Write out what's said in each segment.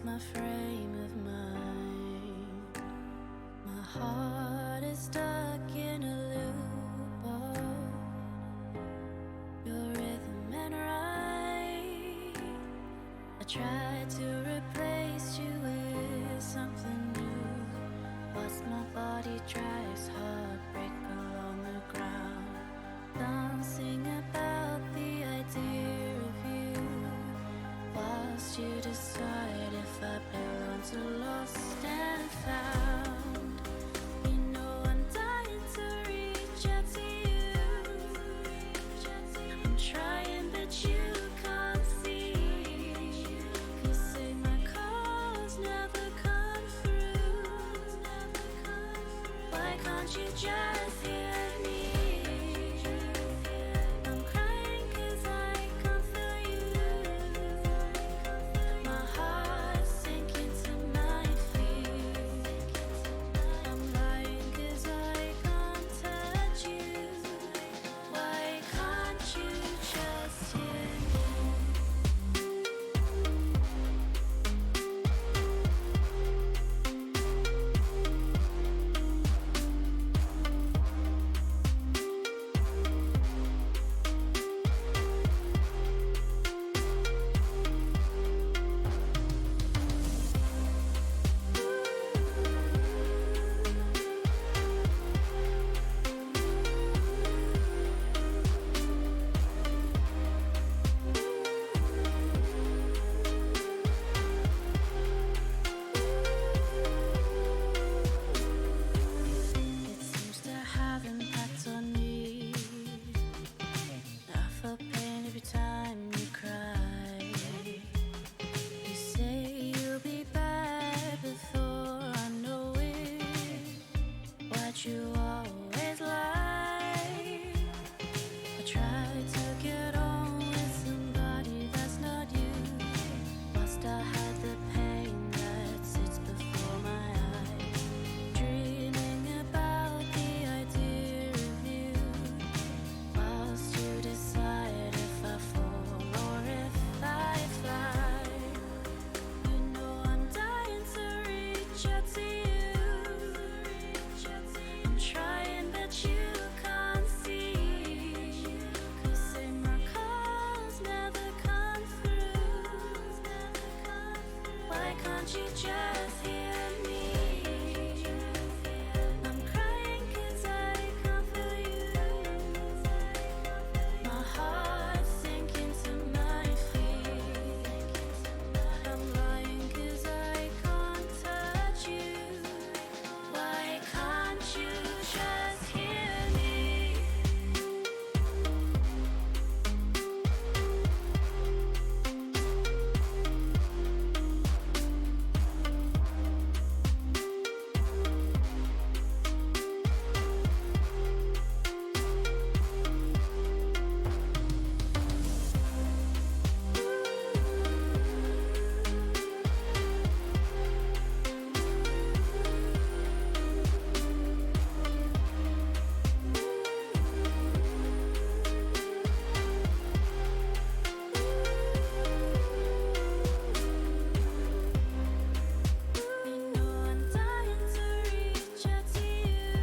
my frame of mind. My heart is stuck in a loop of your rhythm and right. I tried to replace you with something new, whilst my body drives heartbreak along the ground, dancing about the idea of you, whilst you decide if I belong to lost and found. You know I'm dying to reach out to you. I'm trying but you can't see, 'cause say my calls never come through. Why can't you just hear me? I'm crying 'cause I can't feel you. My heart's sinking to my feet. I'm lying 'cause I can't touch you. Why can't you just hear me? It seems to have impact on me. I feel pain every time you cry. You say you'll be back before I know it. Why'd you always lie? I tried to get on with somebody that's not you, whilst I had the pain that sits before my eyes, dreaming about the idea of you, whilst you decide if I fall or if I fly. You know I'm dying to reach out to you. I'm trying but you can't see, 'cause say my calls never come through. Why can't you just hear me? I'm crying 'cause I can't feel you. My heart's sinking to my feet. I'm lying 'cause I can't touch you. Why can't you just hear me? You know I'm dying to reach out to you.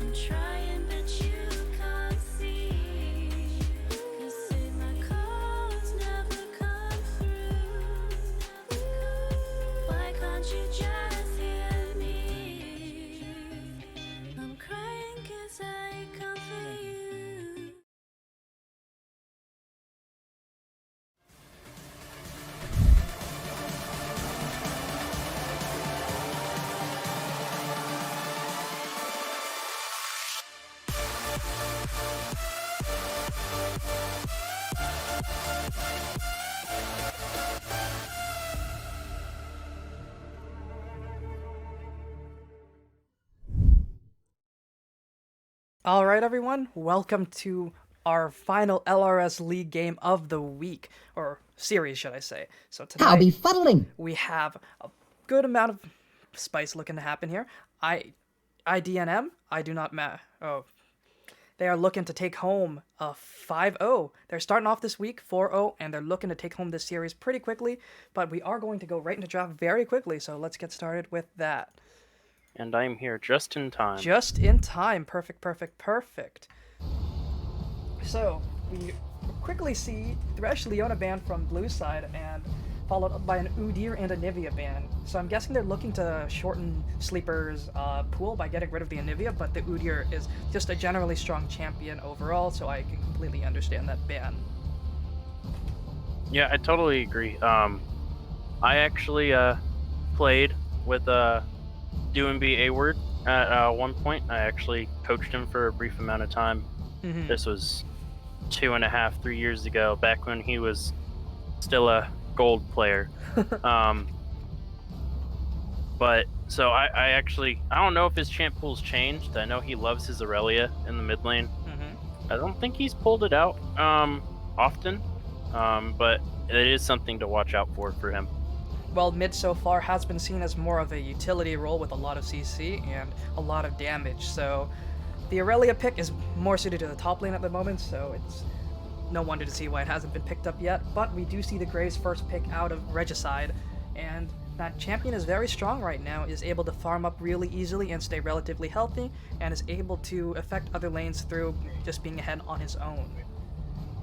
I'm trying but you can't see, 'cause say my calls never come through. Why can't you just hear me? I'm crying 'cause I can't feel you. All right, everyone, welcome to our final LRS League game of the week, or series, should I say. So I'll be tonight fuddling. we have a good amount of spice looking to happen here. IDNM, I do not oh, they are looking to take home a 5-0. They're starting off this week 4-0, and they're looking to take home this series pretty quickly. But we are going to go right into draft very quickly, so let's get started with that. And I'm here just in time. Just in time. Perfect, perfect, perfect. So, we quickly see Thresh Leona ban from blue side, and followed up by an Udyr and a Nivea ban. So I'm guessing they're looking to shorten Sleeper's pool by getting rid of the Nivea, but the Udyr is just a generally strong champion overall, so I can completely understand that ban. Yeah, I totally agree. I actually played with DoNB A-Word at one point. I actually coached him for a brief amount of time. Mm-hmm. This was 2.5, 3 years ago, back when he was still a gold player. But so I don't know if his champ pool's changed. I know he loves his Aurelia in the mid lane. Mm-hmm. I don't think he's pulled it out often, but it is something to watch out for him. Well, mid so far has been seen as more of a utility role with a lot of CC and a lot of damage, so the Aurelia pick is more suited to the top lane at the moment, so it's no wonder to see why it hasn't been picked up yet. But we do see the Graves first pick out of Regicide, and that champion is very strong right now, is able to farm up really easily and stay relatively healthy, and is able to affect other lanes through just being ahead on his own.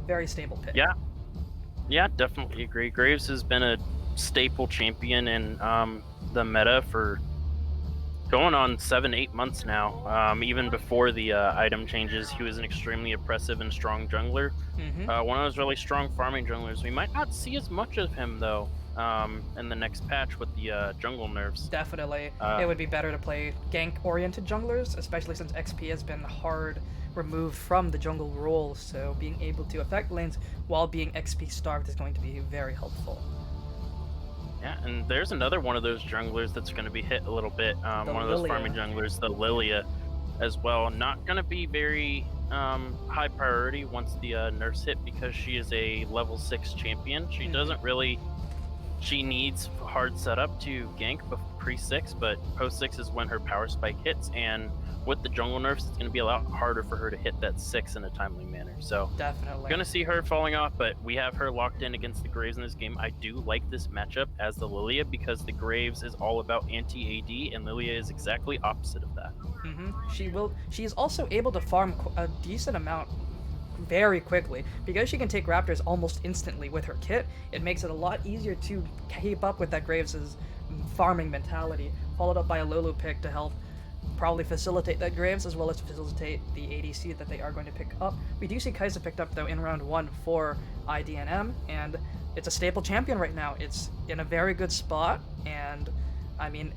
Very stable pick. Yeah, definitely agree. Graves has been a staple champion in the meta for going on 7-8 months now. Even before the item changes, he was an extremely oppressive and strong jungler. Mm-hmm. One of those really strong farming junglers. We might not see as much of him though in the next patch with the jungle nerfs. Definitely. It would be better to play gank-oriented junglers, especially since XP has been hard removed from the jungle role, so being able to affect lanes while being XP starved is going to be very helpful. Yeah, and there's another one of those junglers that's going to be hit a little bit. One of those farming junglers, the Lilia, as well. Not going to be very high priority once the nerfs hit, because she is a level 6 champion. She doesn't really... She needs hard setup to gank pre-6, but post-6 is when her power spike hits, and with the jungle nerfs, it's going to be a lot harder for her to hit that 6 in a timely manner. So definitely going to see her falling off, but we have her locked in against the Graves in this game. I do like this matchup as the Lilia, because the Graves is all about anti-AD, and Lilia is exactly opposite of that. Mm-hmm. She is also able to farm a decent amount very quickly. Because she can take Raptors almost instantly with her kit, it makes it a lot easier to keep up with that Graves' farming mentality, followed up by a Lulu pick to help probably facilitate that Graves, as well as facilitate the ADC that they are going to pick up. We do see Kai'Sa picked up, though, in round 1 for IDNM, and it's a staple champion right now. It's in a very good spot, and, I mean,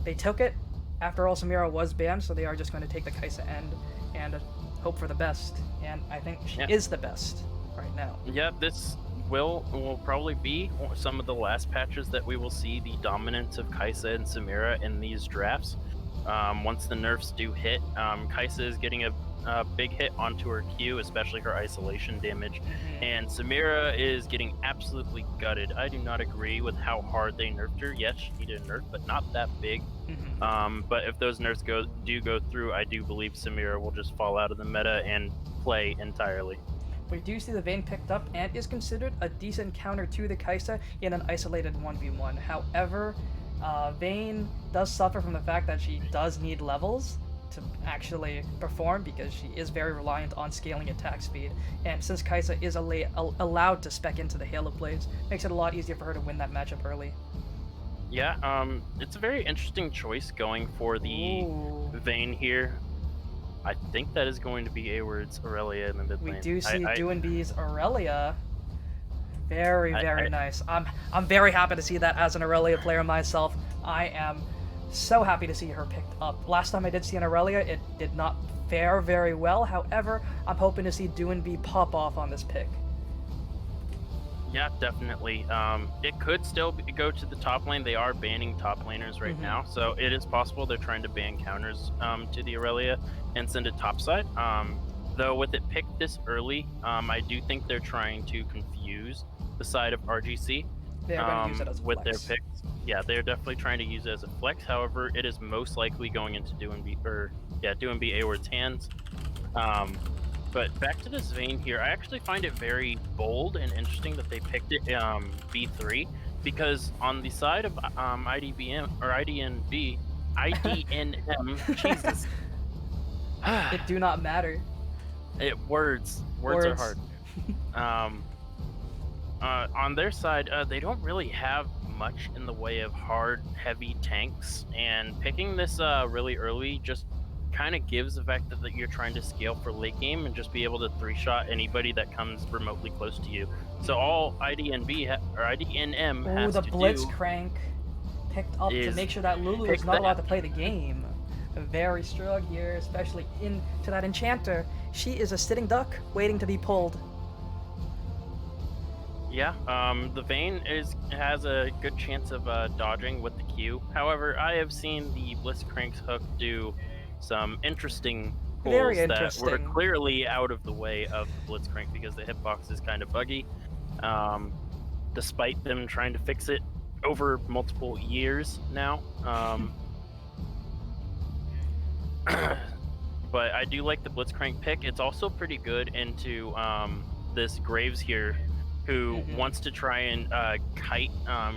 they took it. After all, Samira was banned, so they are just going to take the Kai'Sa end and hope for the best, and I think she is the best right now. Yeah, this will probably be some of the last patches that we will see the dominance of Kai'Sa and Samira in these drafts. Once the nerfs do hit, Kai'Sa is getting a big hit onto her Q, especially her isolation damage, and Samira is getting absolutely gutted. I do not agree with how hard they nerfed her. Yes, she needed a nerf, but not that big. But if those nerfs do go through, I do believe Samira will just fall out of the meta and play entirely. We do see the Vayne picked up and is considered a decent counter to the Kai'Sa in an isolated 1v1. However, Vayne does suffer from the fact that she does need levels to actually perform, because she is very reliant on scaling attack speed, and since Kai'Sa is allowed to spec into the Halo plays, makes it a lot easier for her to win that matchup early. Yeah, it's a very interesting choice going for the Vayne here. I think that is going to be A-Word's Aurelia in the mid lane. We do see DoNB's Aurelia. Very, very nice. I'm very happy to see that as an Aurelia player myself. I am so happy to see her picked up. Last time I did see an Aurelia, it did not fare very well. However, I'm hoping to see DoNB pop off on this pick. Yeah, definitely. It could still go to the top lane. They are banning top laners right now, so it is possible they're trying to ban counters to the Aurelia and send it topside. Though with it picked this early, I do think they're trying to confuse the side of RGC They're going to use it as a with flex. their picks. Yeah, they're definitely trying to use it as a flex. However, it is most likely going into DoNB A-Word's hands. But back to this vein here, I actually find it very bold and interesting that they picked it B3, because on the side of IDBM or IDNM, Jesus, It do not matter. words are hard. On their side, they don't really have much in the way of hard, heavy tanks, and picking this really early just kind of gives the fact that you're trying to scale for late game and just be able to 3-shot anybody that comes remotely close to you. So all IDNB or IDNM Ooh, has the to Blitzcrank picked up to is make sure that Lulu is pick not allowed that. to play the game. Very strong here, especially into that Enchanter. She is a sitting duck waiting to be pulled. Yeah, the Vayne has a good chance of dodging with the Q. However, I have seen the Blitzcrank's hook do some interesting pulls Very that were interesting. clearly out of the way of the Blitzcrank because the hitbox is kind of buggy. Despite them trying to fix it over multiple years now. But I do like the Blitzcrank pick. It's also pretty good into this Graves here, who wants to try and kite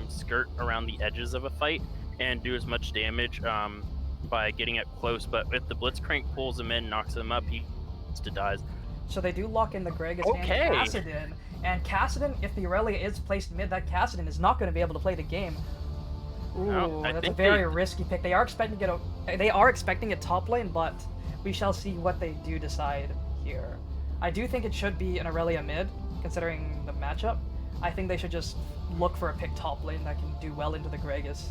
skirt around the edges of a fight and do as much damage by getting up close. But if the Blitzcrank pulls him in, knocks him up, he dies. So they do lock in the Gragas Okay. and Kassadin. And Kassadin, if the Aurelia is placed mid, that Kassadin is not going to be able to play the game. Ooh, No, I that's a think very they- risky pick. They are expecting it top lane, but we shall see what they do decide here. I do think it should be an Aurelia mid, considering the matchup. I think they should just look for a pick top lane that can do well into the Gragas.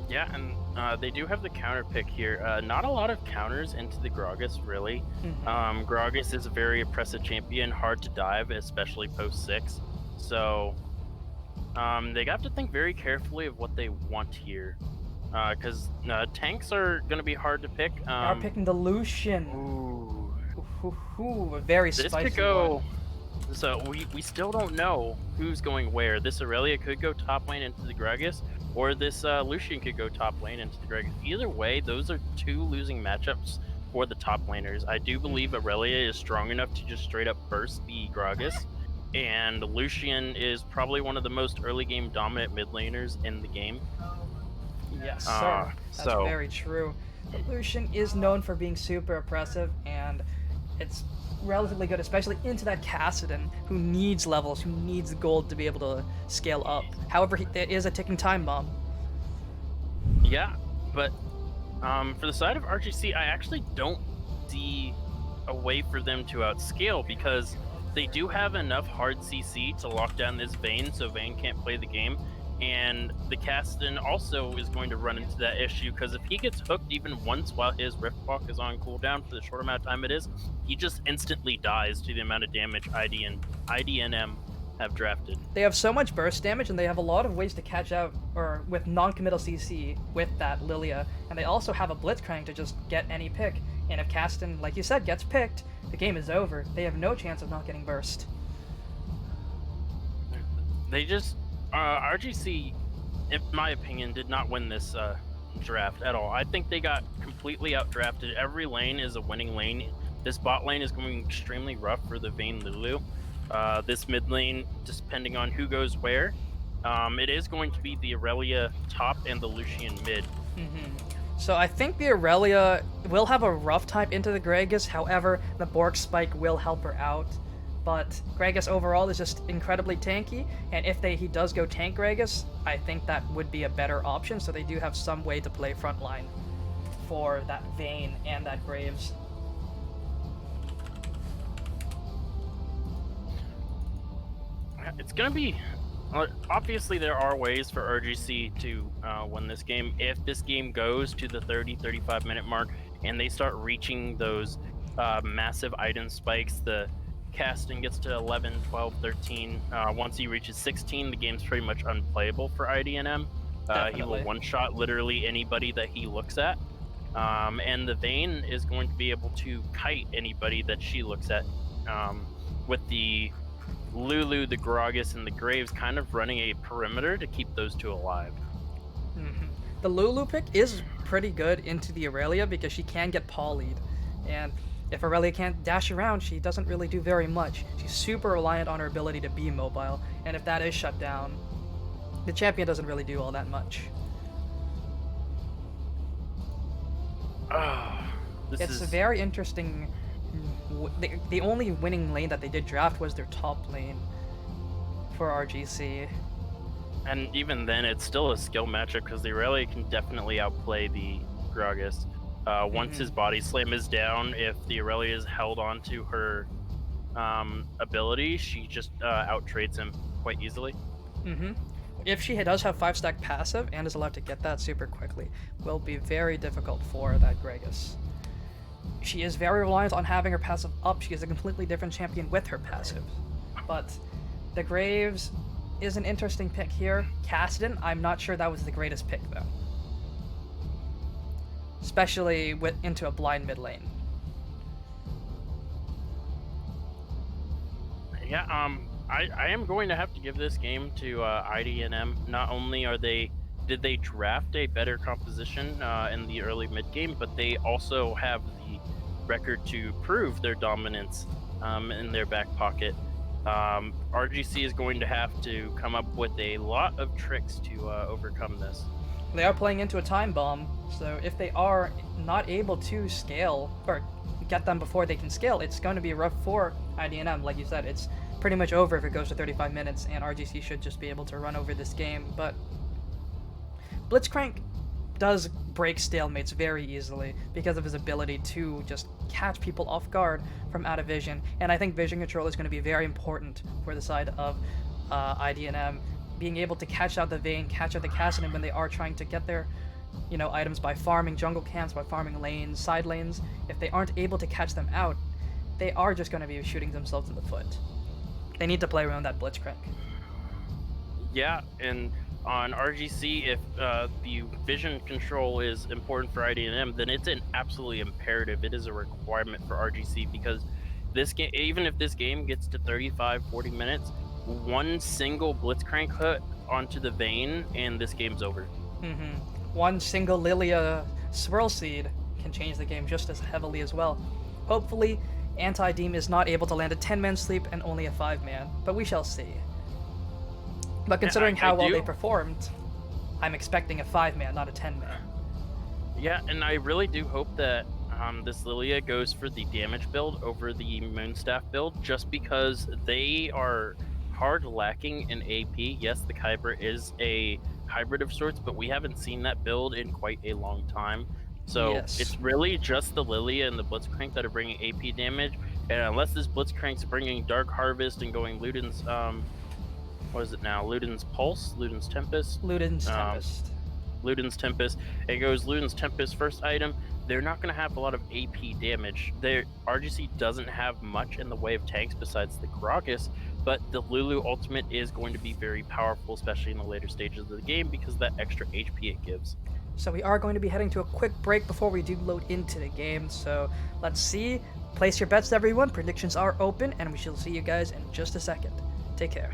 Yeah, and they do have the counter pick here. Not a lot of counters into the Gragas, really. Gragas is a very oppressive champion, hard to dive, especially post 6. So they have to think very carefully of what they want here. Because tanks are going to be hard to pick. They are picking the Lucian. Ooh. Ooh, a very This spicy could go... one. So we still don't know who's going where. This Aurelia could go top lane into the Gragas, or this Lucian could go top lane into the Gragas. Either way, those are two losing matchups for the top laners. I do believe Aurelia is strong enough to just straight up burst the Gragas, and Lucian is probably one of the most early game dominant mid laners in the game. Yes, sir. That's so- very true. The Lucian is known for being super oppressive, and it's relatively good, especially into that Kassadin, who needs levels, who needs gold to be able to scale up. However, it is a ticking time bomb. Yeah, but for the side of RGC, I actually don't see a way for them to outscale, because they do have enough hard CC to lock down this Vayne, so Vayne can't play the game. And the Kassadin also is going to run into that issue, because if he gets hooked even once while his Rift Walk is on cooldown for the short amount of time it is, he just instantly dies to the amount of damage IDNM have drafted. They have so much burst damage, and they have a lot of ways to catch out, or with non-committal CC with that Lilia. And they also have a Blitzcrank to just get any pick. And if Kassadin, like you said, gets picked, the game is over. They have no chance of not getting burst. They just RGC, in my opinion, did not win this draft at all. I think they got completely outdrafted. Every lane is a winning lane. This bot lane is going extremely rough for the Vayne Lulu. This mid lane, just depending on who goes where, it is going to be the Aurelia top and the Lucian mid. So I think the Aurelia will have a rough time into the Gragas, however, the Bork Spike will help her out. But Gragas overall is just incredibly tanky, and if he does go tank Gragas, I think that would be a better option, so they do have some way to play frontline for that Vayne and that Graves. It's going to be... obviously, there are ways for RGC to win this game. If this game goes to the 30-35 minute mark and they start reaching those massive item spikes, the casting gets to 11, 12, 13. Once he reaches 16, the game's pretty much unplayable for IDNM. He Definitely. will one-shot literally anybody that he looks at. And the Vayne is going to be able to kite anybody that she looks at. With the Lulu, the Gragas, and the Graves kind of running a perimeter to keep those two alive. The Lulu pick is pretty good into the Aurelia because she can get polyed. And If Aurelia can't dash around, she doesn't really do very much. She's super reliant on her ability to be mobile, and if that is shut down, the champion doesn't really do all that much. It's a very interesting. The only winning lane that they did draft was their top lane for RGC. And even then, it's still a skill matchup because the Aurelia can definitely outplay the Gragas. Once his body slam is down, if the Aurelia is held onto her ability, she just out-trades him quite easily. If she does have 5-stack passive and is allowed to get that super quickly, will be very difficult for that Gragas. She is very reliant on having her passive up. She is a completely different champion with her passive. But the Graves is an interesting pick here. Kassadin, I'm not sure that was the greatest pick though. Especially into a blind mid lane. Yeah, I am going to have to give this game to IDNM. Not only did they draft a better composition in the early mid game, but they also have the record to prove their dominance in their back pocket. RGC is going to have to come up with a lot of tricks to overcome this. They are playing into a time bomb, so if they are not able to scale, or get them before they can scale, it's going to be rough for IDNM. Like you said, it's pretty much over if it goes to 35 minutes, and RGC should just be able to run over this game. But Blitzcrank does break stalemates very easily because of his ability to just catch people off guard from out of vision, and I think vision control is going to be very important for the side of IDNM, being able to catch out the Vayne, catch out the Kassadin when they are trying to get their items by farming jungle camps, by farming lanes, side lanes. If they aren't able to catch them out, they are just going to be shooting themselves in the foot. They need to play around that Blitzcrank. Yeah, and on RGC, if the vision control is important for IDNM, then it's an absolutely imperative. It is a requirement for RGC because this game, even if this game gets to 35-40 minutes, one single Blitzcrank hit onto the Vayne, and this game's over. One single Lilia Swirl Seed can change the game just as heavily as well. Hopefully, Anti-Deem is not able to land a 10-man sleep and only a 5-man, but we shall see. But considering how well they performed, I'm expecting a 5-man, not a 10-man. Yeah, and I really do hope that this Lilia goes for the damage build over the Moonstaff build, just because they are hard lacking in AP. Yes, the Kyber is a hybrid of sorts, but we haven't seen that build in quite a long time. So It's really just the Lilia and the Blitzcrank that are bringing AP damage, and unless this Blitzcrank's bringing Dark Harvest and going Luden's, what is it now? Luden's Pulse? Luden's Tempest? Luden's Tempest. Luden's Tempest. It goes Luden's Tempest first item. They're not going to have a lot of AP damage. RGC doesn't have much in the way of tanks besides the Gragas, but the Lulu ultimate is going to be very powerful, especially in the later stages of the game, because of that extra HP it gives. So we are going to be heading to a quick break before we do load into the game, so let's see. Place your bets, everyone. Predictions are open, and we shall see you guys in just a second. Take care.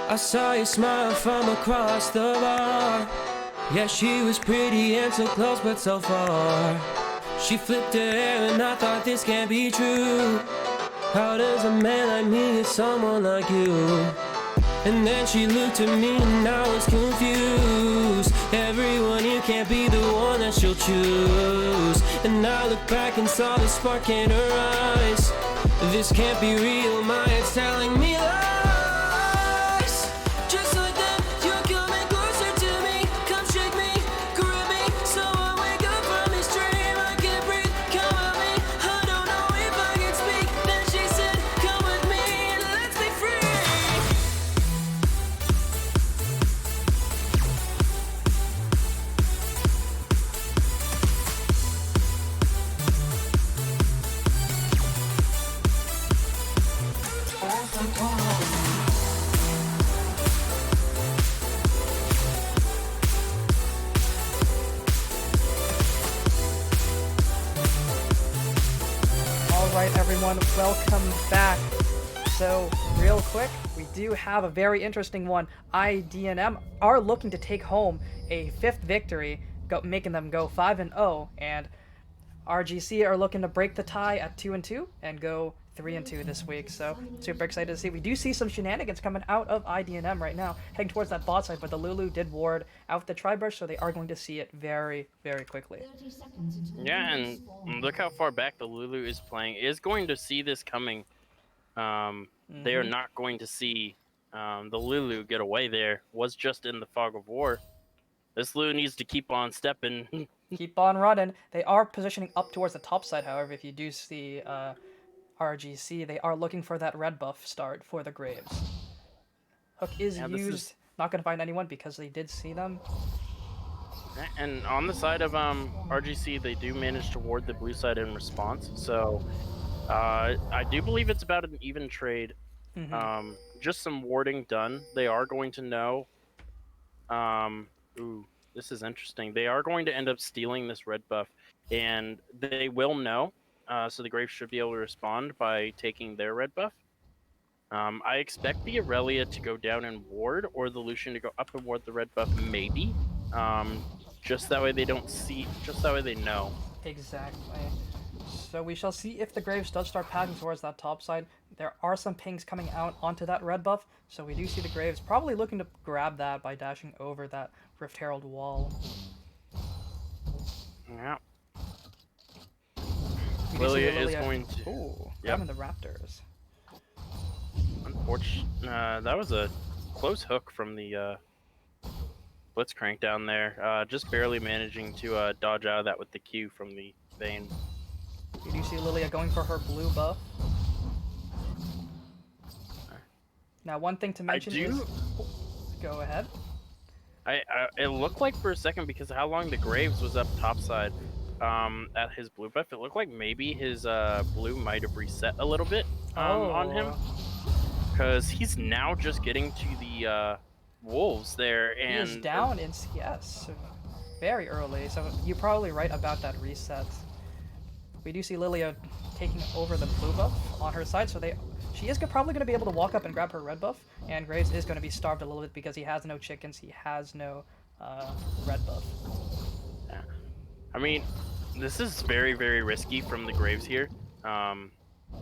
I saw you smile from across the bar. Yeah, she was pretty and so close but so far. She flipped her hair and I thought this can't be true. How does a man like me get someone like you? And then she looked at me and I was confused. Everyone here can't be the one that she'll choose. And I looked back and saw the spark in her eyes. This can't be real, my head's telling me lies. everyone, welcome back. So, real quick, we do have a very interesting one. IDNM are looking to take home a 5th victory, making them go 5-0, and RGC are looking to break the tie at 2-2 and go 3-2 this week. So super excited to see. We do see some shenanigans coming out of IDNM right now, heading towards that bot side, but the Lulu did ward out the tri-brush, so they are going to see it very, very quickly. Yeah, and look how far back the Lulu is playing. Is going to see this coming. They are not going to see the Lulu get away there. Was just in the fog of war. This Lulu needs to keep on stepping. Keep on running. They are positioning up towards the top side, however. If you do see RGC, they are looking for that red buff start for the Graves. Hook is used. Not going to find anyone because they did see them. And on the side of RGC, they do manage to ward the blue side in response. So I do believe it's about an even trade. Just some warding done. They are going to know. Ooh, this is interesting. They are going to end up stealing this red buff, and they will know. So the Graves should be able to respond by taking their red buff. I expect the Aurelia to go down and ward, or the Lucian to go up and ward the red buff, maybe. Just that way they don't see, just that way they know. Exactly. So we shall see if the Graves does start passing towards that top side. There are some pings coming out onto that red buff, so we do see the Graves probably looking to grab that by dashing over that Rift Herald wall. Yeah. Lilia is going to... Ooh, grabbing the Raptors. Unfortunately, that was a close hook from the Blitzcrank down there. Just barely managing to dodge out of that with the Q from the Vayne. You do see Lilia going for her blue buff. Now, one thing to mention is... Go ahead. It looked like for a second, because of how long the Graves was up topside at his blue buff, it looked like maybe his blue might have reset a little bit on him. Because he's now just getting to the wolves there. And he is down in CS very early, so you're probably right about that reset. We do see Lilia taking over the blue buff on her side, so she is probably going to be able to walk up and grab her red buff, and Graves is going to be starved a little bit because he has no chickens, he has no red buff. Yeah. I mean, this is very, very risky from the Graves here.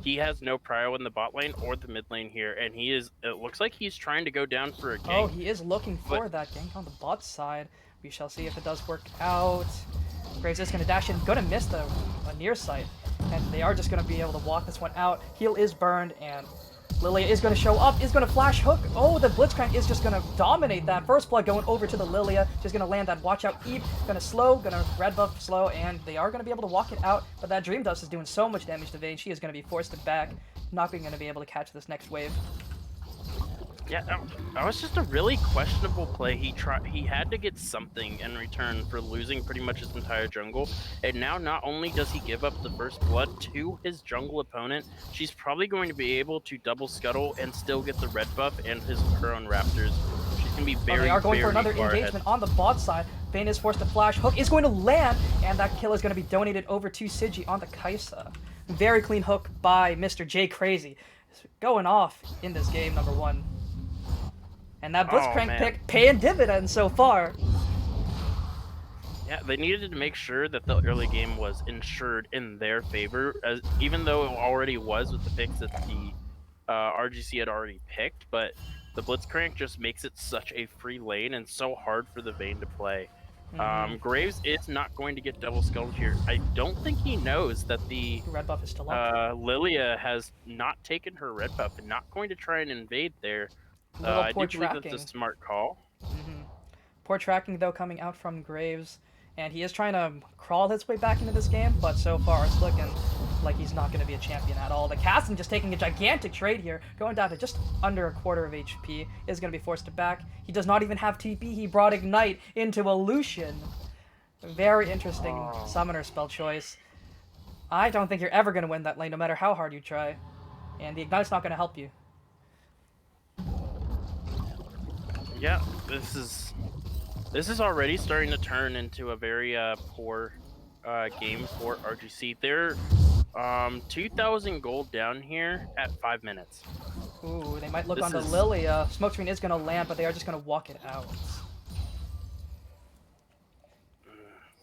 He has no prio in the bot lane or the mid lane here, and it looks like he's trying to go down for a gank. Oh, he is looking for that gank on the bot side. We shall see if it does work out. Graves is going to dash in, going to miss the near sight, and they are just going to be able to walk this one out. Heal is burned, and Lilia is going to show up, is going to flash hook. Oh, the Blitzcrank is just going to dominate that. First blood going over to the Lilia, just going to land that watch out Eve, going to slow, going to red buff slow, and they are going to be able to walk it out, but that Dream Dust is doing so much damage to Vayne, she is going to be forced back, not going to be able to catch this next wave. Yeah, that was just a really questionable play. He had to get something in return for losing pretty much his entire jungle, and now not only does he give up the first blood to his jungle opponent, she's probably going to be able to double scuttle and still get the red buff and her own Raptors. She's going to be very, they are going for very another far engagement ahead. on the bot side. Vayne is forced to flash. Hook is going to land, and that kill is going to be donated over to Sigi on the Kaisa. Very clean hook by Mr. J Crazy. Going off in this game, number 1. And that Blitzcrank pick paying dividends so far. Yeah, they needed to make sure that the early game was ensured in their favor, even though it already was with the picks that the RGC had already picked. But the Blitzcrank just makes it such a free lane and so hard for the Vayne to play. Graves is not going to get double scuttled here. I don't think he knows that the red buff is still up. Lilia has not taken her red buff and not going to try and invade there. I do believe that's a smart call. Poor tracking, though, coming out from Graves. And he is trying to crawl his way back into this game, but so far it's looking like he's not going to be a champion at all. The Cassin just taking a gigantic trade here, going down to just under a quarter of HP, is going to be forced to back. He does not even have TP. He brought Ignite into a Lucian. Very interesting summoner spell choice. I don't think you're ever going to win that lane, no matter how hard you try. And the Ignite's not going to help you. Yeah, this is already starting to turn into a very poor game for RGC. 2,000 gold down here at 5 minutes. Ooh, they might look This onto is- Lilia. Smoke screen is gonna land, but they are just gonna walk it out.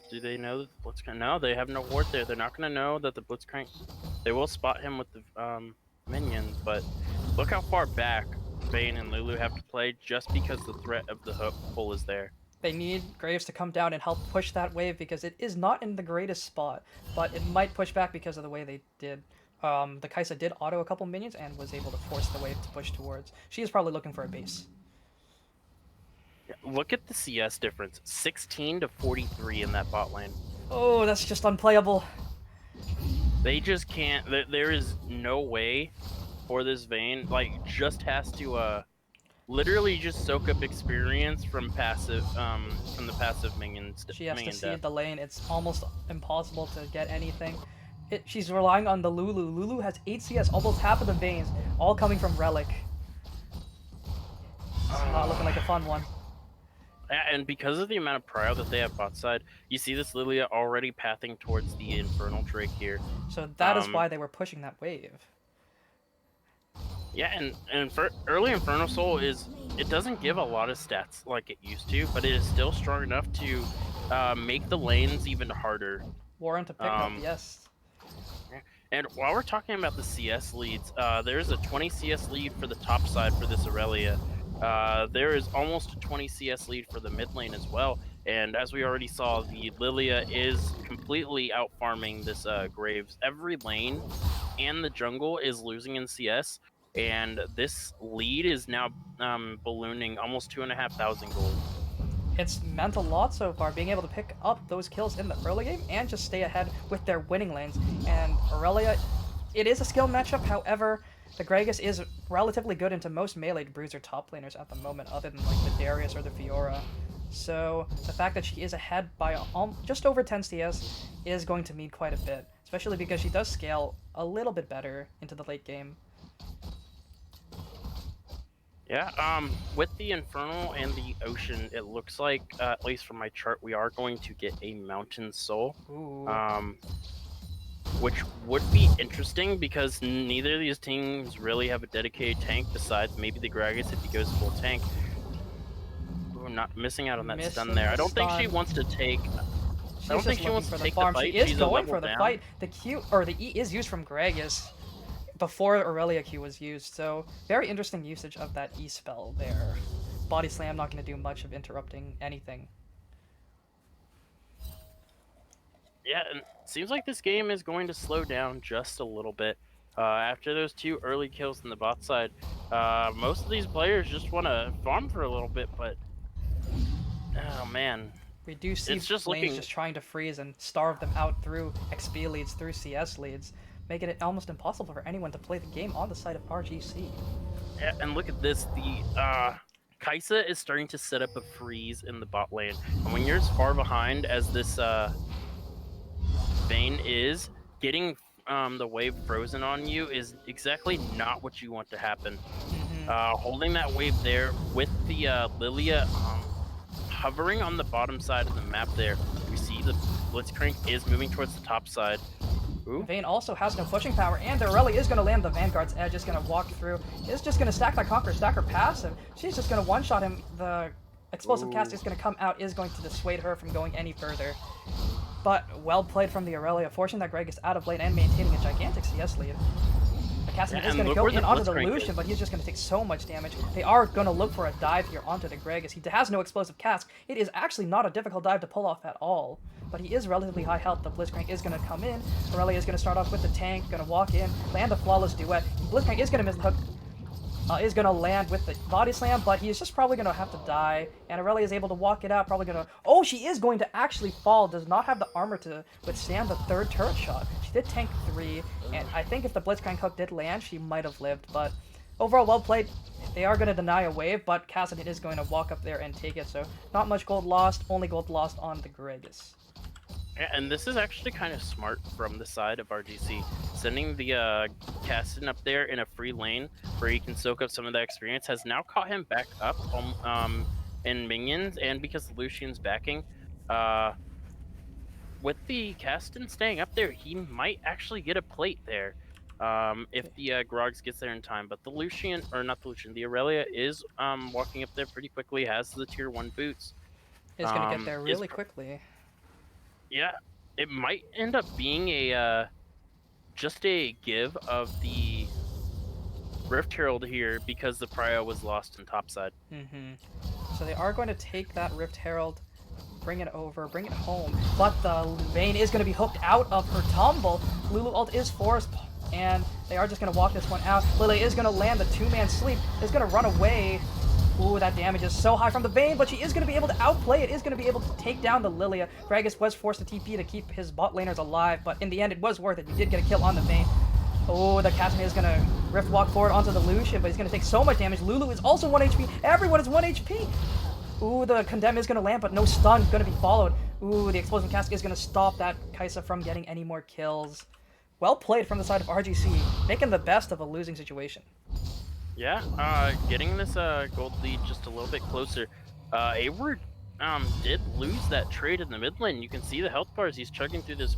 Do they know that the Blitzcrank? No, they have no ward there. They're not going to know that the Blitzcrank... They will spot him with the minions, but look how far back Vayne and Lulu have to play just because the threat of the hook pull is there. They need Graves to come down and help push that wave because it is not in the greatest spot, but it might push back because of the way they did. The Kaisa did auto a couple minions and was able to force the wave to push towards. She is probably looking for a base. Look at the CS difference. 16 to 43 in that bot lane. Oh, that's just unplayable. They just can't... There is no way for this Vayne. Like, just has to... literally just soak up experience from passive, from the passive minions. She has to minion see death. the lane. It's almost impossible to get anything. She's relying on the Lulu. Lulu has 8 CS, almost half of the Vaynes, all coming from Relic. It's not looking like a fun one. Yeah, and because of the amount of prio that they have bot side, you see this Lilia already pathing towards the Infernal Drake here. So that is why they were pushing that wave. Yeah, and for early Infernal Soul it doesn't give a lot of stats like it used to, but it is still strong enough to make the lanes even harder. Warren to pick up, yes. And while we're talking about the CS leads, there's a 20 CS lead for the top side for this Aurelia. There is almost a 20 CS lead for the mid lane as well. And as we already saw, the Lilia is completely out farming this Graves. Every lane and the jungle is losing in CS. And this lead is now ballooning almost 2,500 gold. It's meant a lot so far, being able to pick up those kills in the early game and just stay ahead with their winning lanes. And Aurelia, it is a skill matchup, however, the Gragas is relatively good into most melee bruiser top laners at the moment, other than like the Darius or the Fiora. So the fact that she is ahead by just over 10 CS is going to mean quite a bit, especially because she does scale a little bit better into the late game. Yeah, with the Infernal and the Ocean, it looks like, at least from my chart, we are going to get a Mountain Soul. Ooh. Which would be interesting because neither of these teams really have a dedicated tank besides maybe the Gragas if he goes full tank. Ooh, not missing out on that stun there. I don't think she wants to take... I don't think she wants to take the fight. She is She's going for a level the down. fight. The Q, or the E is used from Gragas before Aurelia Q was used, so very interesting usage of that E spell there. Body Slam not going to do much of interrupting anything. Yeah, and it seems like this game is going to slow down just a little bit. After those 2 early kills on the bot side, most of these players just want to farm for a little bit, but... Oh, man. We do see It's just lanes looking- just trying to freeze and starve them out through XP leads, through CS leads, making it almost impossible for anyone to play the game on the side of RGC. Yeah, and look at this. The Kaisa is starting to set up a freeze in the bot lane. And when you're as far behind as this Vayne is, getting the wave frozen on you is exactly not what you want to happen. Holding that wave there with the Lilia hovering on the bottom side of the map there, we see the Blitzcrank is moving towards the top side. Ooh. Vayne also has no pushing power, and the Aurelia is going to land the Vanguard's Edge, is going to walk through, is just going to stack that Conqueror, stack her passive. She's just going to one-shot him. The explosive cast is going to come out, is going to dissuade her from going any further. But well played from the Aurelia, forcing that Greg is out of lane and maintaining a gigantic CS lead. The Cassidy is going to go in onto the Lucian, but he's just going to take so much damage. They are going to look for a dive here onto the Gragas. He has no explosive cast. It is actually not a difficult dive to pull off at all. But he is relatively high health. The Blitzcrank is going to come in. Aurelia is going to start off with the tank, going to walk in, land a flawless duet. Blitzcrank is going to miss the hook. Is going to land with the body slam, but he's just probably going to have to die. And Aurelia is able to walk it out, probably going to... Oh, she is going to actually fall. Does not have the armor to withstand the third turret shot. She did tank 3, and I think if the Blitzcrank hook did land, she might have lived. But overall, well played. They are going to deny a wave, but Cassidy is going to walk up there and take it. So not much gold lost, only gold lost on the Gragas. Yeah, and this is actually kind of smart from the side of RGC. Sending the Cassidon up there in a free lane where he can soak up some of that experience has now caught him back up in minions, and because Lucian's backing, with the Caston staying up there, he might actually get a plate there. If the Grogs gets there in time, but the Lucian, or not the Lucian, the Aurelia is walking up there pretty quickly, has the tier 1 boots. Is gonna get there Is really quickly. Yeah, it might end up being a just a give of the Rift Herald here because the Prio was lost in topside. So they are going to take that Rift Herald, bring it over, bring it home. But the Vayne is going to be hooked out of her tumble. Lulu ult is forced, and they are just going to walk this one out. Lily is going to land the two-man sleep, is going to run away. Ooh, that damage is so high from the Vayne, but she is going to be able to outplay it, is going to be able to take down the Lilia. Gragas was forced to TP to keep his bot laners alive, but in the end, it was worth it. He did get a kill on the Vayne. Oh, the Casimir is going to Rift Walk forward onto the Lucian, but he's going to take so much damage. Lulu is also 1 HP. Everyone is 1 HP. Ooh, the Condemn is going to land, but no stun going to be followed. Ooh, the Explosion Cask is going to stop that Kai'Sa from getting any more kills. Well played from the side of RGC, making the best of a losing situation. Yeah, getting this gold lead just a little bit closer. Award did lose that trade in the mid lane. You can see the health bars. He's chugging through this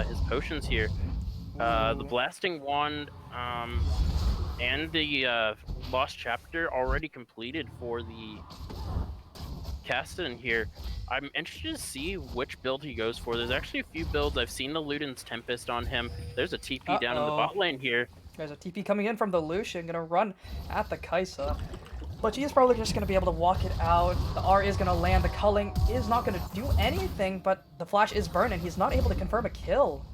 his potions here. The Blasting Wand and the Lost Chapter already completed for the Caston here. I'm interested to see which build he goes for. There's actually a few builds. I've seen the Luden's Tempest on him. There's a TP down in the bot lane here. There's a TP coming in from the Lucian, gonna run at the Kai'Sa. But she's probably just gonna be able to walk it out. The R is gonna land. The culling is not gonna do anything, but the flash is burning. He's not able to confirm a kill.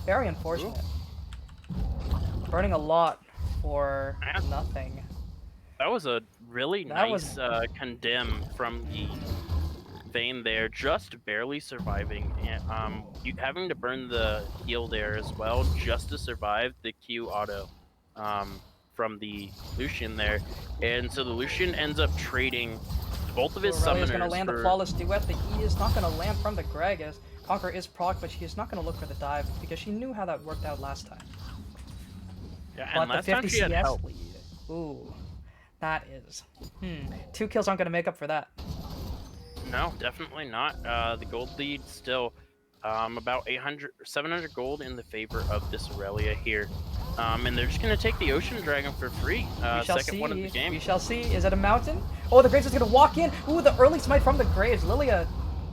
Very unfortunate. Burning a lot for nothing. That was a really nice condemn from the Vayne there, just barely surviving, and you having to burn the heal there as well just to survive the Q auto from the Lucian there. And so the Lucian ends up trading both of his summoners. Is going to land the Flawless Duet. The E is not going to land from the Gragas. Conqueror is proc, but she is not going to look for the dive because she knew how that worked out last time. Yeah, but and last the 50 time she had CS help. lead. Ooh. That is. 2 kills aren't going to make up for that. No, definitely not. The gold lead still about 700 gold in the favor of this Aurelia here. And they're just going to take the Ocean Dragon for free. Second one of the game. We shall see. Is it a mountain? Oh, the Graves is going to walk in. Ooh, the early smite from the Graves. Lilia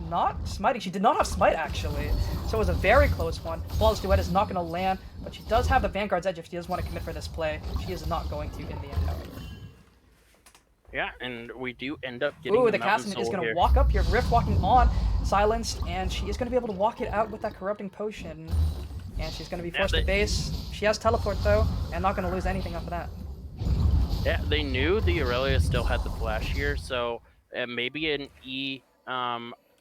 not smiting. She did not have smite, actually. So it was a very close one. Flawless Duet is not going to land, but she does have the Vanguard's Edge if she does want to commit for this play. She is not going to in the end, however. Yeah, and we do end up getting the Casimir is going to walk up here, Rift walking on, silenced, and she is going to be able to walk it out with that Corrupting Potion. And she's going to be forced to base. She has Teleport, though, and not going to lose anything off of that. Yeah, they knew the Aurelia still had the flash here, so maybe an E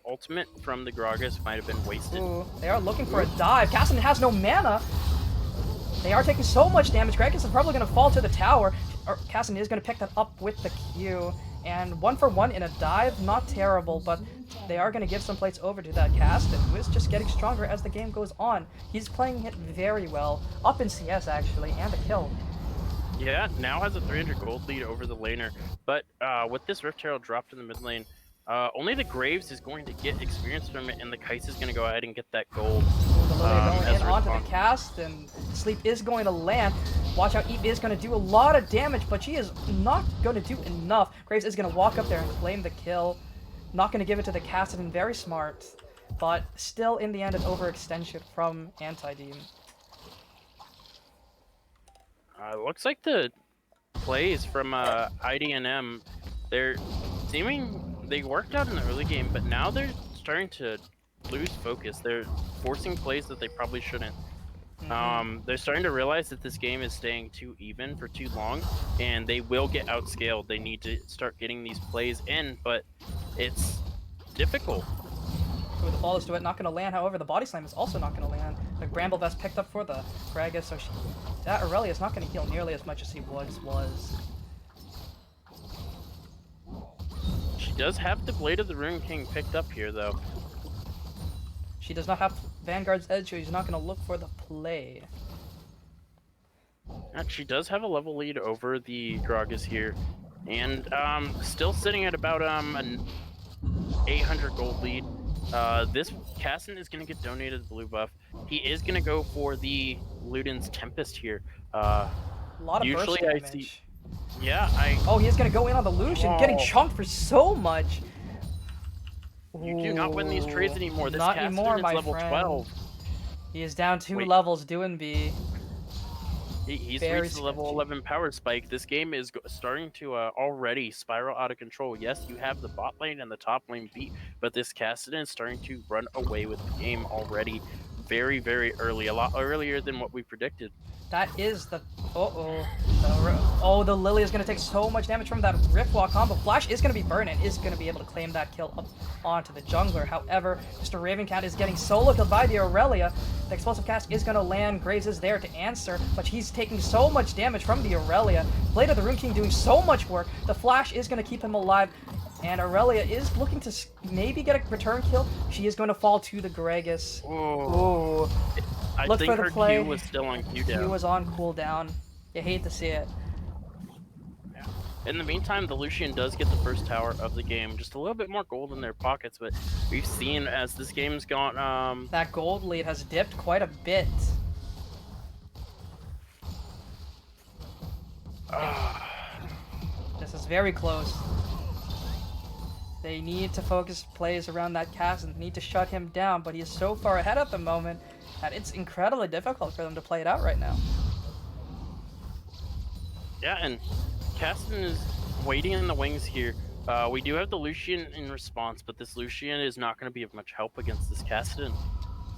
ultimate from the Gragas might have been wasted. Ooh, they are looking for a dive. Casimir has no mana. They are taking so much damage. Gragas is probably going to fall to the tower. Casimir is going to pick that up with the Q. And 1 for 1 in a dive, not terrible, but they are going to give some plates over to that Caston, who is just getting stronger as the game goes on. He's playing it very well, up in CS actually, and a kill. Yeah, now has a 300 gold lead over the laner, but with this Rift Herald dropped in the mid lane, only the Graves is going to get experience from it, and the Kai'Sa is going to go ahead and get that gold. The Lilia going in onto the cast, and Sleep is going to land. Watch out, Eve is going to do a lot of damage, but she is not going to do enough. Graves is going to walk up there and claim the kill. Not going to give it to the Cassidy, very smart. But still, in the end, an overextension from Anti-Deem. Looks like the plays from IDNM, they're seeming, they worked out in the early game, but now they're starting to lose focus. They're forcing plays that they probably shouldn't. They're starting to realize that this game is staying too even for too long, and they will get outscaled. They need to start getting these plays in, but it's difficult. Ooh, the Flawless Duet not going to land. However, the Body Slam is also not going to land. The Bramble Vest picked up for the Gragas, so that Aurelia is not going to heal nearly as much as he was. She does have the Blade of the Rune King picked up here, though. She does not have Vanguard's Edge, so he's not going to look for the play. And she does have a level lead over the Gragas here, and still sitting at about an 800 gold lead. This Casson is going to get donated the blue buff. He is going to go for the Luden's Tempest here. A lot of burst Usually I damage. see... Yeah, I... Oh, he's gonna go in on the Lucian, getting Oh. chunked for so much. You do not win these trades anymore. This Not Casson anymore, is my level friend. 12. He is down 2 Wait. levels, doing B. He's Very reached the level sketchy. 11 power spike. This game is starting to already spiral out of control. Yes, you have the bot lane and the top lane beat, but this Cassidon is starting to run away with the game already very, very early. A lot earlier than what we predicted. That is the... The Lily is going to take so much damage from that Riftwalk combo. Flash is going to be burned and is going to be able to claim that kill up onto the jungler. However, Mr. Ravencat is getting solo killed by the Aurelia. The explosive cast is going to land. Graves is there to answer, but he's taking so much damage from the Aurelia. Blade of the Rune King doing so much work. The Flash is going to keep him alive. And Aurelia is looking to maybe get a return kill. She is going to fall to the Gragas. Ooh. I Look think for the her play. Q was still on He cooldown. was on cooldown. You hate to see it. In the meantime, the Lucian does get the first tower of the game. Just a little bit more gold in their pockets, but we've seen as this game's gone, That gold lead has dipped quite a bit. This is very close. They need to focus plays around that cast and need to shut him down, but he is so far ahead at the moment that it's incredibly difficult for them to play it out right now. Yeah, and Caston is waiting in the wings here. We do have the Lucian in response, but this Lucian is not going to be of much help against this Caston.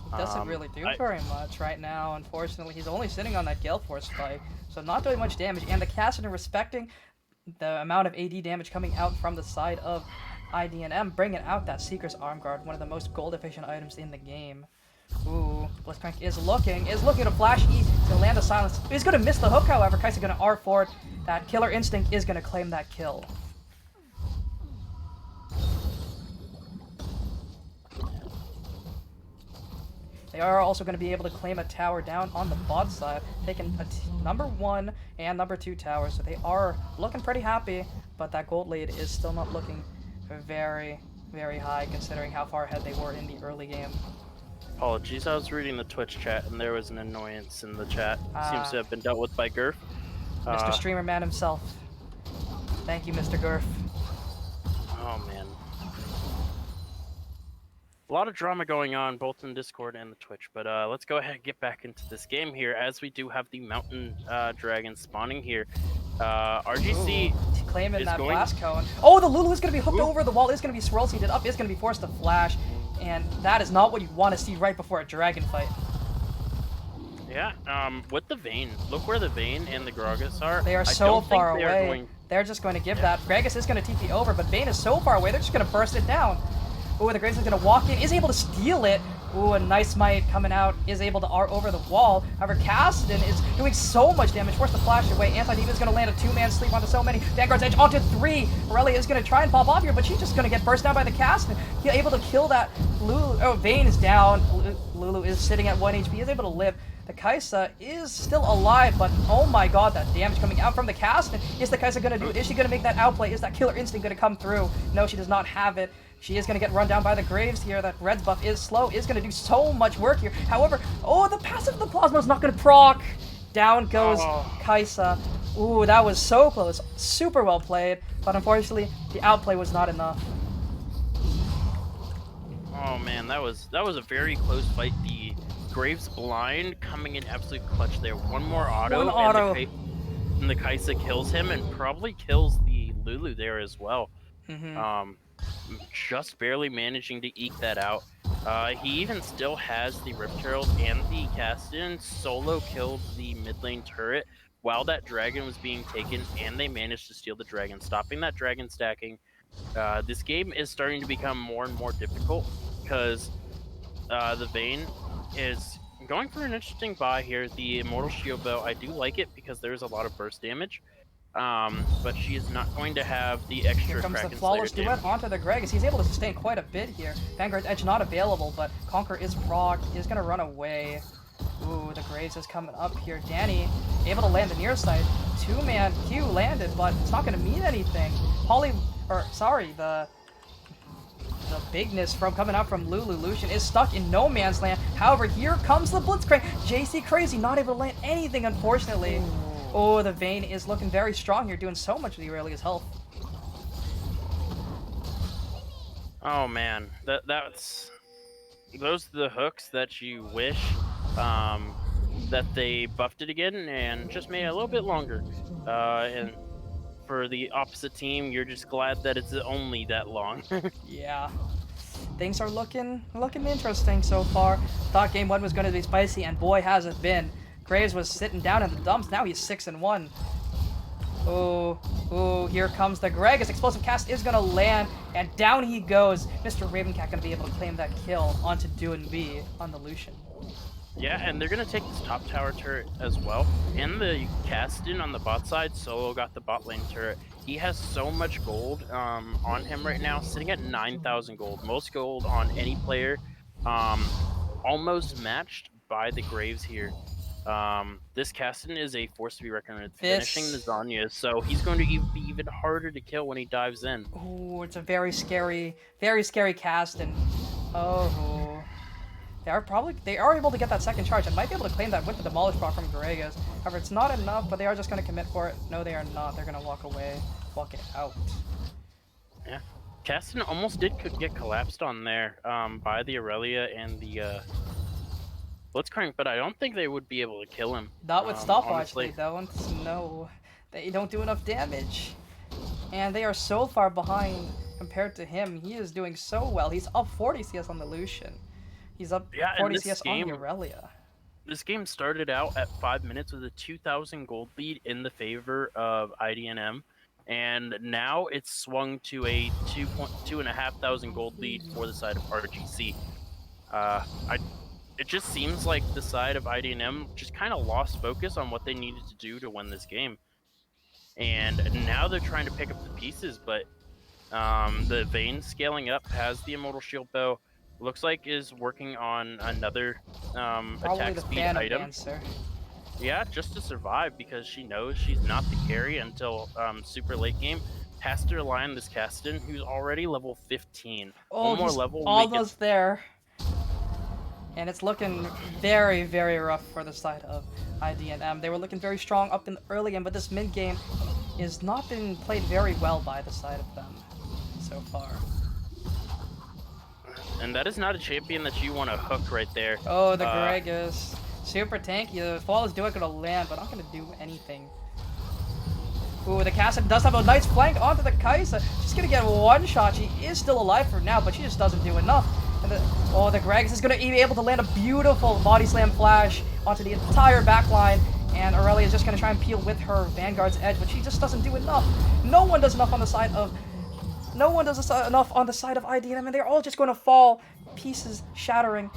He doesn't really do very much right now, unfortunately. He's only sitting on that Gale Force spike, so not doing much damage. And the Caston respecting the amount of AD damage coming out from the side of IDNM, bringing out that Seeker's Arm Guard, one of the most gold-efficient items in the game. Ooh, Blitzcrank is looking to flash E to land a silence. He's going to miss the hook, however. Kai's going to R forward. That Killer Instinct is going to claim that kill. They are also going to be able to claim a tower down on the bot side, taking number 1 and number 2 towers, so they are looking pretty happy, but that gold lead is still not looking very, very high considering how far ahead they were in the early game. Apologies, I was reading the Twitch chat and there was an annoyance in the chat. Seems to have been dealt with by Gurf. Mr. Streamer Man himself. Thank you, Mr. Gurf. Oh man. A lot of drama going on both in Discord and the Twitch, but let's go ahead and get back into this game here as we do have the Mountain Dragon spawning here. RGC claiming is that going... blast cone. Oh, the Lulu is going to be hooked over the wall, is going to be swirl seeded up, is going to be forced to flash, and that is not what you want to see right before a dragon fight. Yeah, with the Vayne, look where the Vayne and the Gragas are. They are so far away. They're just going to give that. Gragas is going to TP over, but Vayne is so far away, they're just going to burst it down. Ooh, the Graves is going to walk in, is able to steal it. Ooh, a nice might coming out, is able to R over the wall. However, Cassidon is doing so much damage, forced to flash away. Anti-Demon is going to land a 2-man sleep onto so many. Vanguard's Edge onto 3. Aurelia is going to try and pop off here, but she's just going to get burst down by the Cassidon. He's able to kill that Lulu. Oh, Vayne is down. Lulu is sitting at 1 HP, he is able to live. The Kaisa is still alive, but oh my god, that damage coming out from the Cassidon. Is the Kaisa going to do it? Is she going to make that outplay? Is that Killer Instinct going to come through? No, she does not have it. She is going to get run down by the Graves here. That Red's buff is slow, is going to do so much work here. However, oh, the passive of the Plasma is not going to proc. Down goes Kaisa. Ooh, that was so close. Super well played, but unfortunately, the outplay was not enough. Oh man, that was a very close fight. The Graves blind coming in absolute clutch there. One more auto. One auto. And the Kaisa kills him and probably kills the Lulu there as well. Just barely managing to eke that out. He even still has the Rift Herald and the Caston solo killed the mid lane turret while that dragon was being taken, and they managed to steal the dragon, stopping that dragon stacking. This game is starting to become more and more difficult because the Vayne is going for an interesting buy here. The Immortal Shield Bow, I do like it because there's a lot of burst damage. But she is not going to have the extra Here comes Kraken the flawless Slayer duet damage. onto the Gragas. He's able to sustain quite a bit here. Vanguard's Edge not available, but Conquer is proc. He's going to run away. Ooh, the Graves is coming up here. Danny able to land the near side. 2-man Q landed, but it's not going to mean anything. The The bigness from coming out from Lulu. Lucian is stuck in no man's land. However, here comes the Blitzcrank. JC Crazy not able to land anything, unfortunately. Oh, the Vayne is looking very strong here, doing so much of the Aurelia's health. Oh man, that's those are the hooks that you wish that they buffed it again and just made it a little bit longer. And for the opposite team, you're just glad that it's only that long. Yeah. Things are looking interesting so far. Thought game 1 was going to be spicy, and boy has it been. Graves was sitting down in the dumps. Now he's 6-1. Oh, here comes the Greg. His explosive cast is going to land, and down he goes. Mr. Ravencat going to be able to claim that kill onto Do and B on the Lucian. Yeah, and they're going to take this top tower turret as well. And the Caston on the bot side, Solo got the bot lane turret. He has so much gold on him right now, sitting at 9,000 gold. Most gold on any player, almost matched by the Graves here. This Caston is a force to be reckoned with, finishing the Zanya, so he's going to be even harder to kill when he dives in. Oh, it's a very scary Caston. Oh. They are able to get that second charge and might be able to claim that with the Demolish Bot from Gregas. However, it's not enough, but they are just going to commit for it. No, they are not. They're going to walk away, walk it out. Yeah. Caston almost did get collapsed on there by the Aurelia and the Blitzcrank, but I don't think they would be able to kill him. Not with stopwatch, they don't. No, they don't do enough damage. And they are so far behind compared to him. He is doing so well. He's up 40 CS on the Lucian. He's up 40 CS on the Aurelia. This game started out at 5 minutes with a 2,000 gold lead in the favor of IDNM, and now it's swung to a 2,500 gold lead for the side of RGC. It just seems like the side of IDNM just kind of lost focus on what they needed to do to win this game. And now they're trying to pick up the pieces, but the Vayne scaling up has the Immortal Shield Bow. Looks like is working on another attack speed item. Dancer. Yeah, just to survive, because she knows she's not the carry until super late game. Has to rely on this Caston, who's already level 15. Oh, one more he's level. almost there. And it's looking very, very rough for the side of IDNM. They were looking very strong up in the early game, but this mid game is not been played very well by the side of them so far. And that is not a champion that you want to hook right there. Oh, the Greg is super tanky. The Flawless Duet gonna land, but not gonna do anything. Ooh, the Casson does have a nice flank onto the Kaisa. She's gonna get one shot. She is still alive for now, but she just doesn't do enough. And the Greg is gonna be able to land a beautiful body slam flash onto the entire backline. And Aurelia is just gonna try and peel with her Vanguard's edge, but she just doesn't do enough. No one does enough on the side of IDNM, and they're all just going to fall, pieces shattering.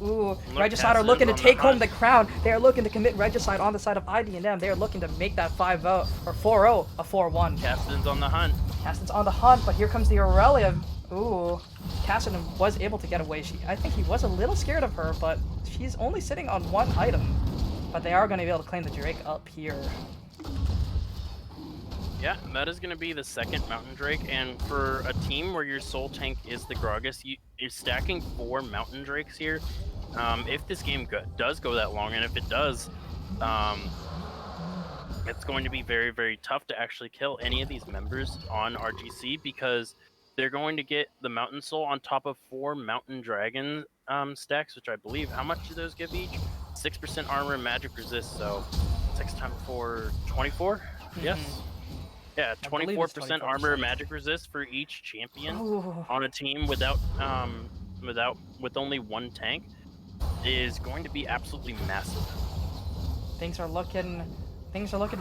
Ooh, Regicide are looking to take home the crown. They are looking to commit Regicide on the side of IDNM. They are looking to make that 5-0 or 4-0 a 4-1. Caston's on the hunt. Caston's on the hunt, but here comes the Aurelia. Ooh, Caston was able to get away. I think he was a little scared of her, but she's only sitting on one item. But they are going to be able to claim the Drake up here. Yeah, that is going to be the second Mountain Drake, and for a team where your sole tank is the Gragas, you're stacking 4 Mountain Drakes here. If this game does go that long, and if it does, it's going to be very, very tough to actually kill any of these members on RGC, because they're going to get the Mountain Soul on top of 4 Mountain Dragon stacks, which I believe, how much do those give each? 6% armor and magic resist, so 6 times 4, 24? Yes. Yeah, 24% armor magic resist for each champion on a team with only one tank is going to be absolutely massive. Things are looking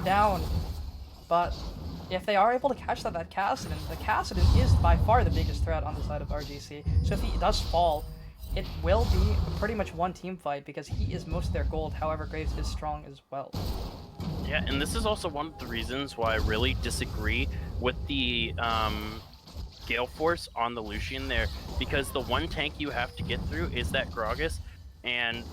down, but if they are able to catch that Cassidon, the Cassidon is by far the biggest threat on the side of RGC. So if he does fall, it will be pretty much one team fight because he is most of their gold. However, Graves is strong as well. Yeah, and this is also one of the reasons why I really disagree with the Gale Force on the Lucian there, because the one tank you have to get through is that Gragas, and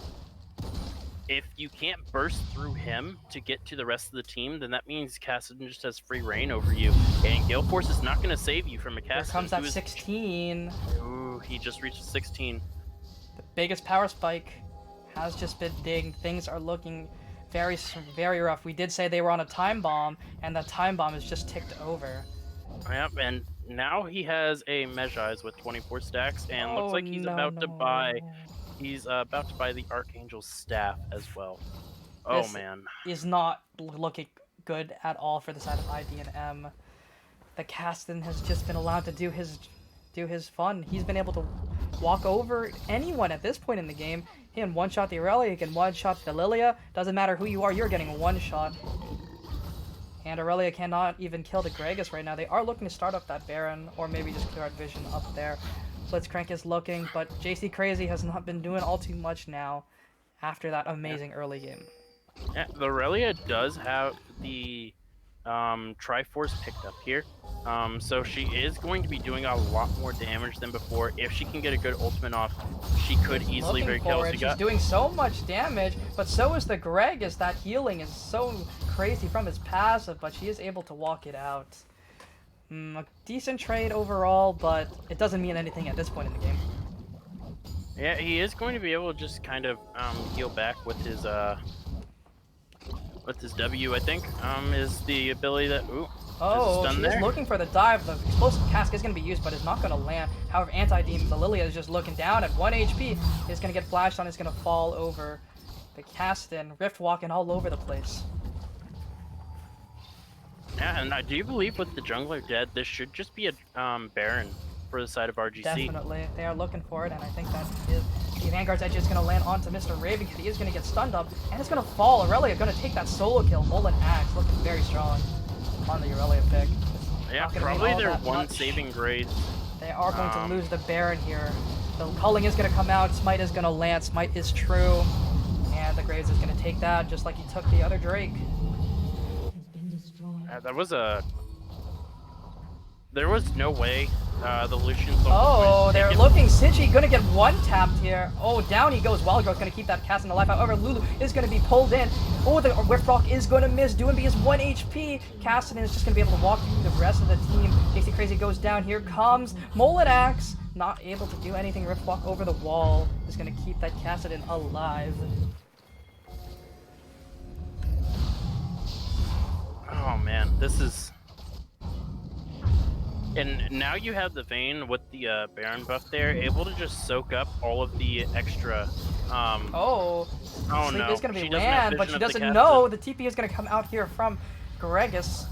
if you can't burst through him to get to the rest of the team, then that means Kassadin just has free reign over you. And Gale Force is not going to save you from a Kassadin. Here comes that 16. Ooh, he just reached 16. The biggest power spike has just been dinged. Things are looking very, very rough. We did say they were on a time bomb, and that time bomb is just ticked over. Yep, and now he has a Mejai's with 24 stacks, and looks like he's no, about to buy. He's about to buy the Archangel's staff as well. Oh This man, is not looking good at all for the side of IDNM. The Kassadin has just been allowed to do his fun. He's been able to walk over anyone at this point in the game. He can one-shot the Aurelia, he can one-shot the Lilia. Doesn't matter who you are, you're getting a one-shot. And Aurelia cannot even kill the Gragas right now. They are looking to start up that Baron, or maybe just clear out vision up there. Blitzcrank is looking, but JC Crazy has not been doing all too much now after that amazing early game. yeah, the Aurelia does have the Triforce picked up here. So she is going to be doing a lot more damage than before. If she can get a good ultimate off, she could easily very kill. She's doing so much damage, but so is the Gragas. That healing is so crazy from his passive, but she is able to walk it out. A decent trade overall, but it doesn't mean anything at this point in the game. Yeah, he is going to be able to just kind of heal back with his W, I think, is the ability that... Ooh, oh, she is looking for the dive. The explosive cask is going to be used, but it's not going to land. However, Anti-Demon, the Lilia is just looking down at 1 HP. Is going to get flashed on, is going to fall over. The Kassadin, Rift walking all over the place. Yeah, and I do believe with the jungler dead, this should just be a Baron for the side of RGC. Definitely. They are looking for it, and I think that is... The Vanguard's Edge is going to land onto Mr. Raven. He is going to get stunned up, and it's going to fall. Aurelia going to take that solo kill. Mullen Axe looking very strong on the Aurelia pick. Yeah, probably their one saving grace. They are going to lose the Baron here. The culling is going to come out. Smite is going to land. Smite is true. And the Graves is going to take that, just like he took the other Drake. That was a... There was no way the Lucian's... Oh, they're looking. Sinchi gonna get one-tapped here. Oh, down he goes. Wildgrowth's gonna keep that Kassadin alive. However, Lulu is gonna be pulled in. Oh, the Rift Rock is gonna miss. Doomby is 1 HP. Kassadin is just gonna be able to walk through the rest of the team. JC Crazy goes down. Here comes Mullet Axe. Not able to do anything. Rift Walk over the wall is gonna keep that Kassadin alive. Oh man, this is... And now you have the Vayne with the Baron buff there, able to just soak up all of the extra... oh no. Sleep is going to be ran, but she doesn't know the TP is going to come out here from Gragas.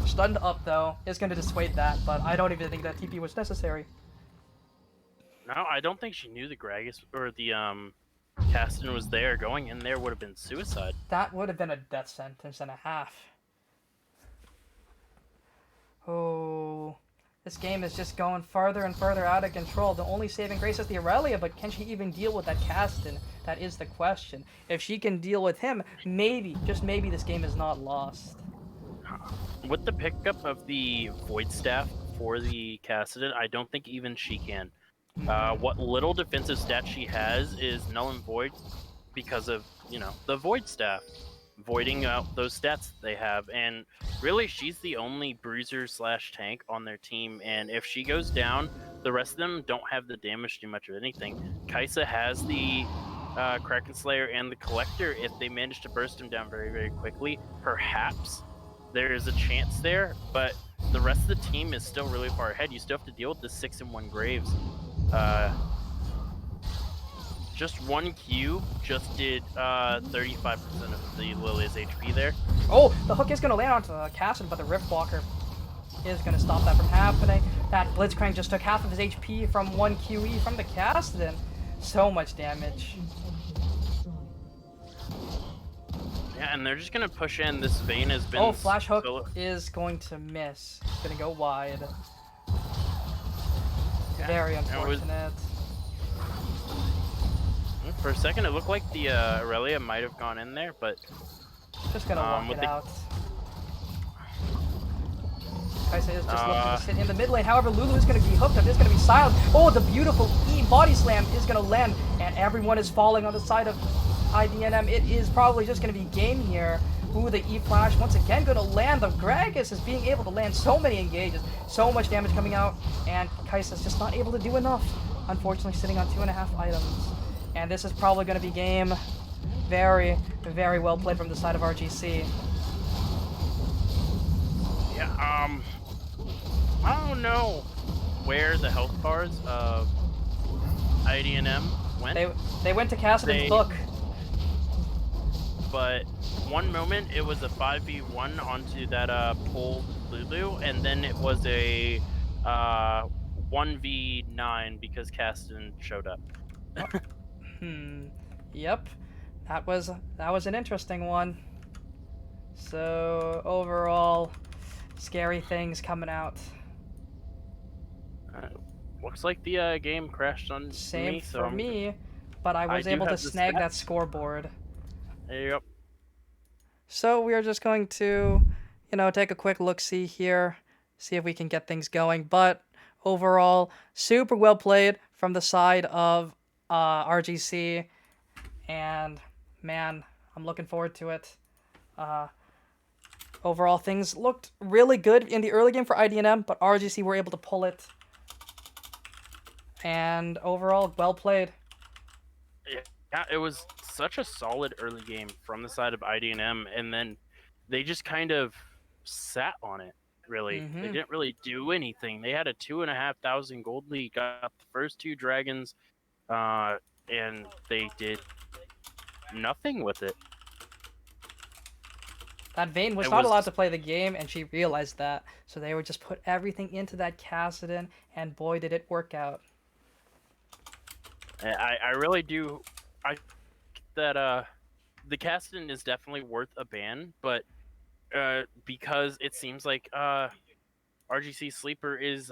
Stunned up, though, is going to dissuade that, but I don't even think that TP was necessary. No, I don't think she knew the Gragas, or the Kassadin was there. Going in there would have been suicide. That would have been a death sentence and a half. Oh, this game is just going further and further out of control. The only saving grace is the Aurelia, but can she even deal with that Kassadin? That is the question. If she can deal with him, maybe, just maybe, this game is not lost. With the pickup of the Void Staff for the Kassadin, I don't think even she can. What little defensive stat she has is Null and Void because of, you know, the Void Staff. Voiding out those stats they have, and really she's the only bruiser / tank on their team, and if she goes down, the rest of them don't have the damage to do much of anything. Kai'Sa has the Kraken Slayer and the Collector. If they manage to burst him down very, very quickly, perhaps there is a chance there, but the rest of the team is still really far ahead. You still have to deal with the 6-in-1 Graves. Just one Q just did 35% of the Lilia's HP there. Oh, the hook is going to land onto the Kassadin, but the Rift Walker is going to stop that from happening. That Blitzcrank just took half of his HP from 1 QE from the Kassadin. So much damage. Yeah, and they're just going to push in. This Vayne has been... Oh, Flash Hook is going to miss. It's going to go wide. Yeah, very unfortunate. For a second, it looked like the Aurelia might have gone in there, but... Just gonna walk it out. Kai'Sa is just looking to sit in the mid lane. However, Lulu is gonna be hooked up. It's gonna be silent. Oh, the beautiful E body slam is gonna land, and everyone is falling on the side of IDNM. It is probably just going to be game here. Ooh, the E-Flash once again going to land. The Gragas is being able to land so many engages. So much damage coming out. And Kai'Sa's just not able to do enough. Unfortunately, sitting on 2.5 items. And this is probably going to be game. Very, very well played from the side of RGC. Yeah, I don't know where the health bars of IDNM went. They went to Cassidy's book. But one moment it was a 5v1 onto that pole Lulu, and then it was a 1v9 because Caston showed up. Yep. That was an interesting one. So overall, scary things coming out. Looks like the game crashed on Same me. for me, but I was able to snag that scoreboard. Yep. So we are just going to, take a quick look-see here, see if we can get things going. But overall, super well played from the side of RGC, and man, I'm looking forward to it. Overall, things looked really good in the early game for IDNM, but RGC were able to pull it. And overall, well played. Yeah, it was such a solid early game from the side of IDNM, and then they just kind of sat on it, really. They didn't really do anything. They had a 2,500 gold lead, got the first 2 dragons, and they did nothing with it. That Vayne was not allowed to play the game, and she realized that. So they would just put everything into that Kassadin, and boy, did it work out. I really do. I think that the Kassadin is definitely worth a ban, but because it seems like RGC Sleeper is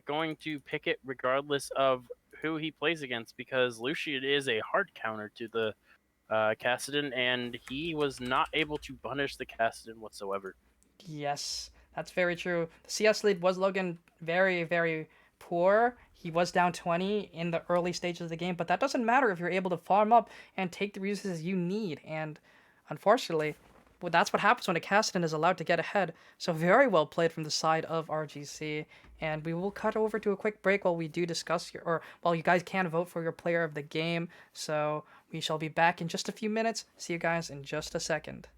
going to pick it regardless of who he plays against, because Lucian is a hard counter to the Kassadin, and he was not able to punish the Kassadin whatsoever. Yes, that's very true. The CS lead was looking very, very poor. He was down 20 in the early stages of the game, but that doesn't matter if you're able to farm up and take the resources you need. And unfortunately, well, that's what happens when a Kassadin is allowed to get ahead. So very well played from the side of RGC. And we will cut over to a quick break while we do discuss while you guys can vote for your player of the game. So we shall be back in just a few minutes. See you guys in just a second.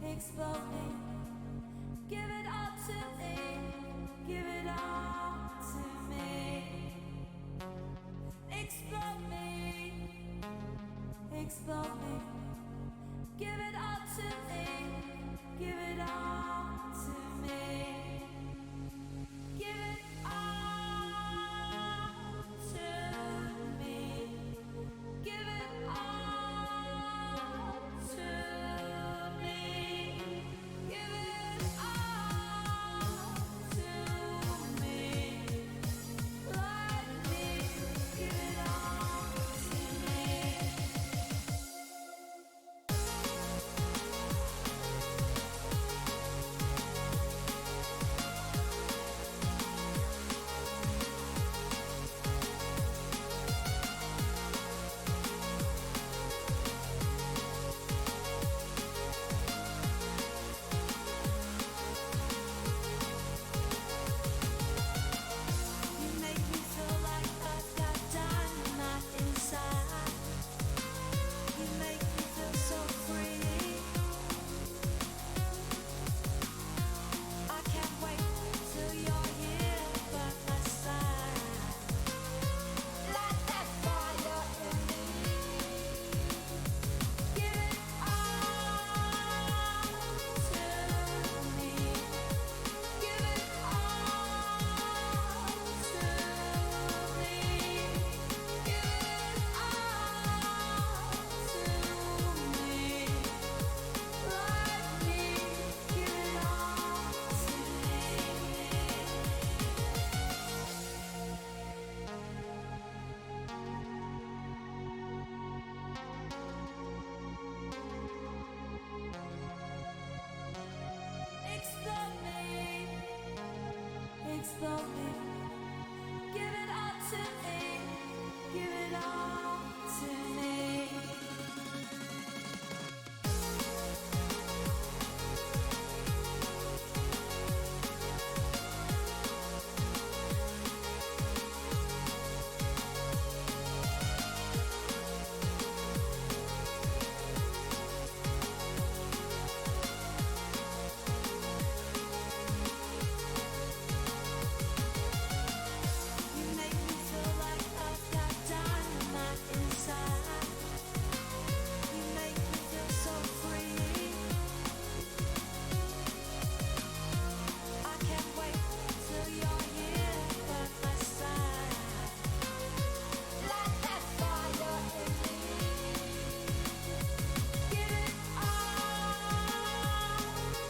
Explode me, give it all to me, give it all to me. Explode me, give it all to me, give it all to me. Give it all to me, give it all to me. Give it all to me. Let me give it all to me. to me. Give it all to me. You make me feel like I've got dynamite inside. You make me feel so free. I can't wait till you're here by my side. Light that fire in me. Give it all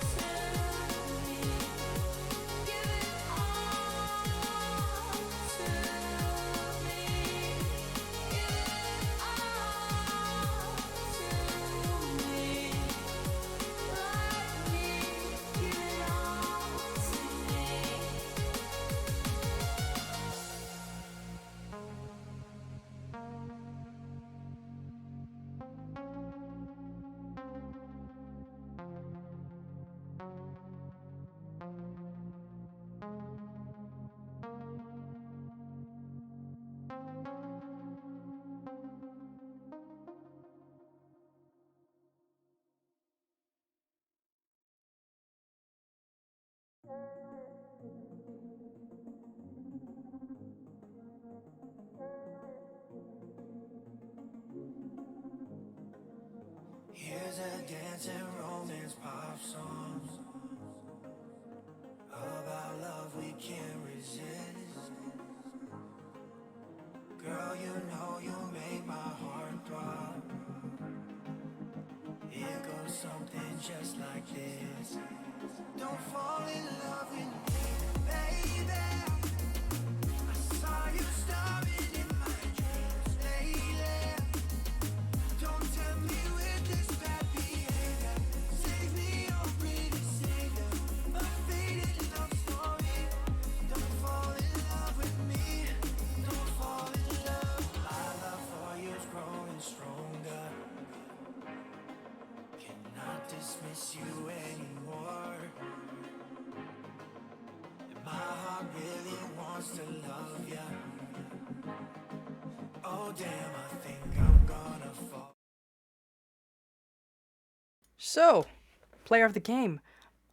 to me. Give it all to me. Give it all to me. Like me, give it all to me. Here's a dancing romance pop song about love we can't resist. Girl, you know you make my heart throb. It goes something just like this. Don't fall in love with me, baby. I saw you starring in my dreams lately. Don't tempt me with this bad behavior. Save me, oh pretty savior. A faded love story. Don't fall in love with me. Don't fall in love. My love for you is growing stronger. Cannot dismiss you anymore. And my heart really wants to love ya. Oh damn, I think I'm gonna fall. So, player of the game.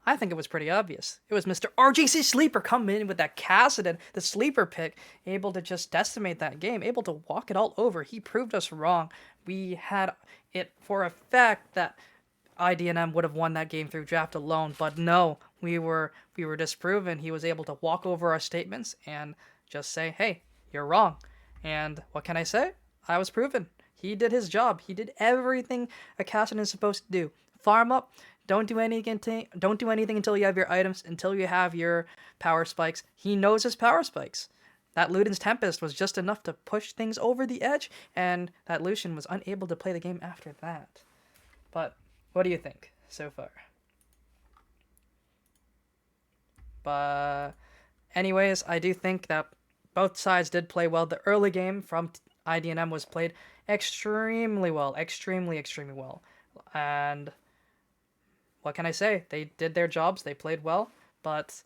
I think it was pretty obvious. It was Mr. RGC Sleeper coming in with that Cassidon, the sleeper pick, able to just decimate that game, able to walk it all over. He proved us wrong. We had it for a fact that IDNM would have won that game through draft alone, but no, we were disproven. He was able to walk over our statements and just say, "Hey, you're wrong." And what can I say? I was proven. He did his job. He did everything a Cassidon is supposed to do. Farm up. Don't do anything. Don't do anything until you have your items. Until you have your power spikes. He knows his power spikes. That Luden's Tempest was just enough to push things over the edge, and that Lucian was unable to play the game after that. But what do you think so far? But anyways, I do think that both sides did play well. The early game from IDNM was played extremely well, extremely well. And what can I say? They did their jobs, they played well, but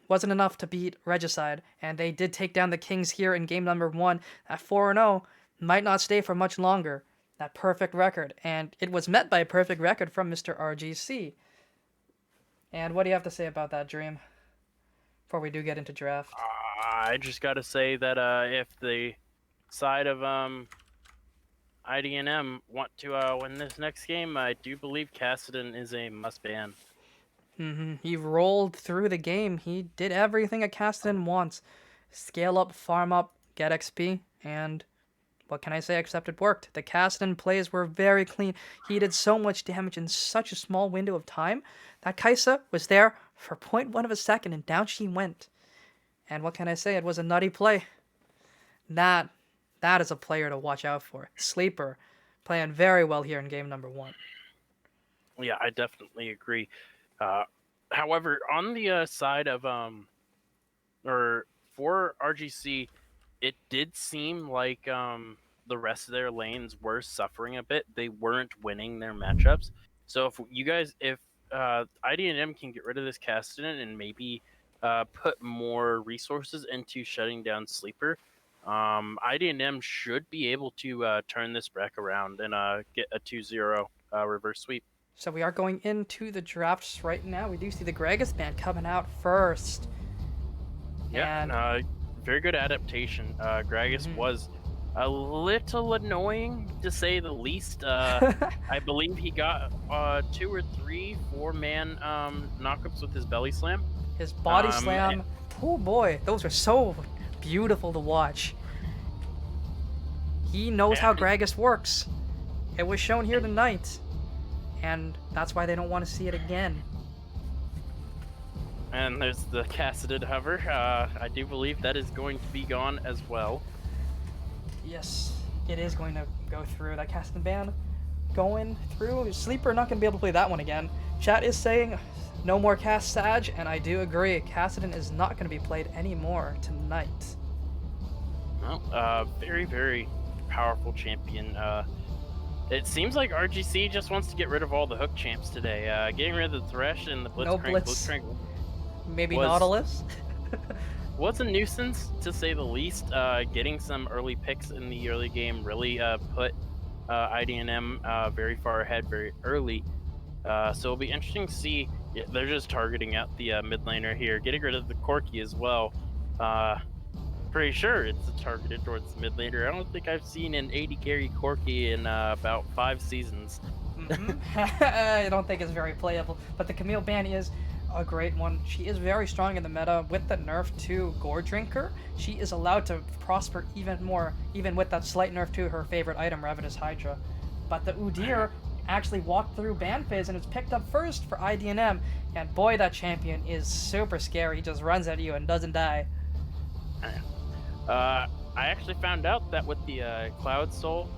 wasn't enough to beat Regicide. And they did take down the Kings here in game number 1 at 4-0. Might not stay for much longer. That perfect record. And it was met by a perfect record from Mr. RGC. And what do you have to say about that, Dream? Before we do get into draft. I just got to say that if the side of IDNM want to win this next game, I do believe Cassidon is a must ban. He rolled through the game. He did everything a Cassidon wants. Scale up, farm up, get XP, and what can I say except it worked. The Cassidon plays were very clean. He did so much damage in such a small window of time. That Kaisa was there for 0.1 of a second, and down she went. And what can I say? It was a nutty play. That is a player to watch out for. Sleeper, playing very well here in game number 1. Yeah, I definitely agree. However, on the side of or for RGC, it did seem like the rest of their lanes were suffering a bit. They weren't winning their matchups. So if IDNM can get rid of this Castellan and maybe put more resources into shutting down Sleeper, IDNM should be able to turn this back around and get a 2-0 reverse sweep. So we are going into the drafts right now. We do see the Gragas band coming out first. Yeah, And very good adaptation. Gragas was a little annoying to say the least. I believe he got 2 or 3 4-man knockups with his belly slam. his body slam. Oh boy, those are so beautiful to watch. He knows how Gragas works. It was shown here tonight. And that's why they don't want to see it again. And there's the casseted hover. I do believe that is going to be gone as well. Yes, it is going to go through. That casting ban going through. Sleeper not going to be able to play that one again. Chat is saying no more cast Sag, and I do agree. Cassidon is not going to be played anymore tonight. Well, very, very powerful champion. It seems like RGC just wants to get rid of all the hook champs today. Getting rid of the Thresh and the Blitzcrank. No Blitz. Blitzcrank Maybe was- Nautilus? was a nuisance, to say the least. Getting some early picks in the early game really put IDNM very far ahead very early. So it'll be interesting to see. Yeah, they're just targeting out the mid laner here, getting rid of the Corki as well. Pretty sure it's targeted towards the mid laner. I don't think I've seen an 80 carry Corki in about 5 seasons. I don't think it's very playable, but the Camille ban is a great one. She is very strong in the meta. With the nerf to Gore Drinker, she is allowed to prosper even more, even with that slight nerf to her favorite item, Ravenous Hydra. But the Udyr actually walked through ban phase and it's picked up first for IDNM, and boy, that champion is super scary. He just runs at you and doesn't die. I actually found out that with the Cloud Soul,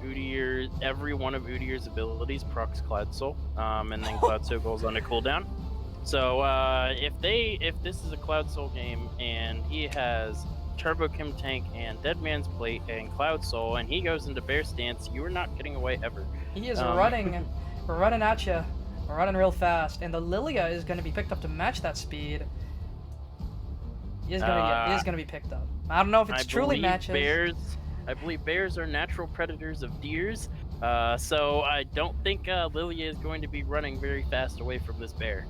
Udyr, every one of Udyr's abilities procs Cloud Soul, and then Cloud Soul goes on a cooldown. So if this is a Cloud Soul game and he has Turbo Kim Tank and Dead Man's Plate and Cloud Soul and he goes into Bear Stance, you are not getting away ever. He is running at you, running real fast, and the Lilia is going to be picked up to match that speed. He is going to be picked up. I don't know if it's truly matches. I believe bears are natural predators of deers, so I don't think Lilia is going to be running very fast away from this bear.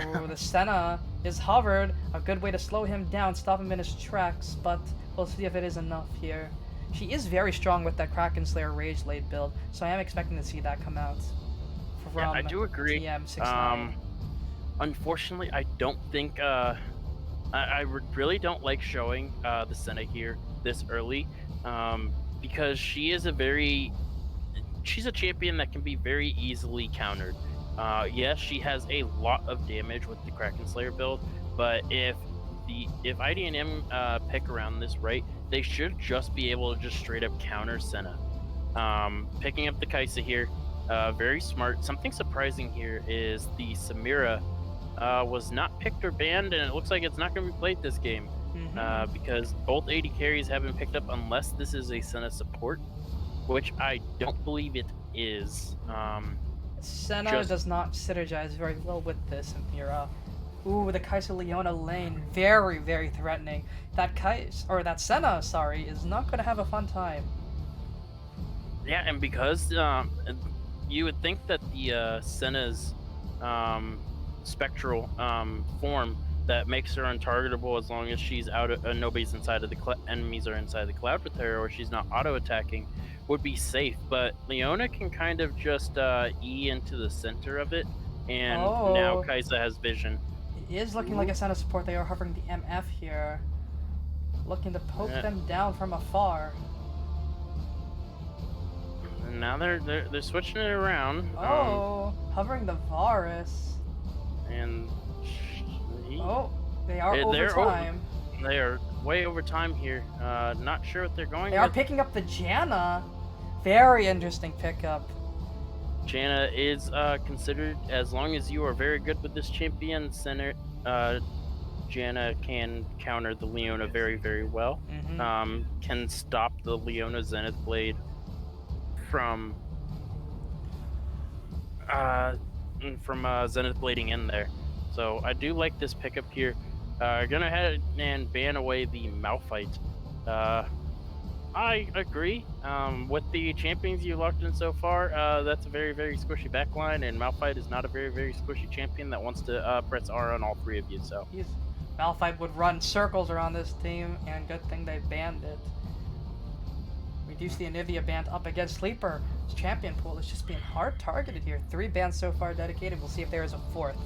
Ooh, the Senna is hovered, a good way to slow him down, stop him in his tracks, but we'll see if it is enough here. She is very strong with that Kraken Slayer Rage Blade build, so I am expecting to see that come out from Yeah, I do agree. TM69. Unfortunately, I don't think I really don't like showing the Senna here this early, because she's a champion that can be very easily countered. Yes, she has a lot of damage with the Kraken Slayer build, but if IDNM pick around this right, they should just be able to just straight up counter Senna. Picking up the Kai'Sa here, very smart. Something surprising here is the Samira was not picked or banned, and it looks like it's not going to be played this game, because both 80 carries have been picked up unless this is a Senna support, which I don't believe it is. Senna does not synergize very well with this Samira. Ooh, the Kai'Sa Leona lane, very, very threatening. That Senna, is not going to have a fun time. Yeah, and because you would think that the Senna's spectral form that makes her untargetable as long as she's out of nobody's inside of the enemies are inside the cloud with her, or she's not auto attacking, would be safe. But Leona can kind of just E into the center of it, and now Kai'Sa has vision. It is looking like a Senna support. They are hovering the MF here, looking to poke them down from afar. And now they're switching it around. Hovering the Varus. And they are over time. They are way over time here. Not sure what they're going. They are picking up the Janna. Very interesting pickup. Janna is considered, as long as you are very good with this champion center. Janna can counter the Leona very, very well. Can stop the Leona Zenith Blade from Zenith Blading in there. So I do like this pickup here. Gonna head and ban away the Malphite. I agree. With the champions you locked in so far, that's a very, very squishy backline, and Malphite is not a very, very squishy champion that wants to press R on all three of you. So Malphite would run circles around this team, and good thing they banned it. Reduce the Anivia band up against Sleeper. His champion pool is just being hard targeted here. 3 bans so far dedicated. We'll see if there is a 4th.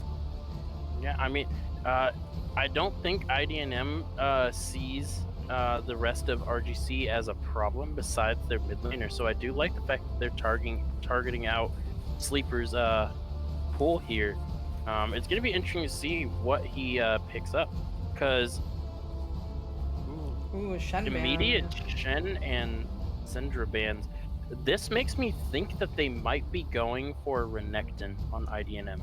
Yeah, I mean, I don't think IDNM sees the rest of RGC as a problem besides their mid laner. So I do like the fact that they're targeting out Sleeper's pool here. It's going to be interesting to see what he picks up, because immediate Shen and Syndra bans. This makes me think that they might be going for Renekton on IDNM.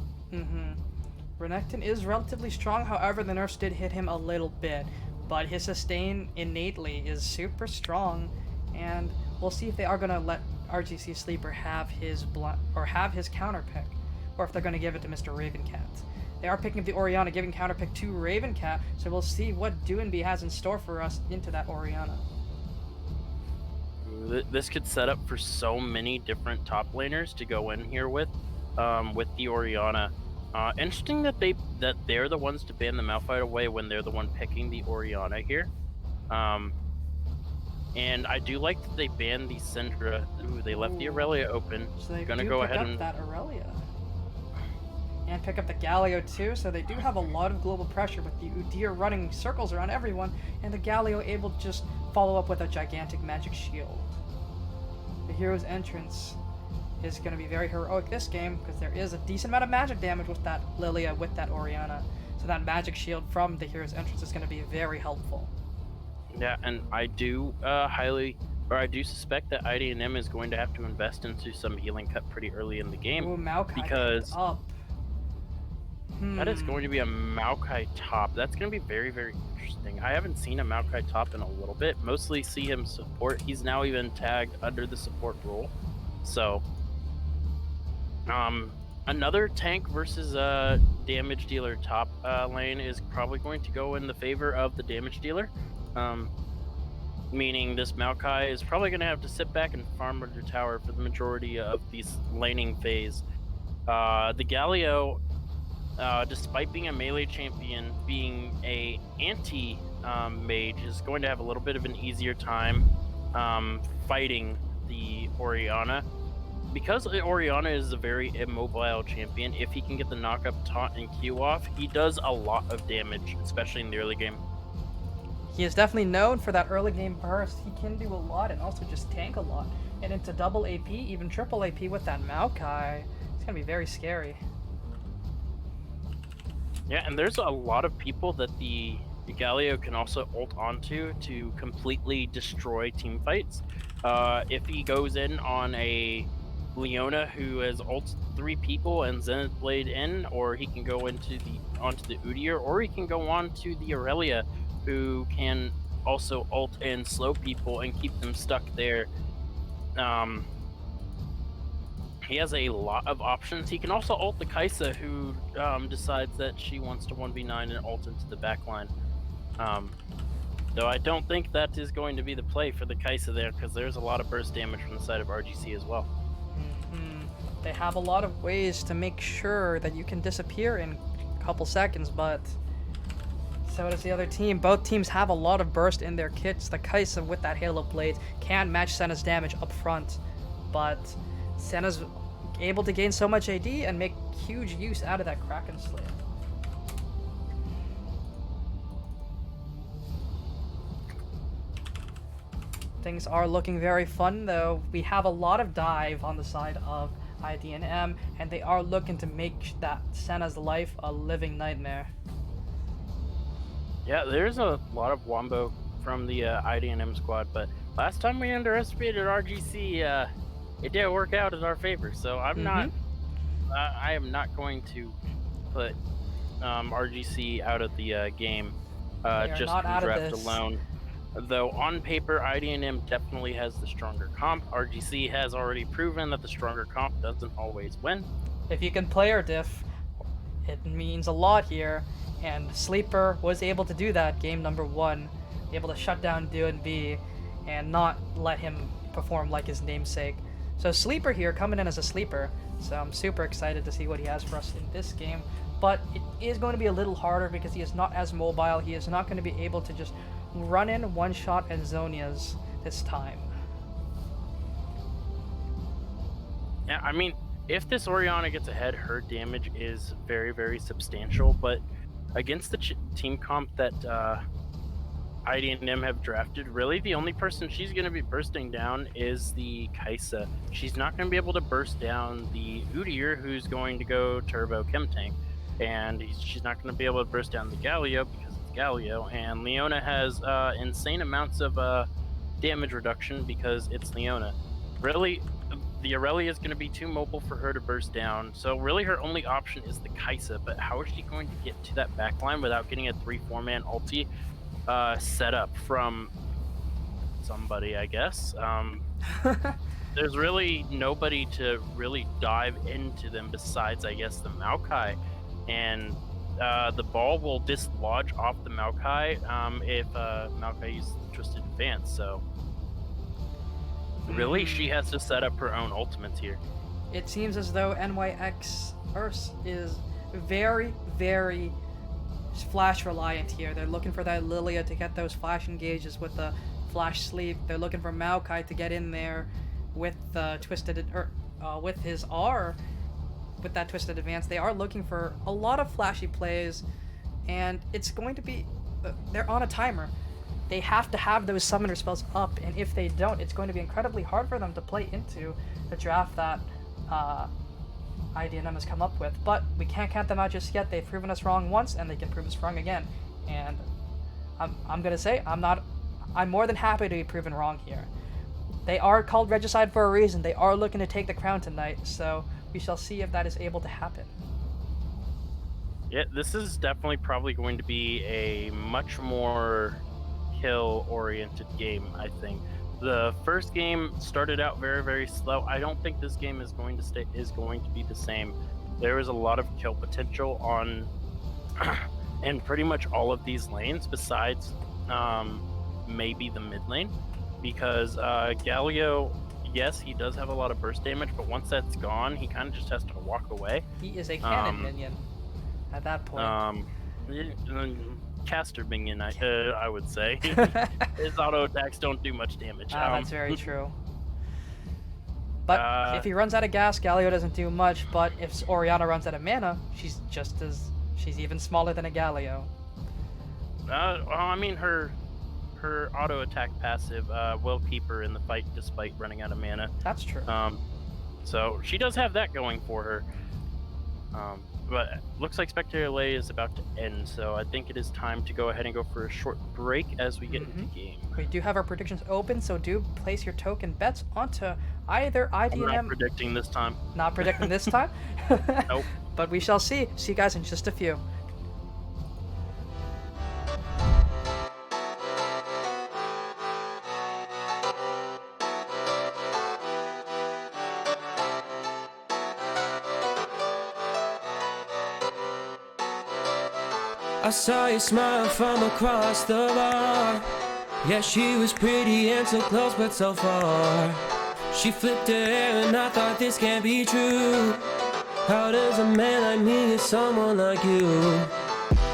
Renekton is relatively strong, however the nerfs did hit him a little bit, but his sustain innately is super strong, and we'll see if they are going to let RGC Sleeper have his have his counter pick, or if they're going to give it to Mr. Ravencat. They are picking up the Orianna, giving counter pick to Ravencat, so we'll see what Doinby has in store for us into that Orianna. This could set up for so many different top laners to go in here with the Orianna. Interesting that they're the ones to ban the Malphite away when they're the one picking the Orianna here. And I do like that they banned the Syndra. Ooh, they left the Aurelia open. So they gonna do go pick ahead up and that Aurelia. And pick up the Galio too, so they do have a lot of global pressure with the Udyr running circles around everyone, and the Galio able to just follow up with a gigantic magic shield. The hero's entrance is going to be very heroic this game, because there is a decent amount of magic damage with that Lilia, with that Orianna. So that magic shield from the hero's entrance is going to be very helpful. Yeah, and I do suspect that IDNM is going to have to invest into some healing cut pretty early in the game. Ooh, Maokai because up. That is going to be a Maokai top. That's going to be very, very interesting. I haven't seen a Maokai top in a little bit. Mostly see him support. He's now even tagged under the support role. So, another tank versus damage dealer top lane is probably going to go in the favor of the damage dealer. Meaning this Maokai is probably going to have to sit back and farm under tower for the majority of this laning phase. The Galio, despite being a melee champion, being a anti-mage, is going to have a little bit of an easier time fighting the Orianna. Because Orianna is a very immobile champion, if he can get the knock-up taunt and Q off, he does a lot of damage, especially in the early game. He is definitely known for that early game burst. He can do a lot and also just tank a lot. And into double AP, even triple AP with that Maokai. It's going to be very scary. Yeah, and there's a lot of people that the Galio can also ult onto to completely destroy team fights. If he goes in on a Leona who has ult 3 people and Zenith Blade in, or he can go onto the Udyr, or he can go on to the Aurelia, who can also ult and slow people and keep them stuck there. He has a lot of options. He can also ult the Kai'Sa, who decides that she wants to 1v9 and ult into the backline. Though I don't think that is going to be the play for the Kai'Sa there, because there's a lot of burst damage from the side of RGC as well. They have a lot of ways to make sure that you can disappear in a couple seconds, but so does the other team. Both teams have a lot of burst in their kits. The Kai'Sa with that Halo Blade can match Senna's damage up front, but Senna's able to gain so much AD and make huge use out of that Kraken Slayer. Things are looking very fun though. We have a lot of dive on the side of IDNM, and they are looking to make that Senna's life a living nightmare. Yeah, there's a lot of wombo from the IDNM squad, but last time we underestimated RGC, it didn't work out in our favor. So I am not going to put RGC out of the game They are just not from out of draft this. alone. Though on paper, IDNM definitely has the stronger comp. RGC has already proven that the stronger comp doesn't always win. If you can player diff, it means a lot here, and Sleeper was able to do that game number 1, able to shut down Do and B and not let him perform like his namesake. So Sleeper here coming in as a sleeper, so I'm super excited to see what he has for us in this game, but it is going to be a little harder because he is not as mobile. He is not going to be able to just run in one shot and Zonias this time. Yeah, I mean, if this Orianna gets ahead, her damage is very, very substantial, but against the team comp that IDNM have drafted, really the only person she's going to be bursting down is the Kai'Sa. She's not going to be able to burst down the Udyr, who's going to go Turbo Chem Tank, and she's not going to be able to burst down the Galio because it's Galio, and Leona has insane amounts of damage reduction because it's Leona. Really, the Aurelia is going to be too mobile for her to burst down, so really her only option is the Kai'Sa, but how is she going to get to that backline without getting a 3-4-man ulti set up from somebody, I guess? There's really nobody to really dive into them besides, I guess, the Maokai, and the ball will dislodge off the Maokai if Maokai uses the Twisted Advance, so really she has to set up her own ultimates here. It seems as though NYX Earth is very, very flash reliant here. They're looking for that Lilia to get those flash engages with the flash sleep. They're looking for Maokai to get in there with the with his R, with that Twisted Advance. They are looking for a lot of flashy plays, and it's going to be they're on a timer. They have to have those summoner spells up, and if they don't, it's going to be incredibly hard for them to play into the draft that IDNM has come up with. But we can't count them out just yet. They've proven us wrong once, and they can prove us wrong again. And I'm gonna say I'm more than happy to be proven wrong here. They are called Regicide for a reason. They are looking to take the crown tonight, so we shall see if that is able to happen. Yeah, this is definitely probably going to be a much more kill-oriented game, I think. The first game started out very, very slow. I don't think this game is going to be the same. There is a lot of kill potential on in pretty much all of these lanes, besides maybe the mid lane, because Galio, yes, he does have a lot of burst damage, but once that's gone, he kind of just has to walk away. He is a cannon minion at that point. Caster minion, I would say. His auto attacks don't do much damage. That's very true. But if he runs out of gas, Galio doesn't do much. But if Orianna runs out of mana, she's even smaller than a Galio. Well, I mean, her auto attack passive will keep her in the fight despite running out of mana. That's true. So she does have that going for her. But looks like Spectator Lay is about to end, so I think it is time to go ahead and go for a short break as we get into game. We do have our predictions open, so do place your token bets onto either IDNM. I'm not predicting this time. Not predicting this time? Nope. But we shall see. See you guys in just a few. I saw you smile from across the bar. Yeah, she was pretty and so close but so far. She flipped her hair and I thought this can't be true. How does a man like me get someone like you?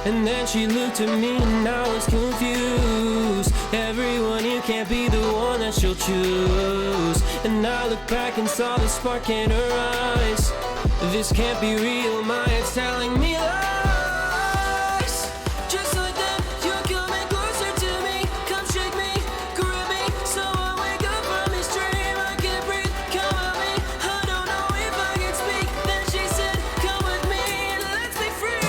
And then she looked at me and I was confused. Everyone here can't be the one that she'll choose. And I looked back and saw the spark in her eyes. This can't be real, my head's telling me lies. Just like that, you're coming closer to me. Come shake me, grab me, so I wake up from this dream. I can't breathe, come at me. I don't know if I can speak. Then she said, come with me and let's be free.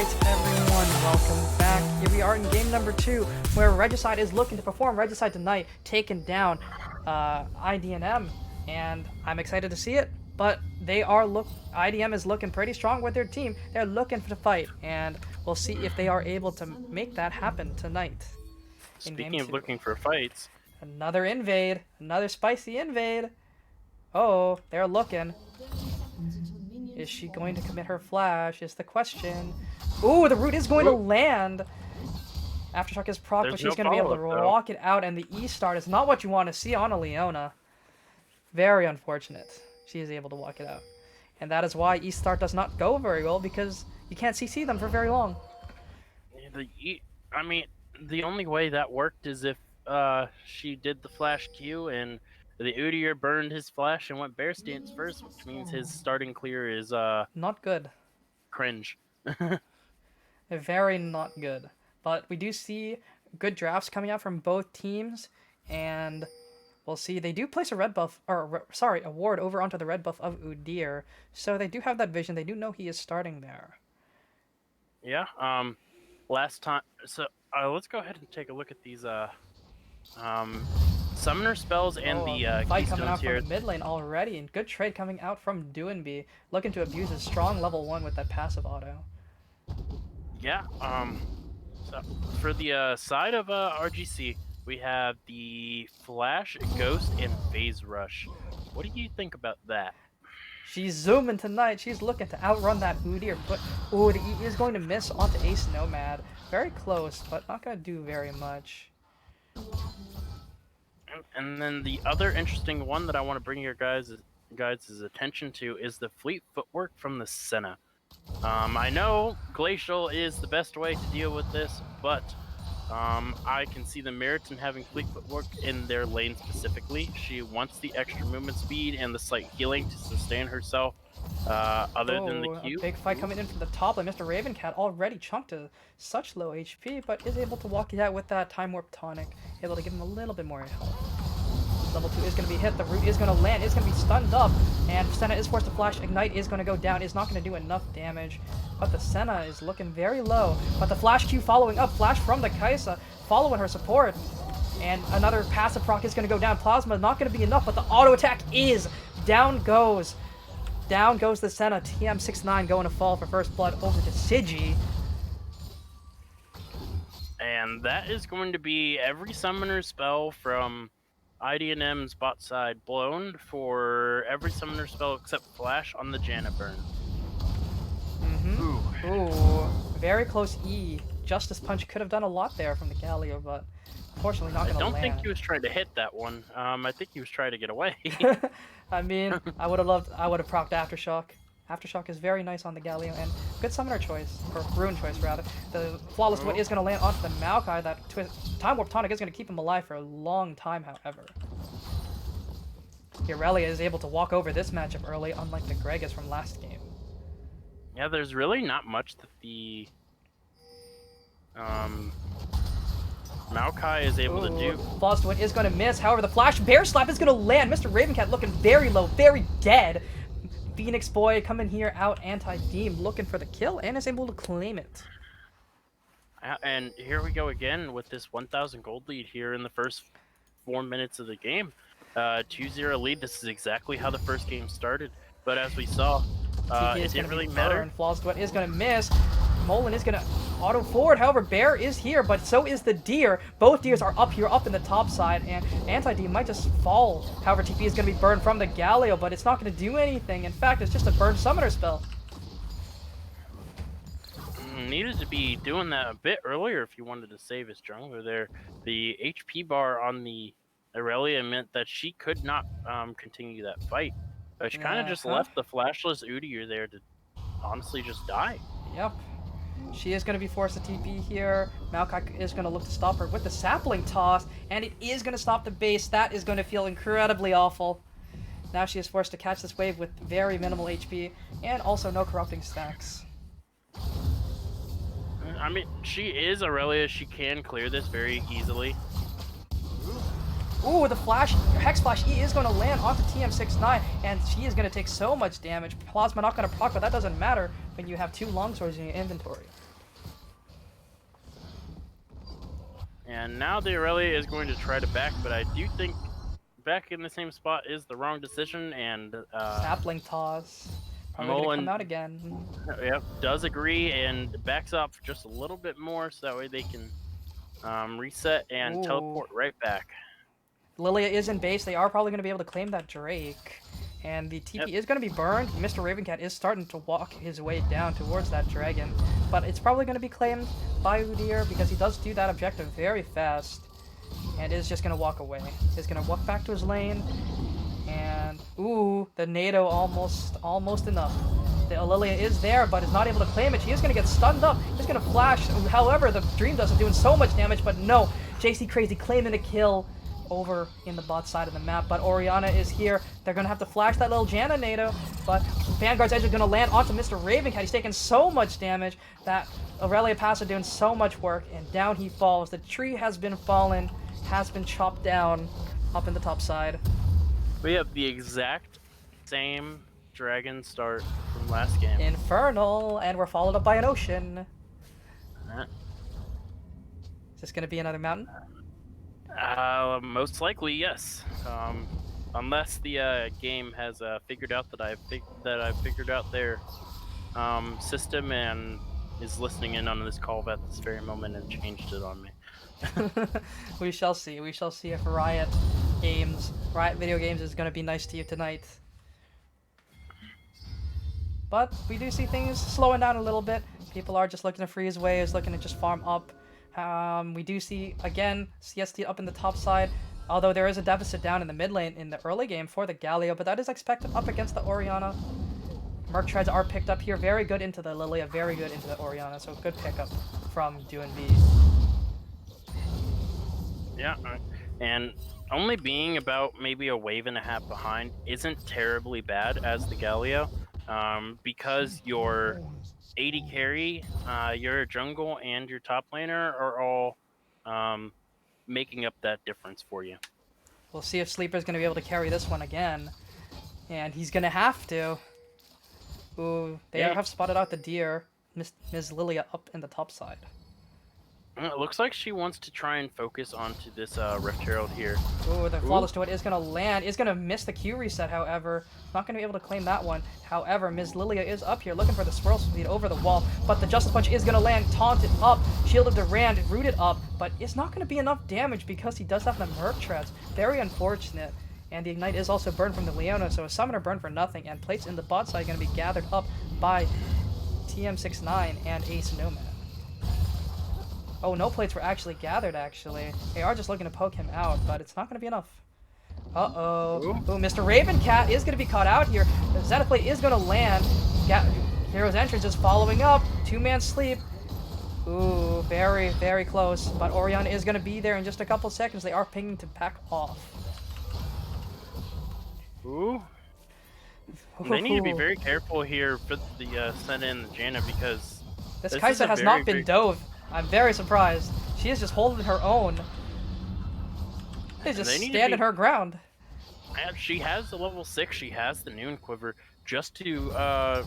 Alright everyone, welcome back. Here we are in game number 2, where Regicide is looking to perform Regicide tonight, taking down IDNM, and I'm excited to see it, but IDM is looking pretty strong with their team. They're looking to fight, and we'll see if they are able to make that happen tonight. Speaking of looking for fights, another invade, another spicy invade. Oh, they're looking. Is she going to commit her flash, is the question. Ooh, the root is going to land. Aftershock is proc, but she's going to be able to walk it out, and the E-start is not what you want to see on a Leona. Very unfortunate. She is able to walk it out. And that is why E-start does not go very well, because you can't CC them for very long. I mean, the only way that worked is if she did the flash Q and the Udyr burned his flash and went bear stance first, which means his starting clear is not good. Cringe. Very not good. But we do see good drafts coming out from both teams, and we'll see. They do place a red buff, or sorry, a ward over onto the red buff of Udyr, so they do have that vision. They do know he is starting there. Yeah. Last time, so let's go ahead and take a look at these summoner spells and the fight coming keystones out here. from the mid lane already, and good trade coming out from Doinby, looking to abuse his strong level 1 with that passive auto. Yeah. So for the side of RGC, we have the Flash, Ghost, and Phase Rush. What do you think about that? She's zooming tonight. She's looking to outrun that Udyr. But ooh, the E is going to miss onto Ace Nomad. Very close, but not going to do very much. And then the other interesting one that I want to bring your guys' attention to is the fleet footwork from the Senna. I know Glacial is the best way to deal with this, but I can see the merits in having fleet footwork in their lane specifically. She wants the extra movement speed and the slight healing to sustain herself other than the Q. A big fight coming in from the top lane. Mr. Ravencat already chunked to such low HP, but is able to walk it out with that Time Warp Tonic, able to give him a little bit more health. Level 2 is going to be hit, the root is going to land, is going to be stunned up, and Senna is forced to flash. Ignite is going to go down, is not going to do enough damage, but the Senna is looking very low. But the flash Q following up, flash from the Kai'Sa, following her support, and another passive proc is going to go down. Plasma not going to be enough, but the auto attack is down goes. Down goes the Senna. TM69 going to fall for first blood over to Sigi. And that is going to be every summoner spell from IDNM's bot side blown for every summoner spell except Flash on the Janet burn. Ooh, very close E. Justice Punch could have done a lot there from the Galio, but unfortunately not going to land. I don't think he was trying to hit that one. I think he was trying to get away. I mean, I would have procced Aftershock. Aftershock is very nice on the Galio, and good summoner choice, or rune choice rather. The Flawless Wind is going to land onto the Maokai. That Time Warp Tonic is going to keep him alive for a long time, however. Irelia is able to walk over this matchup early, unlike the Gregas from last game. Yeah, there's really not much that the Maokai is able to do. Flawless Wind is going to miss, however the Flash Bear Slap is going to land. Mr. Ravencat looking very low, very dead. Phoenix Boy coming here out anti-beam, looking for the kill, and is able to claim it. And here we go again with this 1,000 gold lead here in the first 4 minutes of the game. 2-0 lead. This is exactly how the first game started. But as we saw, it didn't really matter. Flawless Wind is going to miss. Molin is going to auto forward. However, Bear is here, but so is the Deer. Both Deers are up here, up in the top side, and Anti-D might just fall. However, TP is going to be burned from the Galio, but it's not going to do anything. In fact, it's just a burn summoner spell. Needed to be doing that a bit earlier if you wanted to save his jungler there. The HP bar on the Irelia meant that she could not continue that fight. She kind of just left the flashless Udyr there to honestly just die. Yep. She is going to be forced to TP here. Maokai is going to look to stop her with the sapling toss, and it is going to stop the base. That is going to feel incredibly awful. Now she is forced to catch this wave with very minimal HP, and also no corrupting stacks. I mean, she is Irelia. She can clear this very easily. Ooh, the flash, Hex Flash E is going to land onto TM69, and she is going to take so much damage. Plasma not going to proc, but that doesn't matter when you have 2 longswords in your inventory. And now the Aurelia is going to try to back, but I do think back in the same spot is the wrong decision, and Sapling toss. Probably gonna Mullen come out again. yep, does agree and backs off just a little bit more so that way they can reset and Ooh. teleport right back. Lilia is in base. They are probably going to be able to claim that Drake. And the TP is going to be burned. Mr. Ravencat is starting to walk his way down towards that dragon. But it's probably going to be claimed by Udyr because he does do that objective very fast. And is just going to walk away. He's going to walk back to his lane. And, ooh, the NATO almost enough. The Lilia is there, but is not able to claim it. She is going to get stunned up. He's going to flash. However, the Dream doesn't doing so much damage, but no. JC Crazy claiming a kill over in the bot side of the map, but Orianna is here. They're going to have to flash that little Janna NATO, but Vanguard's Edge is going to land onto Mr. Ravencat. He's taking so much damage that Aurelia Pass are doing so much work, and down he falls. The tree has been fallen, has been chopped down up in the top side. We have the exact same dragon start from last game. Infernal, and we're followed up by an ocean. Uh, Is this going to be another mountain? Most likely, yes. Unless the game has figured out that I've figured out their system and is listening in on this call at this very moment and changed it on me. We shall see. We shall see if Riot Video Games is going to be nice to you tonight. But we do see things slowing down a little bit. People are just looking to freeze waves, looking to just farm up. We do see, again, CST up in the top side, although there is a deficit down in the mid lane in the early game for the Galio, but that is expected up against the Orianna. Merc Treads are picked up here. Very good into the Lilia, very good into the Orianna, so good pickup from DNB. Yeah, and only being about maybe a wave and a half behind isn't terribly bad as the Galio, because your AD carry, your jungle, and your top laner are all making up that difference for you. We'll see if Sleeper's going to be able to carry this one again, and he's going to have to. Ooh, they have spotted out the deer. Ms. Lilia up in the top side. It looks like she wants to try and focus onto this Rift Herald here. Ooh, the Flawless to it is going to land. Is going to miss the Q reset, however. Not going to be able to claim that one. However, Ms. Lilia is up here looking for the swirl speed over the wall. But the Justice Punch is going to land. Taunted up. Shield of Durand rooted up. But it's not going to be enough damage because he does have the Merc Treads. Very unfortunate. And the Ignite is also burned from the Leona, so a Summoner burned for nothing. And plates in the bot side are going to be gathered up by TM69 and Ace Nomad. Oh, no plates were actually gathered, actually. They are just looking to poke him out, but it's not going to be enough. Uh-oh. Ooh, Mr. Ravencat is going to be caught out here. The Zenith plate is going to land. Hero's Entrance is following up. Two-man sleep. Ooh, very, very close. But Orianna is going to be there in just a couple seconds. They are pinging to back off. Ooh. They need to be very careful here for the Senna and the Janna because this Kai'Sa has not been dove. I'm very surprised. She is just holding her own. She's just standing her ground. She has the level 6. She has the Noon Quiver just to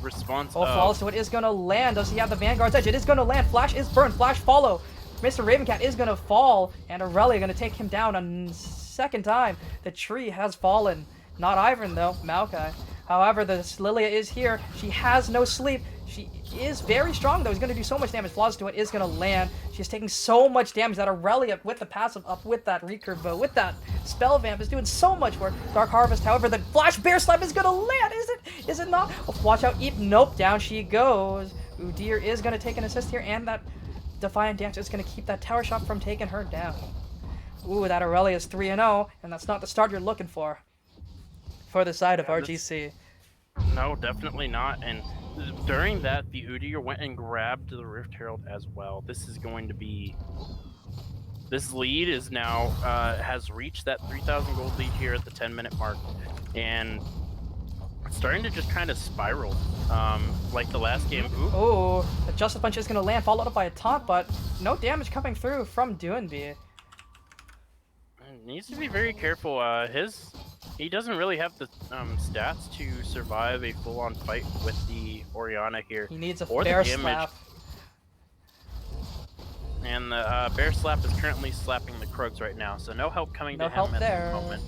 respond. Oh, Flawless to it is going to land. Does he have the Vanguard's Edge? It is going to land. Flash is burned. Flash follow. Mr. Ravencat is going to fall. And Aurelia going to take him down a second time. The tree has fallen. Not Ivern, though. Maokai. However, the Lilia is here. She has no sleep. She is very strong, though. He's going to do so much damage. Flawless to it is going to land. She's taking so much damage that Aurelia, with the passive up, with that recurve bow, with that spell vamp, is doing so much work. Dark Harvest, however, the Flash Bear Slap is going to land. Is it not? Oh, watch out. Nope, down she goes. Udyr is going to take an assist here, and that Defiant Dance is going to keep that tower shot from taking her down. Ooh, that Aurelia is 3-0, and that's not the start you're looking for the side of RGC. No, definitely not. And during that, the Udyr went and grabbed the Rift Herald as well. This is going to be... This lead is now, has reached that 3,000 gold lead here at the 10-minute mark. And it's starting to just kind of spiral, like the last game. Ooh, the Justice Punch is going to land, followed up by a taunt, but no damage coming through from DNB. Needs to be very careful. He doesn't really have the stats to survive a full-on fight with the Orianna here. He needs a bear slap. And the Bear Slap is currently slapping the Krugs right now, so no help coming No to help him at there. the moment.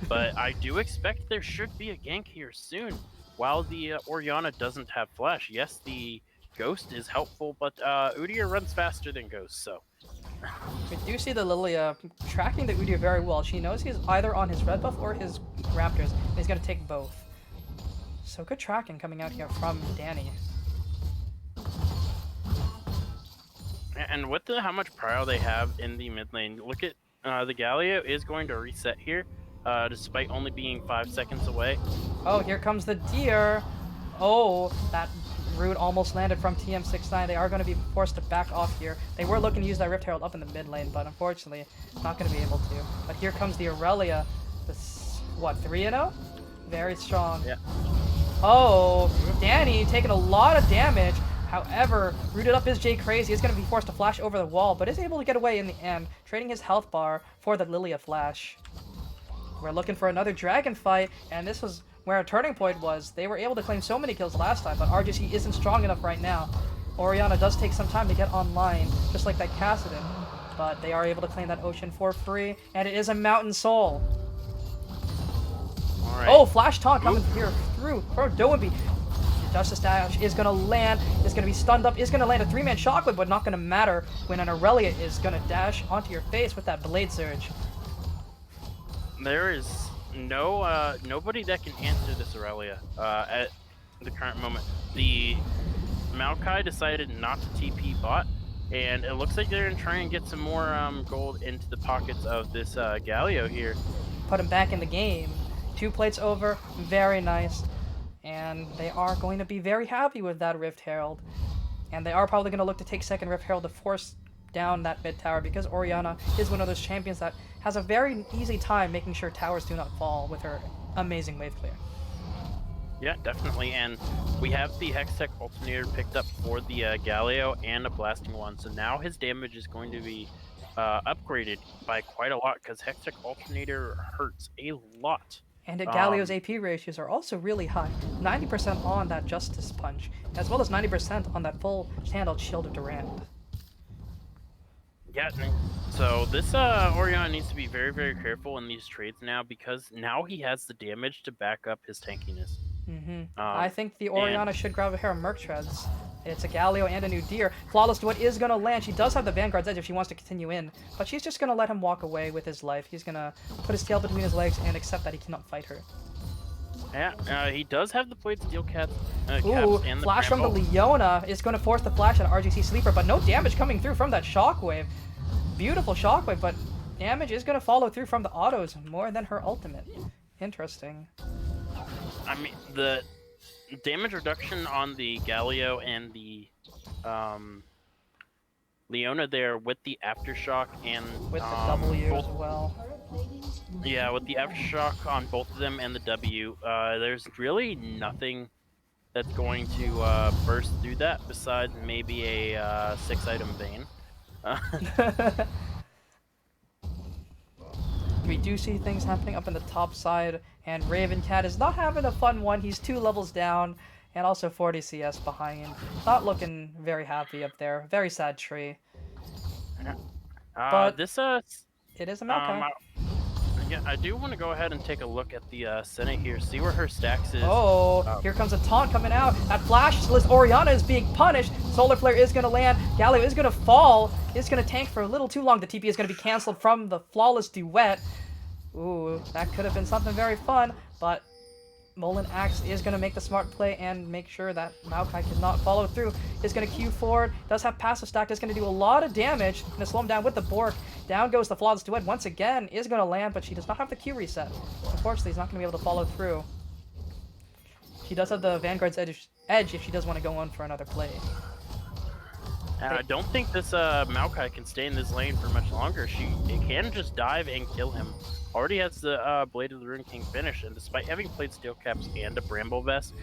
But I do expect there should be a gank here soon, while the Orianna doesn't have flash. Yes, the Ghost is helpful, but Udyr runs faster than Ghost, so... We do see the Lilia tracking the Udyr very well. She knows he's either on his red buff or his Raptors, and he's going to take both. So good tracking coming out here from Danny. And with how much prio they have in the mid lane, look at the Galio is going to reset here, despite only being 5 seconds away. Oh, here comes the deer. Oh, that root almost landed from TM69. They are going to be forced to back off here. They were looking to use that Rift Herald up in the mid lane, but unfortunately, not going to be able to. But here comes the Aurelia. This, what, 3-0? Very strong. Yeah. Oh, Danny taking a lot of damage. However, rooted up is Jay Crazy. Is going to be forced to flash over the wall, but is able to get away in the end, trading his health bar for the Lilia flash. We're looking for another dragon fight, and this was where a turning point was. They were able to claim so many kills last time, but RGC isn't strong enough right now. Orianna does take some time to get online, just like that Kassadin, but they are able to claim that Ocean for free, and it is a Mountain Soul. All right. Oh, Flash Taunt coming here through for Doenby. Justice Dash is going to land, is going to be stunned up, is going to land a 3-man shockwave, but not going to matter when an Aurelia is going to dash onto your face with that Blade Surge. There is nobody that can answer this Aurelia at the current moment. The Maokai decided not to TP bot, and it looks like they're going to try and get some more gold into the pockets of this Galio here. Put him back in the game. 2 plates over, very nice. And they are going to be very happy with that Rift Herald. And they are probably going to look to take second Rift Herald to force down that mid tower, because Orianna is one of those champions that has a very easy time making sure towers do not fall with her amazing wave clear. Yeah, definitely. And we have the Hextech Alternator picked up for the Galio and a Blasting one. So now his damage is going to be upgraded by quite a lot, because Hextech Alternator hurts a lot. And Galio's AP ratios are also really high. 90% on that Justice Punch, as well as 90% on that full channeled Shield of Durand. Yeah, so this Orianna needs to be very, very careful in these trades now, because now he has the damage to back up his tankiness. I think the Orianna should grab a pair of Merc Treads. It's a Galio and a new Deer. Flawless Duet is going to land. She does have the Vanguard's Edge if she wants to continue in, but she's just going to let him walk away with his life. He's going to put his tail between his legs and accept that he cannot fight her. Yeah, he does have the Blade Steel Caps, Ooh, and the flash from the Leona is going to force the flash on RGC Sleeper, but no damage coming through from that Shockwave. Beautiful Shockwave, but damage is going to follow through from the autos more than her ultimate. Interesting. I mean, the damage reduction on the Galio and the Leona there with the Aftershock and With the W both, as well. yeah, with the Aftershock on both of them and the W, there's really nothing that's going to burst through that besides maybe a 6-item Bane. We do see things happening up in the top side, and Ravencat is not having a fun one. He's 2 levels down, and also 40 CS behind. Not looking very happy up there. Very sad tree. But this it is a Maokai. yeah, I do want to go ahead and take a look at the Senate here, see where her stacks is. Oh, here comes a taunt coming out. That flashless Orianna is being punished. Solar Flare is going to land. Galio is going to fall. It's going to tank for a little too long. The TP is going to be canceled from the Flawless Duet. Ooh, that could have been something very fun, but Molin Axe is going to make the smart play and make sure that Maokai cannot follow through. Is going to Q forward, does have passive stack, is going to do a lot of damage. Going to slow him down with the Bork. Down goes the Flawless Duet once again, is going to land, but she does not have the Q reset. Unfortunately, he's not going to be able to follow through. She does have the Vanguard's edge if she does want to go on for another play. I don't think this Maokai can stay in this lane for much longer. It can just dive and kill him. Already has the Blade of the Rune King finish, and despite having played Steel Caps and a Bramble Vest,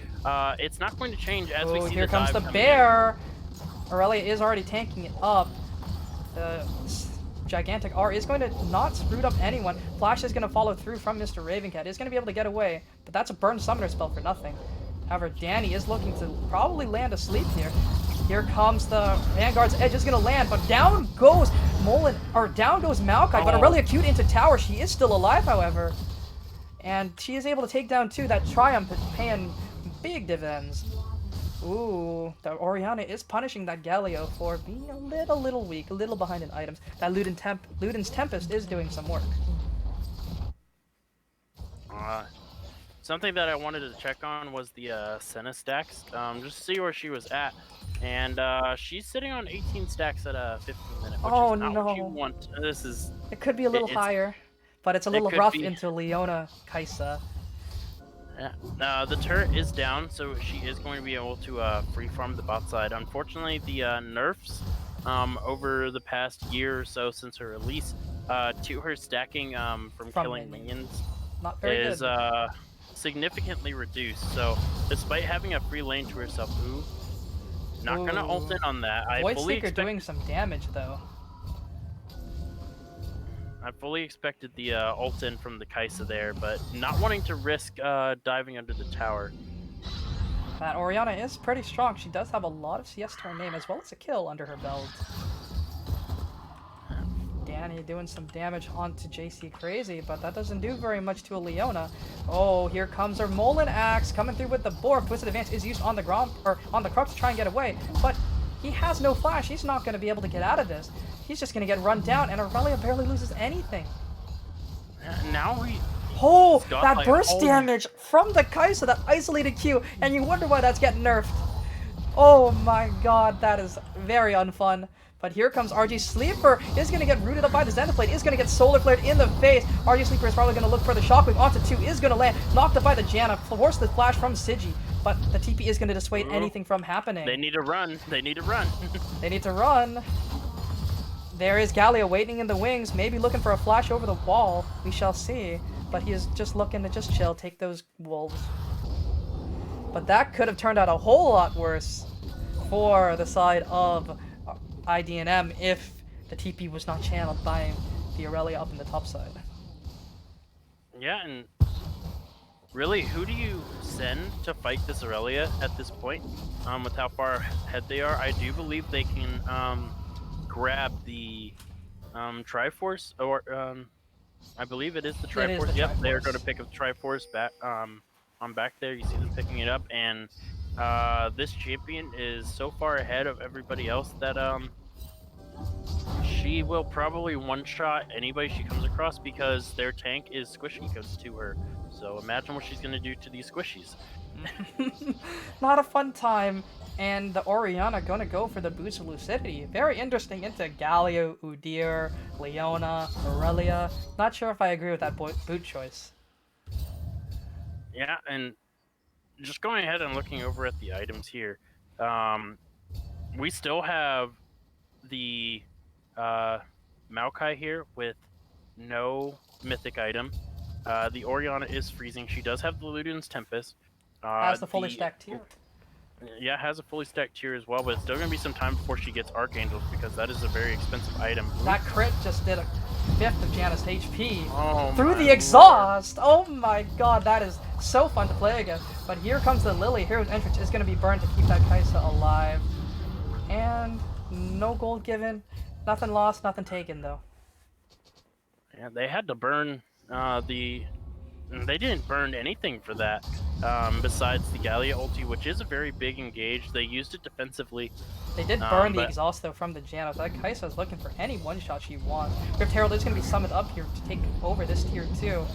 it's not going to change as we see here the comes dive the coming bear. Aurelia is already tanking it up. The Gigantic R is going to not screw up anyone. Flash is going to follow through from Mr. Ravencat. Is going to be able to get away, but that's a burn summoner spell for nothing. However, Danny is looking to probably land a sleep here. Here comes the Vanguard's Edge is gonna land, but down goes down goes Maokai, but Aurelia queued into tower. She is still alive, however. And she is able to take down 2. That Triumph is paying big dividends. Ooh, the Orianna is punishing that Galio for being a little weak, a little behind in items. That Luden's Tempest is doing some work. Something that I wanted to check on was the Senna stacks, just to see where she was at. And she's sitting on 18 stacks at a 15 minute, which is not what you want. This is... It could be a little higher, but it's a little rough into Leona Kaisa. Yeah. The turret is down, so she is going to be able to free farm the bot side. Unfortunately, the nerfs over the past year or so since her release to her stacking from killing minions not very is good. Significantly reduced. So despite having a free lane to herself, not gonna ult in on that. Void Seeker doing some damage though. I fully expected the ult in from the Kaisa there, but not wanting to risk diving under the tower. That Orianna is pretty strong. She does have a lot of CS to her name, as well as a kill under her belt. Danny doing some damage onto JC Crazy, but that doesn't do very much to a Leona. Oh, here comes her Molin Axe coming through with the Borg. Twisted Advance is used on the on the Crux to try and get away, but he has no flash. He's not going to be able to get out of this. He's just going to get run down, and Aurelia barely loses anything. Now he... Oh, that burst damage from the Kaisa, that isolated Q, and you wonder why that's getting nerfed. Oh my god, that is very unfun. But here comes RG Sleeper, is going to get rooted up by the Xenoblade, is going to get solar flared in the face. RG Sleeper is probably going to look for the Shockwave onto 2, is going to land, knocked up by the Janna, force the flash from Sigi. But the TP is going to dissuade anything from happening. They need to run. They need to run. They need to run. There is Galio waiting in the wings, maybe looking for a flash over the wall. We shall see. But he is just looking to just chill, take those wolves. But that could have turned out a whole lot worse for the side of IDNM if the TP was not channeled by the Aurelia up in the top side. Yeah, and really, who do you send to fight this Aurelia at this point? With how far ahead they are, I do believe they can grab the Triforce, or I believe it is the Triforce. Yep, they're going to pick up Triforce back on back there. You see them picking it up, and this champion is so far ahead of everybody else that she will probably one-shot anybody she comes across because their tank is squishy to her. So imagine what she's going to do to these squishies. Not a fun time. And the Orianna going to go for the boost of Lucidity. Very interesting into Galio, Udyr, Leona, Aurelia. Not sure if I agree with that boot choice. Yeah, and just going ahead and looking over at the items here, we still have the Maokai here with no mythic item. The Orianna is freezing. She does have the Luden's Tempest. Has the fully stacked tier. Yeah, has a fully stacked tier as well, but it's still going to be some time before she gets Archangels because that is a very expensive item. That crit just did a fifth of Janna's HP through the exhaust. Oh my god, that is so fun to play against. But here comes the Lily. Hero's Entrance is going to be burned to keep that Kaisa alive. And no gold given. Nothing lost, nothing taken though. Yeah, they had to burn they didn't burn anything for that, besides the Gallia ulti, which is a very big engage. They used it defensively. They did burn the exhaust though from the Janna. That Kaisa is looking for any one-shot she wants. Rift Herald is going to be summoned up here to take over this tier 2.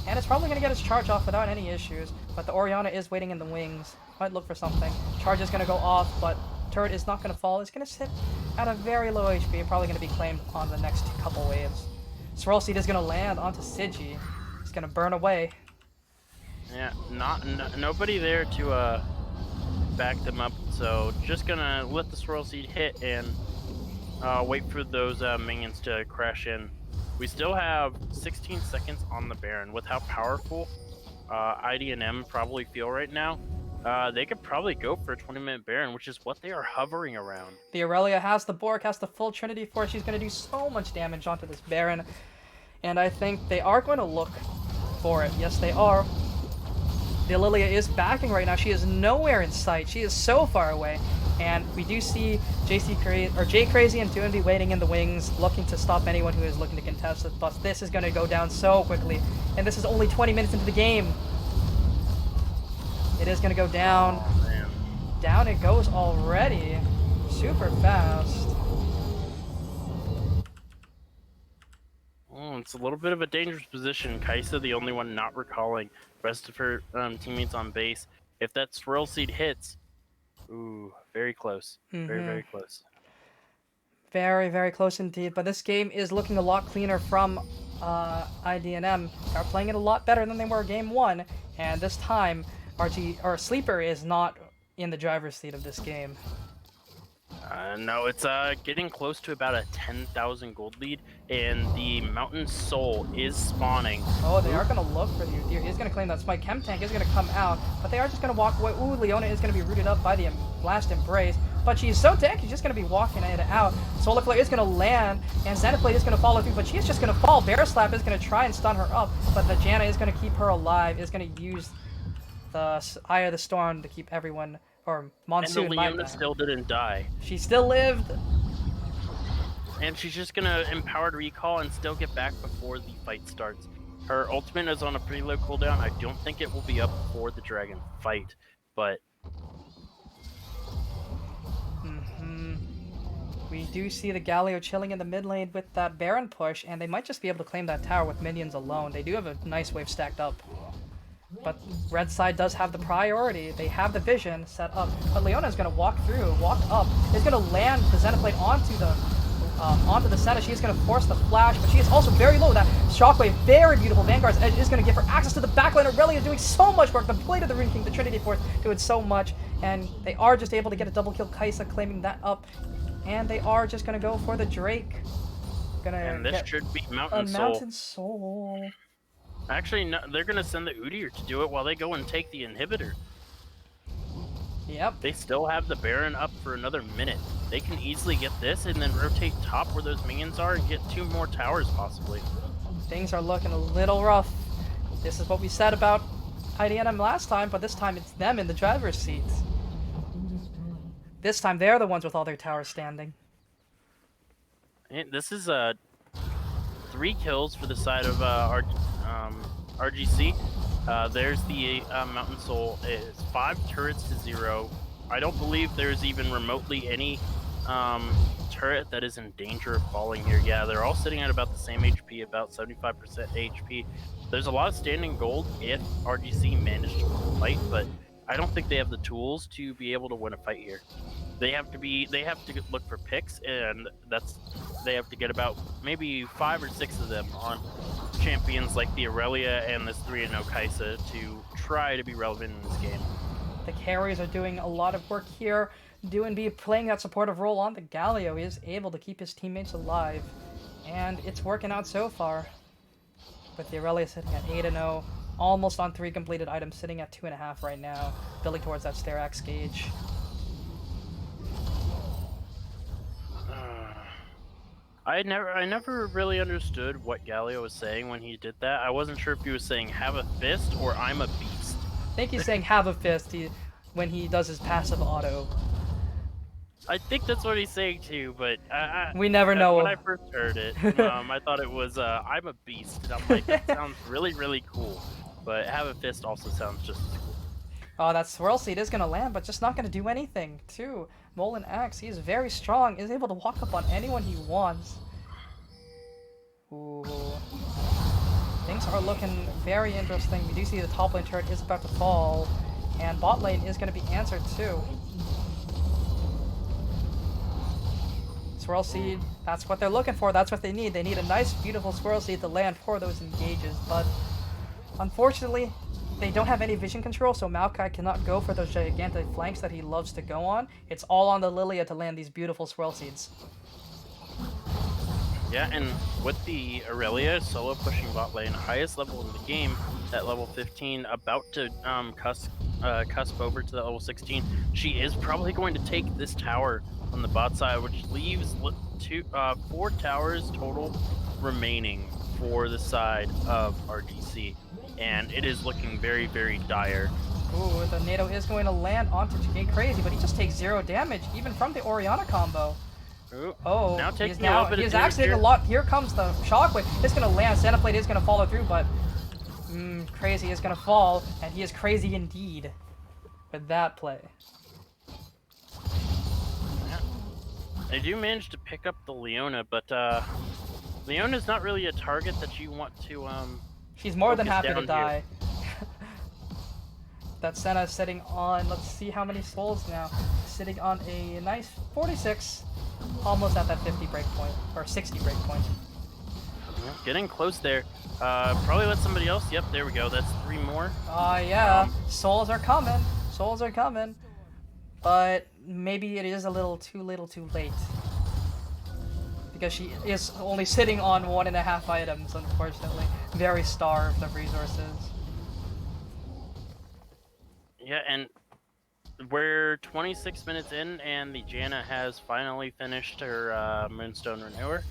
And it's probably going to get its charge off without any issues. But the Orianna is waiting in the wings. Might look for something. Charge is going to go off, but turret is not going to fall. It's going to sit at a very low HP. Probably going to be claimed on the next couple waves. Swirl Seed is going to land onto Sigi. It's going to burn away. Yeah, nobody there to back them up, so just gonna let the Swirl Seed hit and wait for those minions to crash in. We still have 16 seconds on the Baron. With how powerful IDNM probably feel right now, they could probably go for a 20-minute Baron, which is what they are hovering around. The Aurelia has the Borg, has the full Trinity Force. She's going to do so much damage onto this Baron, and I think they are going to look for it. Yes, they are. The Lilia is backing right now. She is nowhere in sight. She is so far away. And we do see Jay Crazy and Doinby waiting in the wings, looking to stop anyone who is looking to contest it. But this is going to go down so quickly. And this is only 20 minutes into the game. It is going to go down. Oh, man. Down it goes already. Super fast. Oh, it's a little bit of a dangerous position. Kaisa, the only one not recalling. Rest of her teammates on base. If that swirl seed hits, ooh, very close. Very, very close. Very, very close indeed. But this game is looking a lot cleaner from IDNM. They're playing it a lot better than they were game 1. And this time, Sleeper is not in the driver's seat of this game. No, it's getting close to about a 10,000 gold lead, and the Mountain Soul is spawning. Oh, they are going to look for the Udyr. He's going to claim that Spike. Chem Tank is going to come out, but they are just going to walk away. Ooh, Leona is going to be rooted up by the Blast Embrace, but she's so tanky, she's just going to be walking it out. Solar Flare is going to land, and Xenoblade is going to follow through, but she's just going to fall. Bear Slap is going to try and stun her up, but the Janna is going to keep her alive, is going to use the Eye of the Storm to keep everyone, or Monsoon. And the Leona still didn't die. She still lived. And she's just gonna Empowered Recall and still get back before the fight starts. Her ultimate is on a pretty low cooldown. I don't think it will be up before the dragon fight, but... We do see the Galio chilling in the mid lane with that Baron push, and they might just be able to claim that tower with minions alone. They do have a nice wave stacked up. But red side does have the priority. They have the vision set up. But Leona is going to walk up, is going to land the Xenoblade onto the center. She is going to force the flash, but she is also very low. That Shockwave, very beautiful. Vanguard's Edge is going to give her access to the backline. Aurelia doing so much work. The Blade of the Rune King, the Trinity Force, doing so much. And they are just able to get a double kill. Kaisa claiming that up. And they are just going to go for the Drake. And this should be Mountain Soul. Mountain Soul. Actually, no, they're going to send the Udyr to do it while they go and take the inhibitor. Yep. They still have the Baron up for another minute. They can easily get this and then rotate top where those minions are and get 2 more towers possibly. Things are looking a little rough. This is what we said about IDNM last time, but this time it's them in the driver's seat. This time they're the ones with all their towers standing. And this is 3 kills for the side of RGC. There's the Mountain Soul. It's 5 turrets to 0. I don't believe there's even remotely any turret that is in danger of falling here. Yeah, they're all sitting at about the same HP, about 75% HP. There's a lot of standing gold if RGC managed to fight, but I don't think they have the tools to be able to win a fight here. They have to look for picks, and they have to get about maybe 5 or 6 of them on champions like the Aurelia and this 3-0 Kaisa to try to be relevant in this game. The carries are doing a lot of work here. Doinby playing that supportive role on the Galio. He is able to keep his teammates alive, and it's working out so far. With the Aurelia sitting at 8-0, almost on 3 completed items, sitting at 2.5 right now, building towards that Sterax gauge. I never really understood what Galio was saying when he did that. I wasn't sure if he was saying "have a fist" or "I'm a beast." I think he's saying "have a fist" when he does his passive auto. I think that's what he's saying too, but we never know. When I first heard it, I thought it was "I'm a beast," and I'm like, that sounds really, really cool. But "have a fist" also sounds just as cool. Oh, that Swirl Seed is going to land, but just not going to do anything, too. Molin Axe, he is very strong, is able to walk up on anyone he wants. Ooh. Things are looking very interesting. We do see the top lane turret is about to fall, and bot lane is going to be answered, too. Swirl Seed, that's what they're looking for, that's what they need. They need a nice, beautiful Swirl Seed to land for those engages, but unfortunately, they don't have any vision control, so Maokai cannot go for those gigantic flanks that he loves to go on. It's all on the Lilia to land these beautiful Swirl Seeds. Yeah, and with the Aurelia solo pushing bot lane, highest level in the game, at level 15, about to cusp over to the level 16, she is probably going to take this tower on the bot side, which leaves 4 towers total remaining for the side of RGC. and it is looking very, very dire. Ooh, the NATO is going to land onto Crazy, but he just takes 0 damage, even from the Oriana combo. Ooh, Oh, now taking a little bit of damage actually here. taking a lot. Here comes the shockwave. It's going to land. Santa Plate is going to follow through, but Crazy is going to fall, and he is crazy indeed with that play. They do manage to pick up the Leona, but Leona's not really a target that you want to She's more than focus happy to down die. That Senna is sitting on, let's see how many souls now. Sitting on a nice 46. Almost at that 50 break point, or 60 break point. Yeah, getting close there. Probably let somebody else. Yep, there we go. That's 3 more. Yeah. Souls are coming. Souls are coming. But maybe it is a little too late. Because she is only sitting on 1.5 items, unfortunately. Very starved of resources. Yeah, and we're 26 minutes in, and the Janna has finally finished her Moonstone Renewer.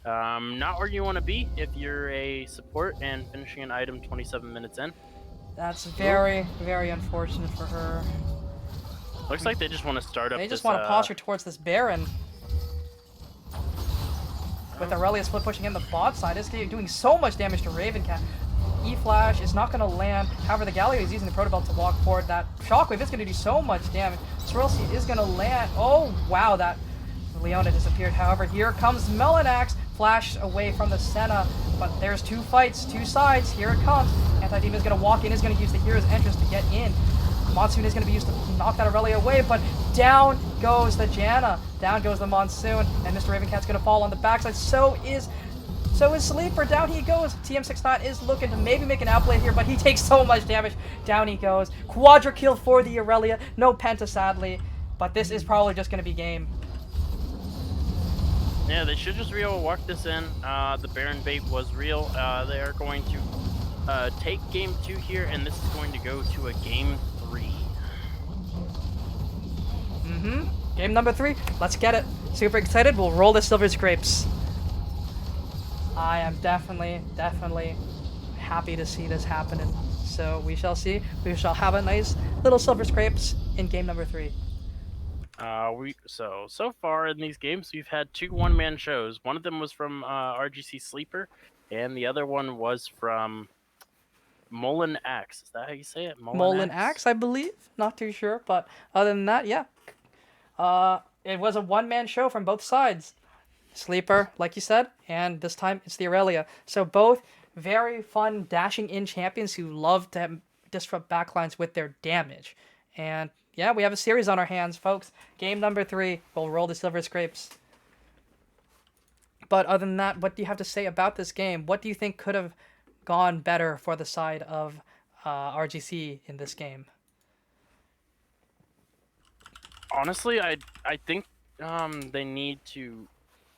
Not where you want to be if you're a support and finishing an item 27 minutes in. That's very, very unfortunate for her. Looks like they just want to start up. They just want to posture towards this Baron. With Aurelia split pushing in the bot side, it's doing so much damage to Ravencat. E-Flash is not going to land. However, the Galio is using the Protobelt to walk forward. That Shockwave is going to do so much damage. Swirlseed is going to land. Oh, wow, that Leona disappeared. However, here comes Melanax. Flash away from the Senna. But there's 2 fights, 2 sides. Here it comes. Anti-Demon is going to walk in, is going to use the Hero's Entrance to get in. Monsoon is going to be used to knock that Aurelia away, but down goes the Janna. Down goes the Monsoon, and Mr. Ravencat's going to fall on the backside. So is Sleeper. Down he goes. TM69 is looking to maybe make an outplay here, but he takes so much damage. Down he goes. Quadra kill for the Aurelia. No Penta, sadly, but this is probably just going to be game. Yeah, they should just be able to walk this in. The Baron bait was real. They are going to take game 2 here, and this is going to go to a game 3. Game number 3. Let's get it. Super excited. We'll roll the Silver Scrapes. I am definitely happy to see this happening. So we shall see. We shall have a nice little Silver Scrapes in game number 3. So far in these games, we've had 2 one-man shows. One of them was from RGC Sleeper, and the other one was from Molin Axe. Is that how you say it? Molin Axe, I believe. Not too sure, but other than that, yeah. It was a one-man show from both sides. Sleeper, like you said, and this time it's the Aurelia. So both very fun dashing in champions who love to disrupt backlines with their damage. And yeah, we have a series on our hands, folks. Game number 3. We'll roll the Silver Scrapes. But other than that, what do you have to say about this game? What do you think could have gone better for the side of RGC in this game? Honestly, I think they need to.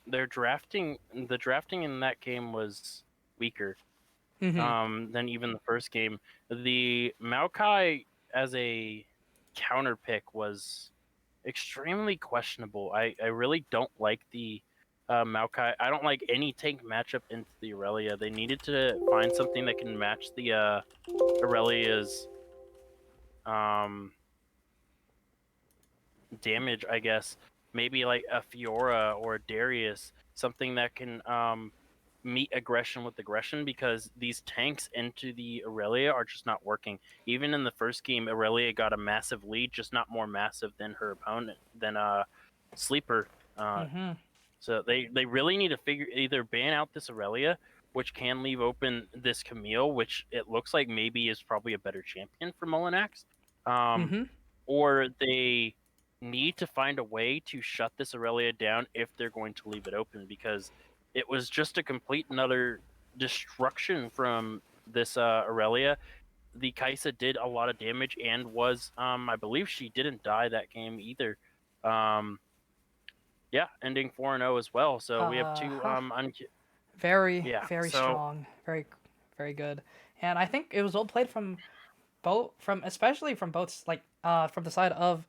The drafting in that game was weaker than even the first game. The Maokai as a counter pick was extremely questionable. I really don't like the Maokai. I don't like any tank matchup into the Aurelia. They needed to find something that can match the Aurelia's damage, I guess. Maybe like a Fiora or a Darius, something that can meet aggression with aggression, because these tanks into the Aurelia are just not working. Even in the first game, Aurelia got a massive lead, just not more massive than her opponent, than Sleeper. So they really need to either ban out this Aurelia, which can leave open this Camille, which it looks like maybe is probably a better champion for Molinax, or they need to find a way to shut this Aurelia down if they're going to leave it open, because it was just a complete another destruction from this Aurelia. The Kaisa did a lot of damage and was, I believe she didn't die that game either. Yeah, ending 4-0 as well. So we have 2 very strong, very good. And I think it was well played from especially from both, like from the side of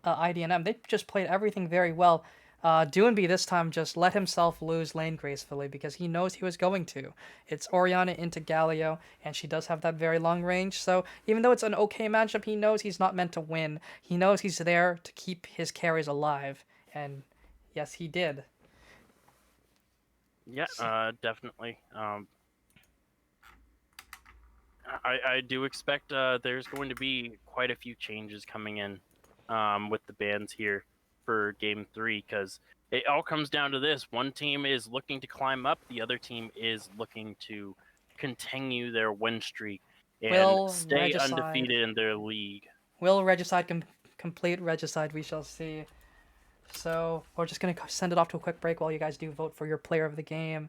IDNM. They just played everything very well. Doonby this time just let himself lose lane gracefully because he knows he was going to. It's Orianna into Galio, and she does have that very long range, so even though it's an okay matchup, he knows he's not meant to win. He knows he's there to keep his carries alive, and yes, he did. Yeah, definitely. I do expect there's going to be quite a few changes coming in with the bans here for Game 3, because it all comes down to this. One team is looking to climb up, the other team is looking to continue their win streak and Will stay Regicide- undefeated in their league. Will Regicide complete Regicide? We shall see. So we're just going to send it off to a quick break while you guys do vote for your player of the game.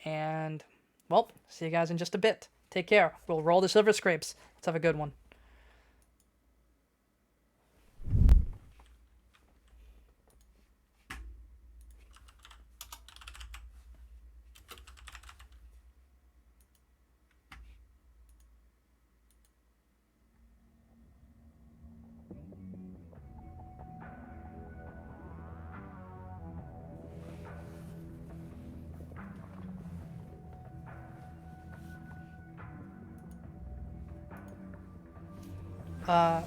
And, well, see you guys in just a bit. Take care. We'll roll the Silver Scrapes. Let's have a good one. Uh,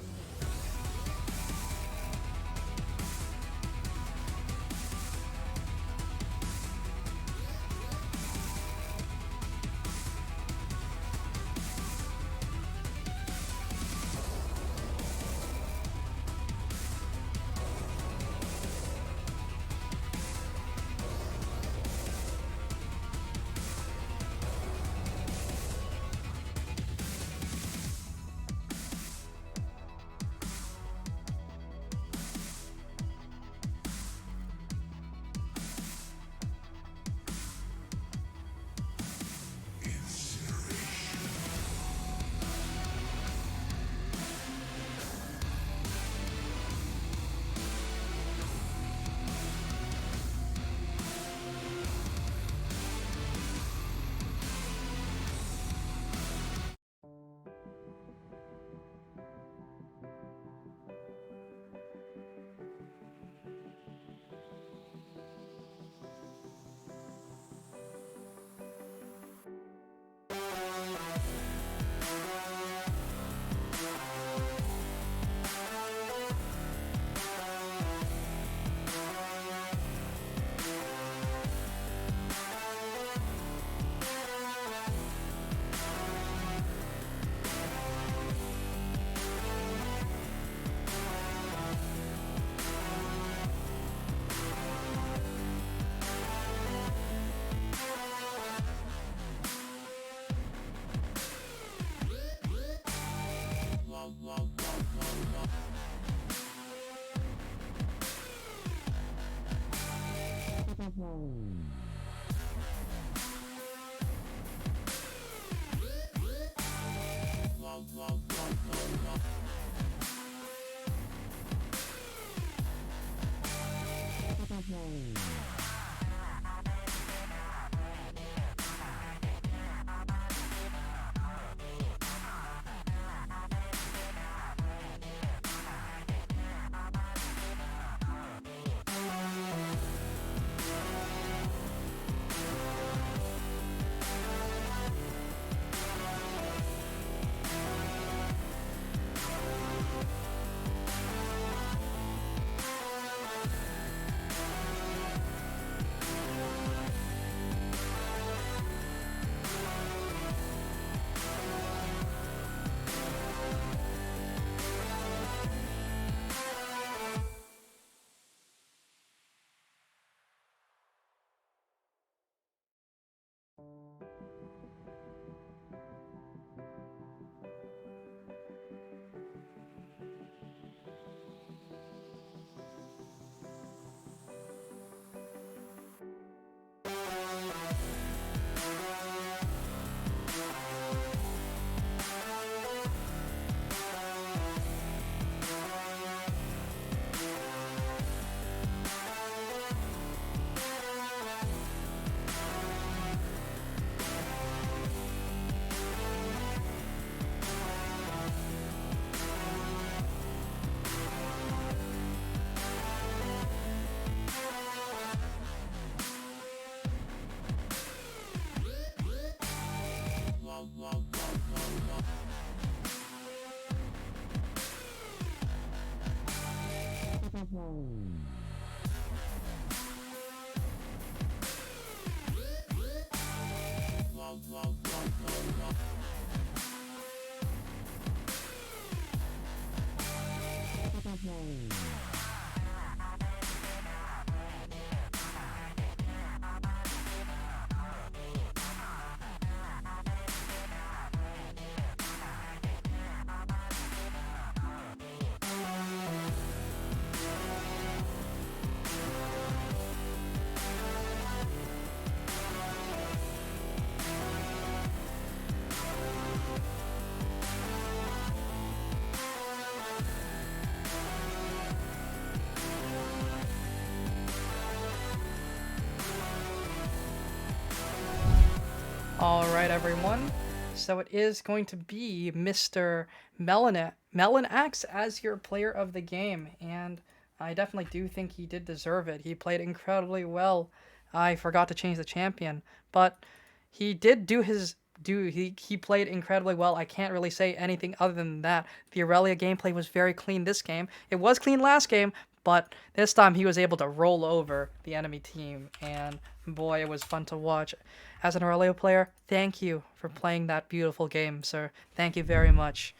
right, everyone. So it is going to be Mr. Melanax as your player of the game, and I definitely do think he did deserve it. He played incredibly well. I forgot to change the champion, but he did do his he played incredibly well. I can't really say anything other than that. The Aurelia gameplay was very clean this game. It was clean last game, but this time he was able to roll over the enemy team, and boy, it was fun to watch. As an Aurelia player, thank you for playing that beautiful game, sir. Thank you very much.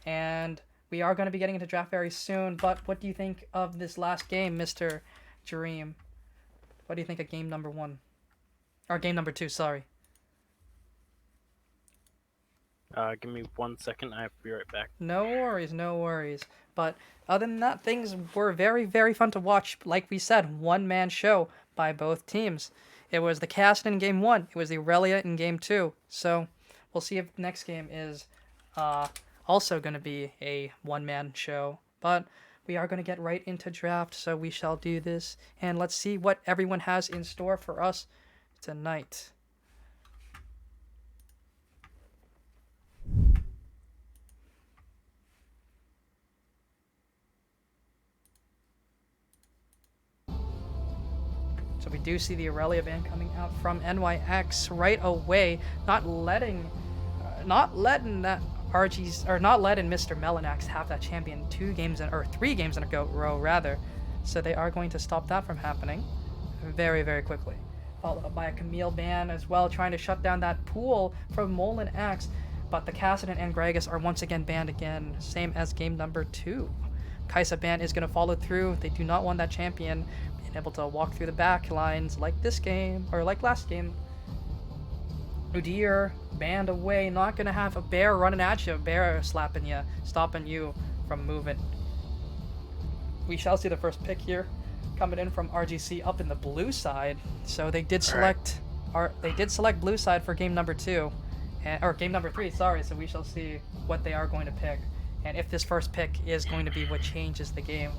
And we are going to be getting into draft very soon, but what do you think of this last game, Mr. Dream? What do you think of game number 1? Or game number 2, sorry. Give me 1 second. I have to be right back. No worries, no worries. But other than that, things were very, very fun to watch. Like we said, one-man show by both teams. It was the Cassidy in game 1. It was the Aurelia in game 2. So we'll see if the next game is also going to be a one-man show. But we are going to get right into draft, so we shall do this. And let's see what everyone has in store for us tonight. So we do see the Aurelia ban coming out from NYX right away, not letting that RGC, or not letting Mr. Melanax have that champion 3 games in a row rather. So they are going to stop that from happening very, very quickly. Followed up by a Camille ban as well, trying to shut down that pool from Molin X. But the Cassidy and Gragas are once again banned again, same as game number 2. Kaisa ban is going to follow through. They do not want that champion being able to walk through the back lines like this game, or like last game. Udyr banned away, not going to have a bear running at you, a bear slapping you, stopping you from moving. We shall see the first pick here, coming in from RGC up in the blue side. So they did select, blue side for game number 2. Or game number 3, sorry, so we shall see what they are going to pick. And if this first pick is going to be what changes the game.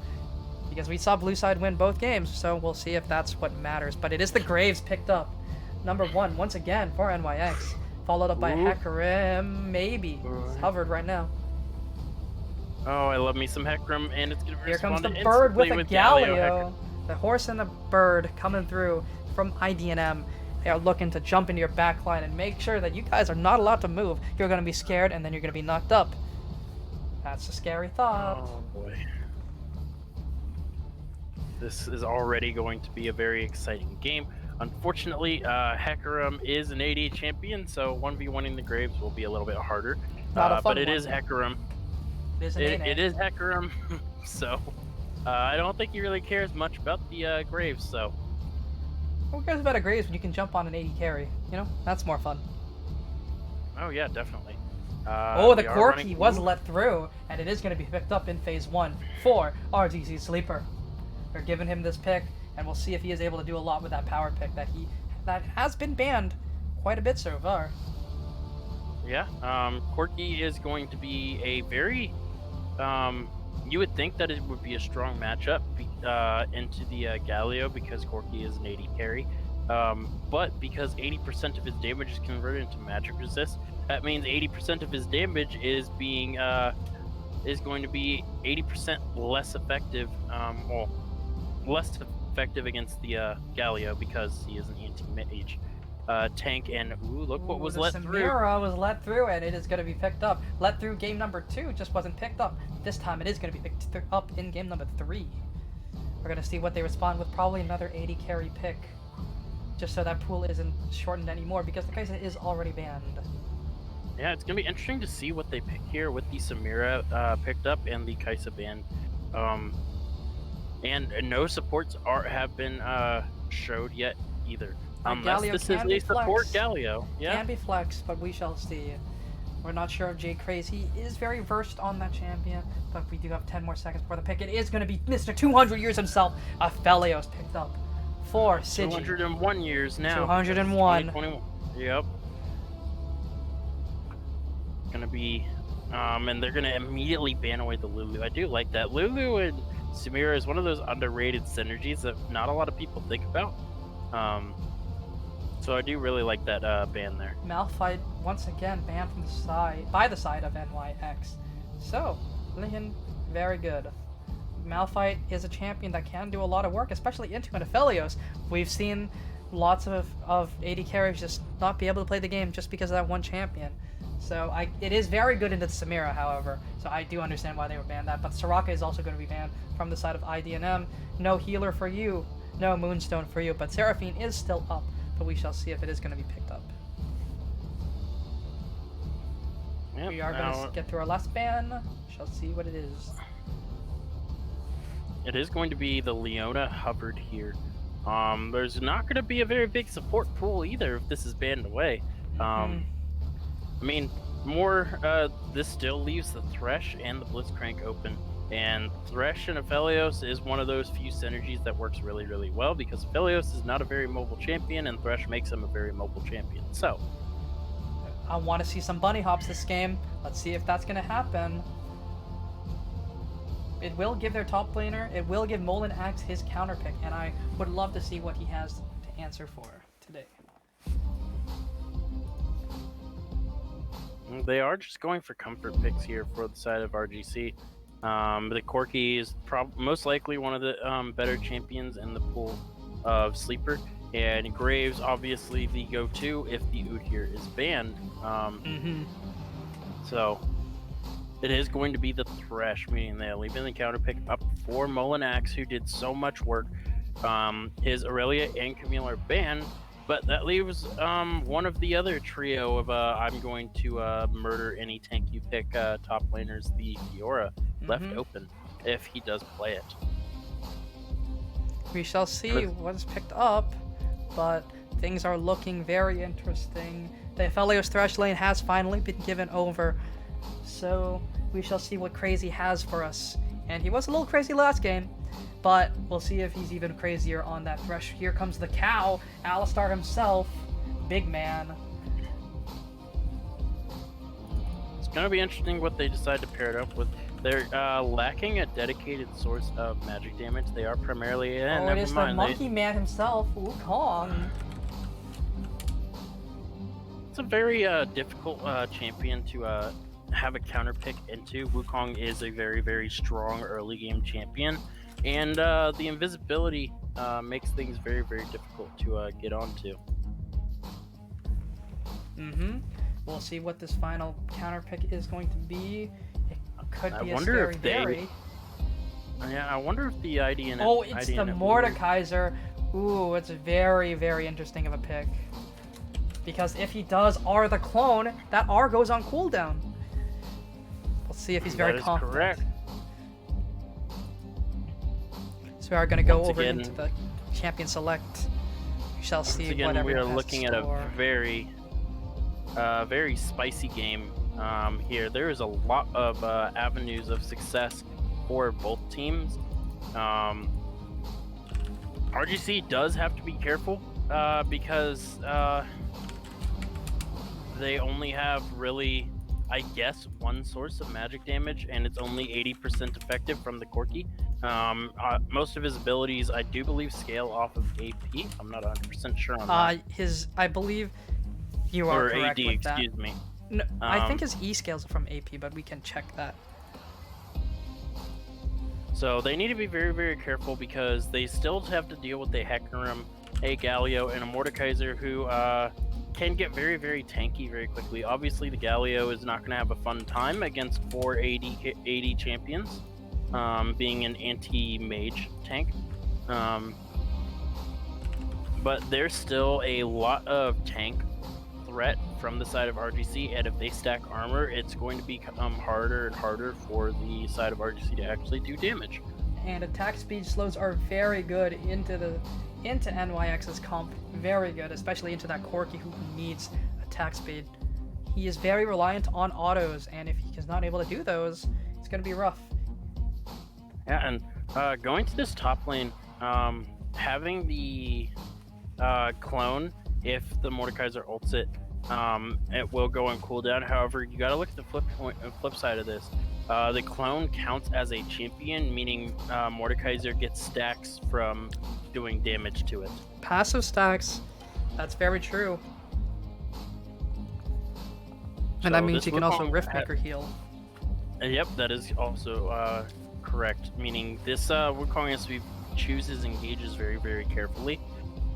Because we saw blue side win both games, so we'll see if that's what matters. But it is the Graves picked up. Number 1, once again, for NYX. Followed up by Hecarim, maybe. It's hovered right now. Oh, I love me some Hecarim, and it's going to Here comes the bird with a Galio. The horse and the bird coming through from IDNM. They are looking to jump into your backline and make sure that you guys are not allowed to move. You're going to be scared, and then you're going to be knocked up. That's a scary thought. Oh, boy. This is already going to be a very exciting game. Unfortunately, Hecarim is an AD champion, so 1v1ing the Graves will be a little bit harder. But it is Hecarim. It is Hecarim, so I don't think he really cares much about the Graves, so... Who cares about a Graves when you can jump on an AD carry? You know, that's more fun. Oh yeah, definitely. The Corki was let through, and it is going to be picked up in phase 1 for RGC Sleeper. They're giving him this pick, and we'll see if he is able to do a lot with that power pick that has been banned quite a bit so far. Yeah, Corki is going to be a very, you would think that it would be a strong matchup into the Galio because Corki is an AD carry, but because 80% of his damage is converted into magic resist, that means 80% of his damage is being is going to be 80% less effective, less effective against the Galio because he is an anti-mage tank. And look what was let through. Samira was let through, and it is going to be picked up. Let through game number 2 just wasn't picked up. This time it is going to be picked up in game number 3. We're going to see what they respond with, probably another 80 carry pick, just so that pool isn't shortened anymore because the Kaisa is already banned. Yeah, it's going to be interesting to see what they pick here with the Samira picked up and the Kaisa ban. And no supports have been showed yet either. Unless this is a support Galio. Yeah. Can be flex, but we shall see. We're not sure of Jay Craze. He is very versed on that champion, but we do have 10 more seconds before the pick. It is going to be Mr. 200 years himself. Aphelios picked up for Sigi. 201 years now. 201. Yep. Gonna be, and they're gonna immediately ban away the Lulu. I do like that. Lulu and Samira is one of those underrated synergies that not a lot of people think about. So I do really like that ban there. Malphite once again banned from the side by the side of NYX. So, looking very good. Malphite is a champion that can do a lot of work, especially into an Aphelios. We've seen lots of AD carries just not be able to play the game just because of that one champion. So it is very good into Samira, however. So I do understand why they were banned that. But Soraka is also going to be banned from the side of IDNM. No healer for you, no Moonstone for you. But Seraphine is still up, but we shall see if it is going to be picked up. Yep, We are going to get through our last ban. Shall see what it is. It is going to be the Leona Hubbard here. There's not going to be a very big support pool either if this is banned away. I mean, this still leaves the Thresh and the Blitzcrank open. And Thresh and Aphelios is one of those few synergies that works really, really well because Aphelios is not a very mobile champion and Thresh makes him a very mobile champion. So, I want to see some bunny hops this game. Let's see if that's going to happen. It will give their top laner, it will give Molin Axe his counter pick, and I would love to see what he has to answer for today. They are just going for comfort picks here for the side of RGC. The Corki is most likely one of the better champions in the pool of Sleeper, and Graves obviously the go-to if the Oud here is banned. So it is going to be the Thresh, meaning they're leaving the counter pick up for Molinax, who did so much work. His Aurelia and Camille are banned, but that leaves one of the other trio of I'm going to murder any tank you pick top laners, the Fiora, left open if he does play it. We shall see what is picked up, but things are looking very interesting. The Aphelios Thresh lane has finally been given over, so we shall see what Crazy has for us. And he was a little crazy last game, but we'll see if he's even crazier on that Thresh. Here comes the cow, Alistar himself, big man. It's going to be interesting what they decide to pair it up with. They're lacking a dedicated source of magic damage. They are primarily it is the monkey man himself, Wukong. It's a very difficult champion to have a counter pick into. Wukong is a very, very strong early game champion, and the invisibility makes things very, very difficult to get onto. We'll see what this final counter pick is going to be. It could be Yeah, I wonder if the IDNM... Oh, it's the Mordekaiser. Ooh, it's very, very interesting of a pick. Because if he does R the clone, that R goes on cooldown. We'll see if he's very confident. Correct. So we are going to go over into the champion select. We shall see what everyone we are has looking to at score. a very spicy game here. There is a lot of avenues of success for both teams. RGC does have to be careful because they only have really, I guess, one source of magic damage, and it's only 80% effective from the Corki. Most of his abilities, I do believe, scale off of AP. I'm not 100% sure on that. I believe you are correct AD, with that. excuse me. No, I think his E scales from AP, but we can check that. So they need to be very, very careful because they still have to deal with a Hecarim, a Galio, and a Mordekaiser who can get very, very tanky very quickly. Obviously, the Galio is not going to have a fun time against 4 AD champions, being an anti-mage tank. But there's still a lot of tank threat from the side of RGC, and if they stack armor, it's going to become harder and harder for the side of RGC to actually do damage. And attack speed slows are very good into NYX's comp. Very good, especially into that Corki who needs attack speed. He is very reliant on autos, and if he is not able to do those, it's going to be rough. Yeah, and going to this top lane, having the clone, if the Mordekaiser ults it, it will go on cooldown. However, you gotta look at the flip side of this. The clone counts as a champion, meaning Mordekaiser gets stacks from doing damage to it. Passive stacks That's very true. And So that means this you can also Wukong Riftmaker heal. Yep, that is also correct. Meaning this Wukong has to choose his engages very, very carefully.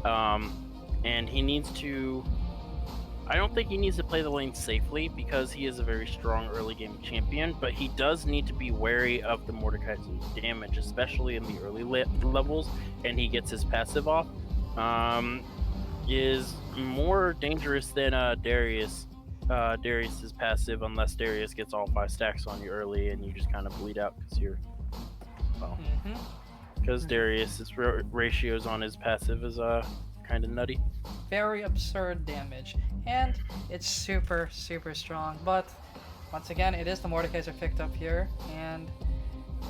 And he needs to... I don't think he needs to play the lane safely because he is a very strong early game champion, but he does need to be wary of the Mordekaiser's damage, especially in the early levels, and he gets his passive off. Is more dangerous than Darius. Darius's passive, unless Darius gets all 5 stacks on you early and you just kind of bleed out because you're... Well, because Darius's ratios on his passive is kind of nutty. Very absurd damage, and it's super, super strong. But once again, it is the Mordekaiser picked up here, and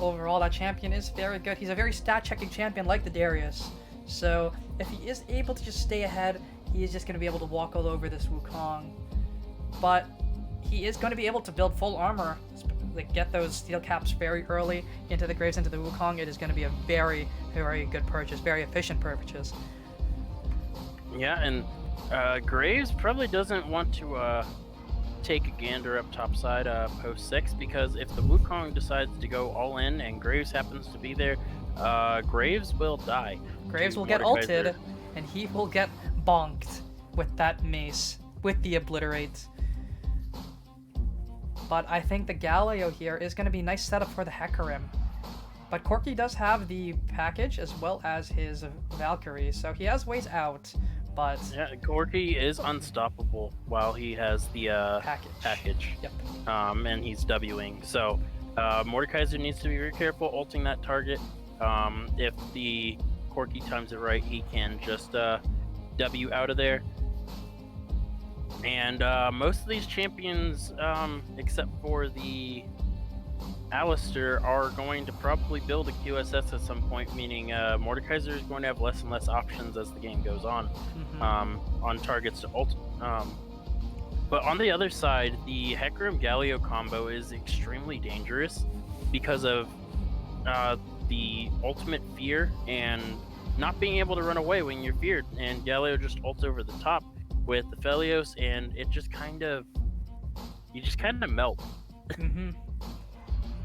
overall that champion is very good. He's a very stat-checking champion like the Darius, so if he is able to just stay ahead, he is just going to be able to walk all over this Wukong. But he is going to be able to build full armor, like get those steel caps very early into the Graves, into the Wukong. It is going to be a very, very good purchase, very efficient purchase. Yeah, and Graves probably doesn't want to take a gander up topside post 6, because if the Wukong decides to go all in and Graves happens to be there, Graves will die. Graves will get ulted, and he will get bonked with that mace, with the Obliterate. But I think the Galio here is going to be a nice setup for the Hecarim. But Corki does have the package as well as his Valkyrie, so he has ways out. But yeah, Corki is unstoppable while he has the package. Yep. And he's Wing. So Mordekaiser needs to be very careful ulting that target. If the Corki times it right, he can just W out of there. And most of these champions, except for the Alistair, are going to probably build a QSS at some point, meaning Mordekaiser is going to have less and less options as the game goes on, on targets to ult. But on the other side, the Hecarim Galio combo is extremely dangerous because of the ultimate fear and not being able to run away when you're feared, and Galio just ults over the top with the Felios, and it just kind of, you just kind of melt.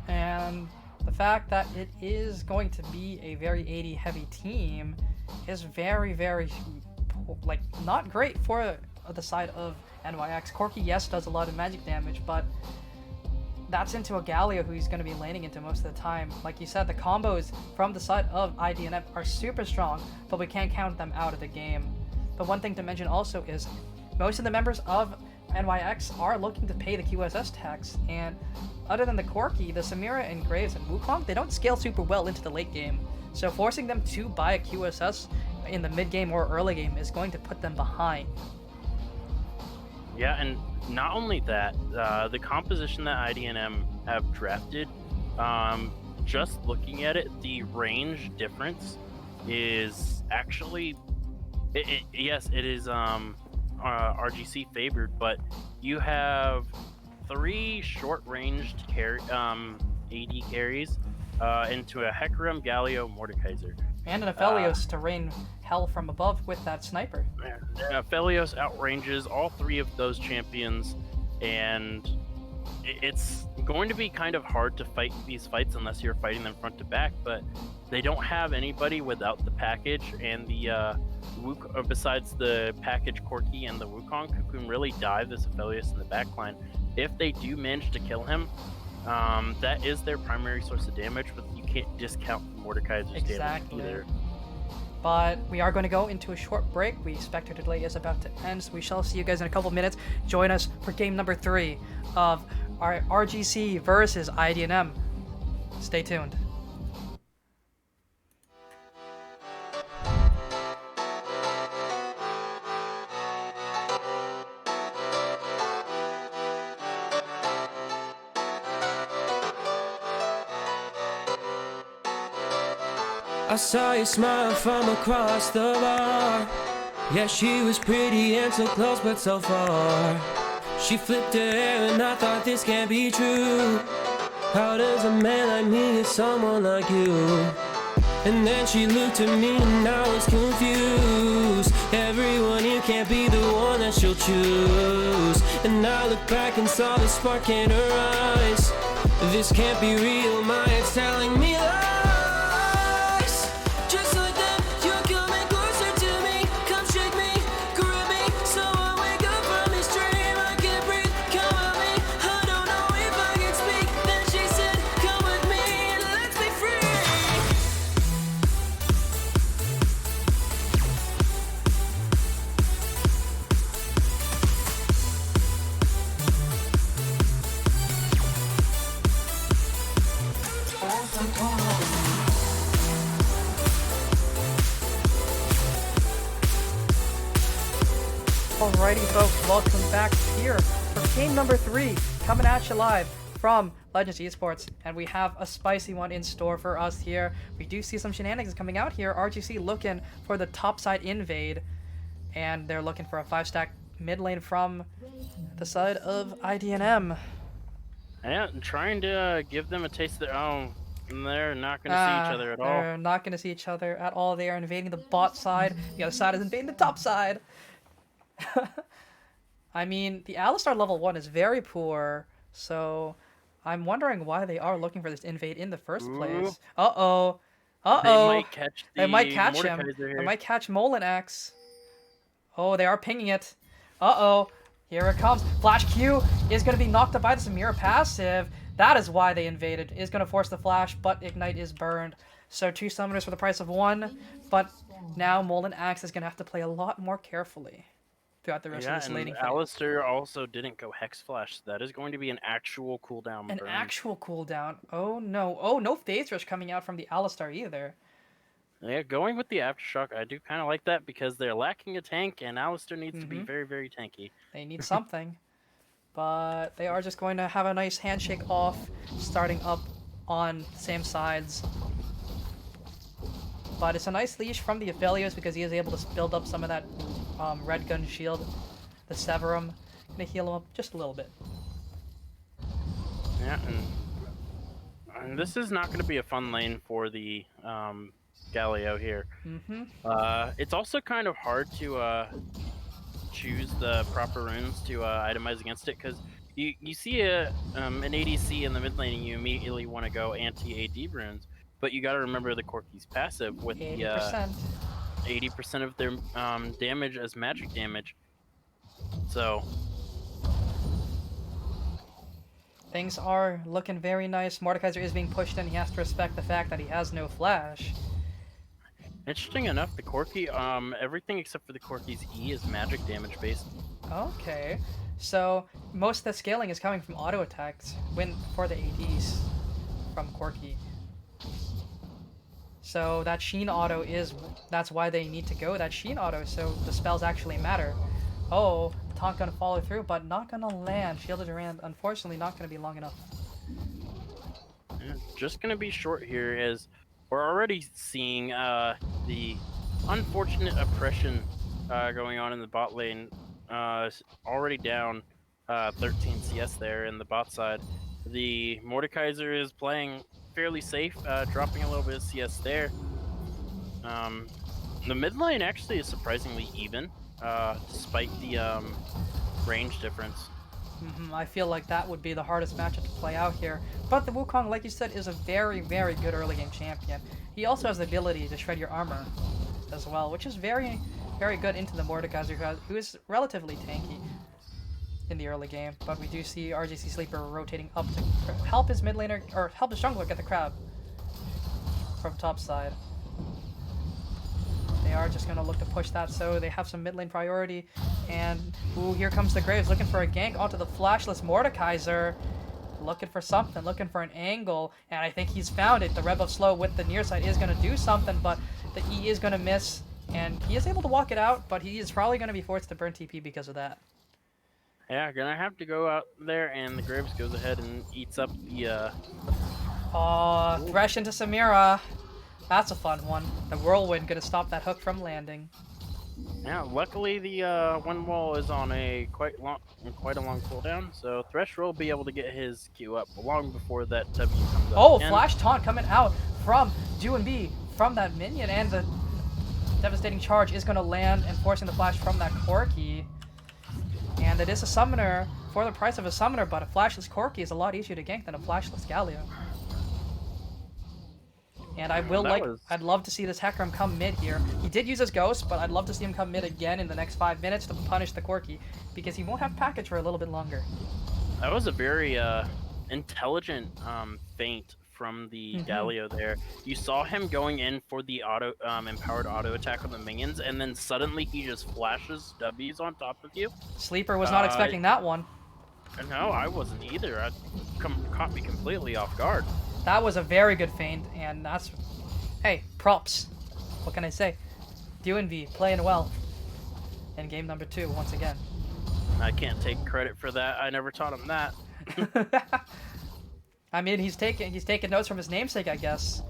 And the fact that it is going to be a very AD heavy team is very, very, like, not great for the side of NYX. Corki, yes, does a lot of magic damage, but that's into a Galio who he's going to be laning into most of the time. Like you said, the combos from the side of IDNM are super strong, but we can't count them out of the game. But one thing to mention also is most of the members of NYX are looking to pay the QSS tax, and other than the Corki, the Samira and Graves and Wukong, they don't scale super well into the late game. So forcing them to buy a QSS in the mid game or early game is going to put them behind. Yeah, and not only that, the composition that IDNM have drafted, just looking at it, the range difference is actually, yes, it is RGC favored, but you have 3 short-ranged AD carries into a Hecarim, Galio, Mordekaiser. And an Aphelios to rain hell from above with that sniper. Yeah, Aphelios outranges all 3 of those champions, and it's going to be kind of hard to fight these fights unless you're fighting them front to back, but they don't have anybody without the package, and the besides the package Corki and the Wukong, who can really dive this Aphelios in the backline. If they do manage to kill him, that is their primary source of damage, but you can't discount Mordekaiser's damage either. But we are going to go into a short break. We expect our delay is about to end, so we shall see you guys in a couple minutes. Join us for game number 3 of our RGC versus IDNM. Stay tuned. I saw you smile from across the bar. Yeah, she was pretty and so close but so far. She flipped her hair and I thought this can't be true. How does a man like me get someone like you? And then she looked at me and I was confused. Everyone here can't be the one that she'll choose. And I look back and saw the spark in her eyes. This can't be real, my head's telling me lies. Just like them, you're coming closer to me. Come shake me, grab me, so I wake up from this dream. I can't breathe, come at me. I don't know if I can speak. Then she said, come with me and let's be free. Alrighty, folks, welcome back here for game number 3, coming at you live from Legends Esports, and we have a spicy one in store for us here. We do see some shenanigans coming out here. RGC looking for the topside invade, and they're looking for a 5-stack mid lane from the side of IDNM. Yeah, trying to give them a taste of their own. And they're not going to see each other at all. They're not going to see each other at all. They are invading the bot side. The other side is invading the top side. I mean, the Alistar level 1 is very poor, so I'm wondering why they are looking for this invade in the first place. Uh-oh. Uh-oh. They might catch They might catch him. Mordekaiser here. They might catch Molinax. Oh, they are pinging it. Uh-oh. Here it comes. Flash Q is going to be knocked up by the Samira passive. That is why they invaded. Is going to force the flash, but Ignite is burned. So 2 summoners for the price of 1, but now Molinax is going to have to play a lot more carefully throughout the rest of this laning phase. Alistair also didn't go Hex Flash. So that is going to be an actual cooldown. An burn. actual cooldown. Oh no. Oh, no Phase Rush coming out from the Alistar either. Yeah, going with the Aftershock, I do kind of like that because they're lacking a tank, and Alistair needs to be very, very tanky. They need something. But they are just going to have a nice handshake off, starting up on the same sides. But it's a nice leash from the Aphelios because he is able to build up some of that red gun shield. The Severum. Gonna heal him up just a little bit. Yeah, and this is not going to be a fun lane for the Galio here. It's also kind of hard to choose the proper runes to itemize against it because you see an ADC in the mid lane and you immediately want to go anti-AD runes, but you got to remember the Corki's passive with 80%. the 80% of their damage as magic damage. So things are looking very nice. Mordekaiser is being pushed in. He has to respect the fact that he has no flash. interesting enough, the Corki, everything except for the Corki's E is magic damage based. Okay. So most of the scaling is coming from auto attacks for the ADs from Corki. So that Sheen auto that's why they need to go that Sheen auto, so the spells actually matter. Oh, taunt gonna follow through, but not gonna land. Shielded Durand, unfortunately not gonna be long enough. Yeah, just gonna be short here as we're already seeing the unfortunate oppression going on in the bot lane. Already down 13 CS there in the bot side. The Mordekaiser is playing fairly safe, dropping a little bit of CS there. The mid lane actually is surprisingly even, despite the range difference. I feel like that would be the hardest matchup to play out here. But the Wukong, like you said, is a very, very good early game champion. He also has the ability to shred your armor as well, which is very, very good into the Mordekaiser, who is relatively tanky in the early game. But we do see RGC Sleeper rotating up to help his mid laner, or help his jungler get the crab from top side. They are just going to look to push that, so they have some mid lane priority. And, ooh, here comes the Graves, looking for a gank onto the flashless Mordekaiser. Looking for something, looking for an angle, and I think he's found it. The Rev of Slow with the near side is going to do something, but the E is going to miss, and he is able to walk it out, but he is probably going to be forced to burn TP because of that. Yeah, gonna have to go out there, and the Graves goes ahead and eats up the... Thresh into Samira. That's a fun one. The Whirlwind gonna stop that hook from landing. Yeah, luckily the one wall is on a quite a long cooldown, so Thresh will be able to get his Q up long before that W comes up. Oh, again. flash taunt coming out from Do and B from that minion, and the Devastating Charge is going to land, enforcing the flash from that Corki. And it is a summoner for the price of a summoner, but a flashless Corki is a lot easier to gank than a flashless Galio. And I'd love to see this Hecarim come mid here. He did use his Ghost, but I'd love to see him come mid again in the next 5 minutes to punish the Corki, because he won't have package for a little bit longer. That was a very intelligent feint from the Galio there. You saw him going in for the empowered auto attack on the minions, and then suddenly he just flashes W's on top of you. Sleeper was not expecting that one. No, I wasn't either. It caught me completely off guard. That was a very good feint, and that's... Hey, props. What can I say? DuNV playing well in game number 2 once again. I can't take credit for that. I never taught him that. I mean, he's taking notes from his namesake, I guess.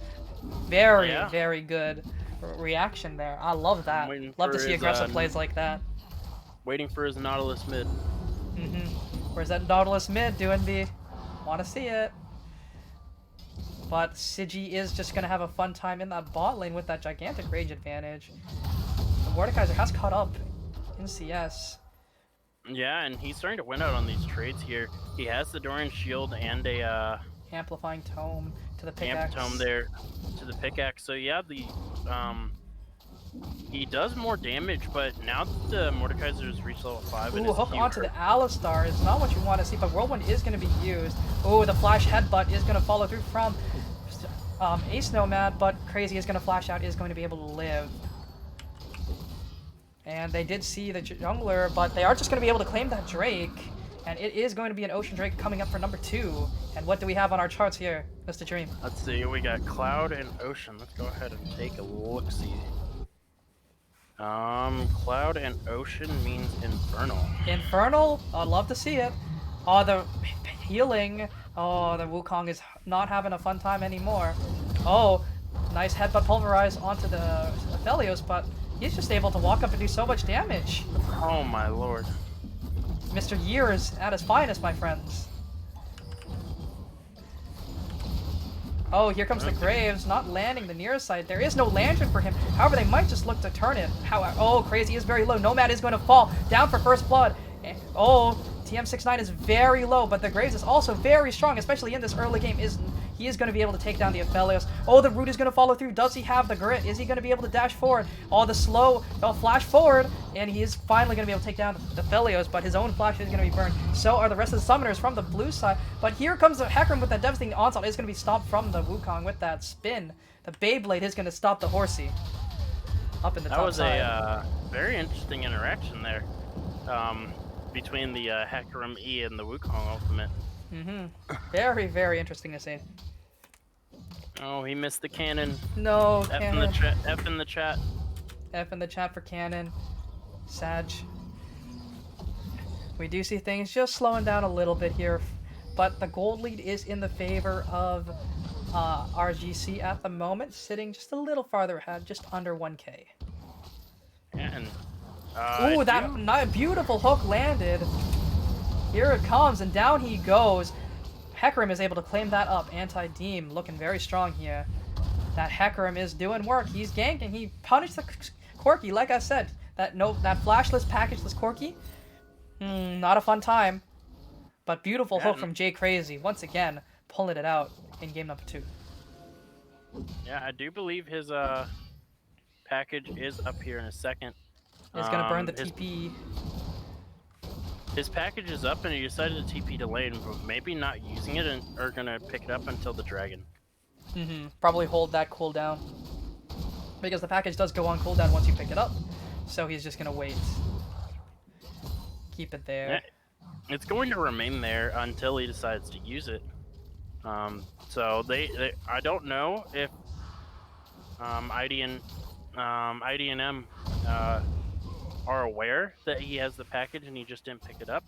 Very good reaction there. I love that. Love to see aggressive plays like that. Waiting for his Nautilus mid. Where's that Nautilus mid, DuNV? Want to see it. But Sigi is just going to have a fun time in that bot lane with that gigantic rage advantage. The Mordekaiser has caught up in CS. Yeah, and he's starting to win out on these trades here. He has the Dorian Shield and a amplifying tome to the pickaxe. Tome there to the pickaxe. So yeah, he does more damage, but now that the Mordekaiser's reached level 5, ooh, hook onto the Alistar is not what you want to see, but Whirlwind is going to be used. Oh, the flash headbutt is going to follow through from Ace Nomad, but Crazy is going to flash out, is going to be able to live. And they did see the jungler, but they are just going to be able to claim that Drake. And it is going to be an Ocean Drake coming up for number 2. And what do we have on our charts here, Mr. Dream? Let's see, we got Cloud and Ocean. Let's go ahead and take a look-see. Cloud and Ocean means Infernal. Infernal? I'd love to see it. Oh, the healing. Oh, the Wukong is not having a fun time anymore. Oh, nice headbutt pulverize onto the Aphelios, but he's just able to walk up and do so much damage. Oh my lord. Mr. Years at his finest, my friends. Oh, here comes the Graves, not landing the near side. There is no lantern for him. However, they might just look to turn it. Oh, Crazy is very low. Nomad is going to fall down for first blood. Oh, TM69 is very low, but the Graves is also very strong, especially in this early game. He is going to be able to take down the Aphelios. Oh, the root is going to follow through. Does he have the grit? Is he going to be able to dash forward? Oh, the slow, flash forward, and he is finally going to be able to take down the Aphelios, but his own flash is going to be burned. So are the rest of the summoners from the blue side. But here comes the Hecarim with that devastating onslaught. It's going to be stopped from the Wukong with that spin. The Beyblade is going to stop the Horsey up in the top side. That was a very interesting interaction there between the Hecarim E and the Wukong ultimate. Very, very interesting to see. Oh, he missed the cannon. No, F cannon. in the chat. F in the chat. F in the chat for cannon. Sag. We do see things just slowing down a little bit here, but the gold lead is in the favor of RGC at the moment, sitting just a little farther ahead, just under 1k. And ooh, that beautiful hook landed. Here it comes, and down he goes. Hecarim is able to claim that up. Anti-Deem looking very strong here. That Hecarim is doing work. He's ganking. He punished the Corki, like I said. That flashless, packageless Corki. Not a fun time. But beautiful hook from Jay Crazy. Once again, pulling it out in game number 2. Yeah, I do believe his package is up here in a second. He's going to burn the TP. His package is up, and he decided to TP to lane, but maybe not using it, or gonna pick it up until the dragon. Probably hold that cooldown, because the package does go on cooldown once you pick it up. So he's just gonna wait. Keep it there. Yeah, it's going to remain there until he decides to use it. So I don't know if IDNM are aware that he has the package and he just didn't pick it up.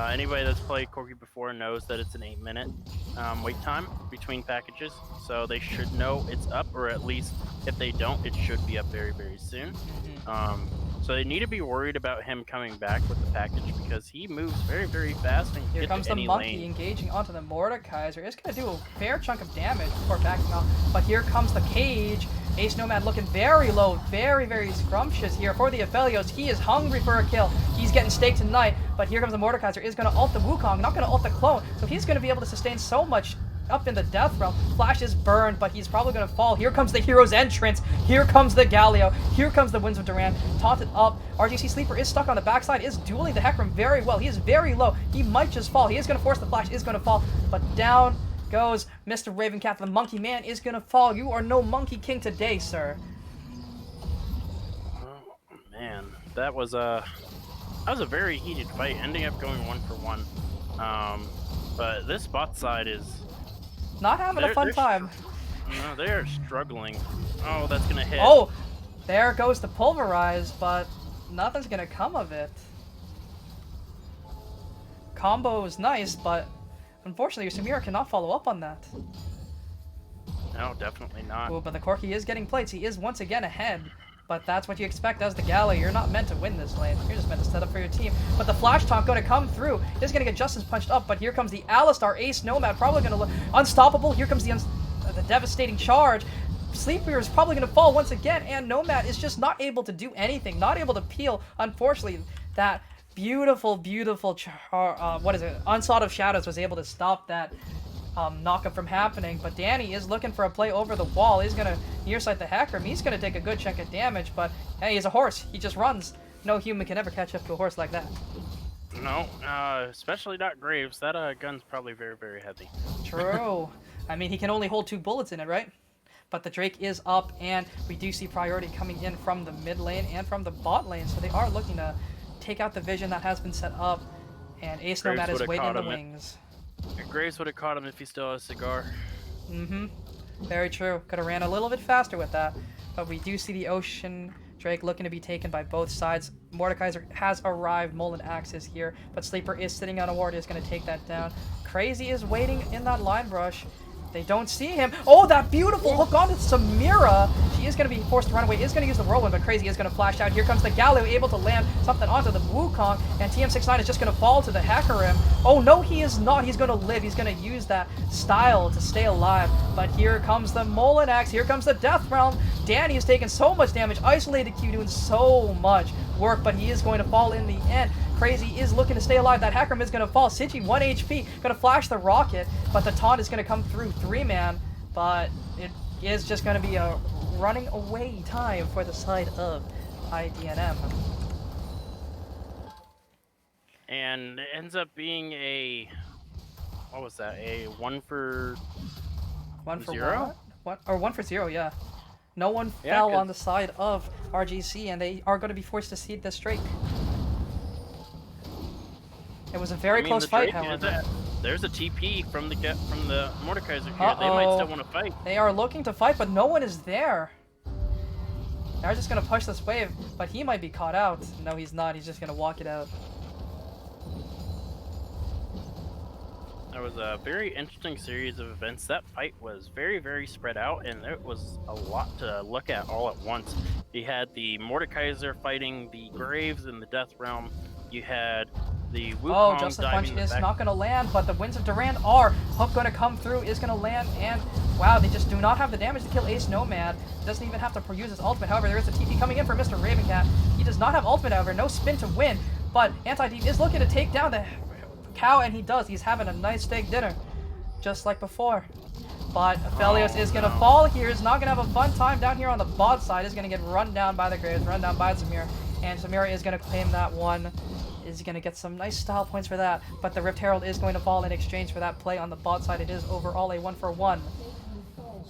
Anybody that's played Corki before knows that it's an 8-minute wait time between packages, so they should know it's up, or at least if they don't, it should be up very, very soon. So they need to be worried about him coming back with the package because he moves very, very fast and can Here get comes to the any monkey lane. engaging onto the Mordekaiser. It's going to do a fair chunk of damage before backing off. But here comes the cage. Ace Nomad looking very low, very, very scrumptious here for the Aphelios. He is hungry for a kill. He's getting staked tonight. But here comes the Mordekaiser. Is going to ult the Wukong, not going to ult the clone. So he's going to be able to sustain so much up in the death realm. Flash is burned, but he's probably going to fall. Here comes the hero's entrance. Here comes the Galio. Here comes the Winds of Duran. Taunted up. RGC Sleeper is stuck on the backside, is dueling the Hecarim very well. He is very low. He might just fall. He is going to force the flash, is going to fall, but down goes Mr. Ravencat. The monkey man is going to fall. You are no monkey king today, sir. Oh, man, that was a very heated fight, ending up going 1-for-1. But this bot side is Not having a fun time. No, they are struggling. Oh, that's gonna hit. Oh, there goes the pulverize, but nothing's gonna come of it. Combo is nice, but unfortunately, Samira cannot follow up on that. No, definitely not. Oh, but the Corki is getting plates. He is once again ahead. But that's what you expect as the Gala. You're not meant to win this lane. You're just meant to set up for your team. But the flash taunt going to come through. Is going to get Justice punched up. But here comes the Alistar Ace Nomad. Probably going to look unstoppable. Here comes the devastating charge. Sleeper is probably going to fall once again. And Nomad is just not able to do anything. Not able to peel. Unfortunately, that beautiful, beautiful Onslaught of Shadows was able to stop that knockup from happening, but Danny is looking for a play over the wall. He's gonna nearsight the Hecarim. He's gonna take a good chunk of damage, but hey, he's a horse. He just runs. No human can ever catch up to a horse like that. No, especially not Graves. That gun's probably very, very heavy. True. I mean, he can only hold 2 bullets in it, right? But the Drake is up, and we do see priority coming in from the mid lane and from the bot lane, so they are looking to take out the vision that has been set up, and Ace Nomad is waiting in the wings. Graves would have caught him if he still had a cigar. Mm-hmm. Very true. Could have ran a little bit faster with that. But we do see the Ocean Drake looking to be taken by both sides. Mordekaiser has arrived. Molten Axe is here. But Sleeper is sitting on a ward. Is going to take that down. Crazy is waiting in that line brush. They don't see him. Oh, that beautiful hook onto Samira. She is going to be forced to run away. Is going to use the whirlwind, but Crazy is going to flash out. Here comes the Gallo, able to land something onto the Wukong, and TM69 is just going to fall to the Hecarim. Oh, no, he is not. He's going to live. He's going to use that style to stay alive. But here comes the Molten Axe. Here comes the Death Realm. Danny is taking so much damage. Isolated Q doing so much work, but he is going to fall in the end. Crazy is looking to stay alive. That Hecarim is going to fall. Sigi, 1 HP. Going to flash the rocket, but the taunt is going to come through 3-man. But it is just going to be a running away time for the side of IDNM. And it ends up being a... What was that? A 1 for... 1 for 0? What? Or 1 for 0, yeah. No one fell on the side of RGC, and they are going to be forced to cede this Drake. It was a very close fight, however. There's a TP from the Mordekaiser here. They might still want to fight. They are looking to fight, but no one is there. They're just going to push this wave, but he might be caught out. No, he's not. He's just going to walk it out. There was a very interesting series of events. That fight was very, very spread out, and it was a lot to look at all at once. You had the Mordekaiser fighting the Graves in the Death Realm. You had the Wukong Justice Punch is not going to land, but the Winds of Duran are. Hook going to come through, is going to land, and wow, they just do not have the damage to kill Ace Nomad. Doesn't even have to use his ultimate. However, there is a TP coming in for Mr. Ravencat. He does not have ultimate, however, no spin to win, but Anti-Deep is looking to take down the cow, and he does. He's having a nice steak dinner, just like before. But Aphelios is going to fall here. He's not going to have a fun time down here on the bot side. He's going to get run down by the Graves, run down by Samir, and Samira is going to claim that one. Is going to get some nice style points for that, but the Rift Herald is going to fall in exchange for that play on the bot side. It is overall a 1-for-1,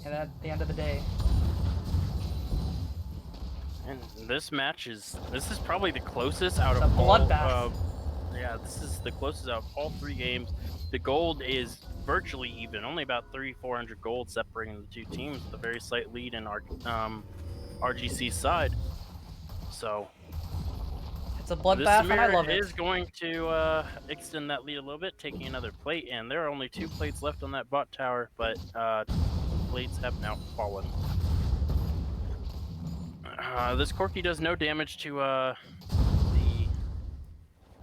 and at the end of the day. And this match is probably the closest out of all. Bloodbath. Yeah, this is the closest out of all 3 games. The gold is virtually even, only about 300-400 gold separating the 2 teams, with a very slight lead in our RGC side. So. It's a bloodbath, and I love it. This is going to extend that lead a little bit, taking another plate, and there are only 2 plates left on that bot tower, but plates have now fallen. This Corki does no damage to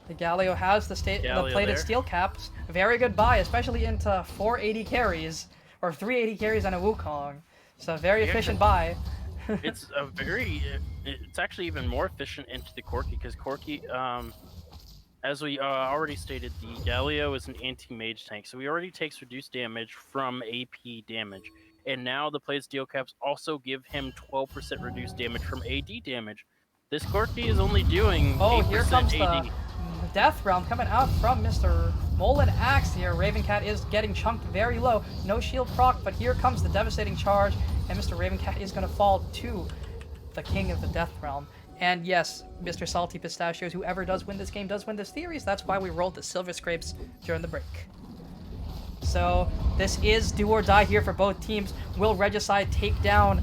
The Galio has the Galio plated there. steel caps. Very good buy, especially into 480 carries, or 380 carries and a Wukong. So very efficient buy. It's a very, it's actually even more efficient into the Corki, because Corki, as we already stated, the Galio is an anti-mage tank, so he already takes reduced damage from AP damage. And now the plated steel caps also give him 12% reduced damage from AD damage. This Corki is only doing 8% Here comes AD. the Death Realm coming out from Mr. Molin Axe here. Ravencat is getting chunked very low. No shield proc, but here comes the devastating charge, and Mr. Ravencat is going to fall to the King of the Death Realm. And yes, Mr. Salty Pistachios, whoever does win this game does win this series. That's why we rolled the Silver Scrapes during the break. So this is do or die here for both teams. Will Regicide take down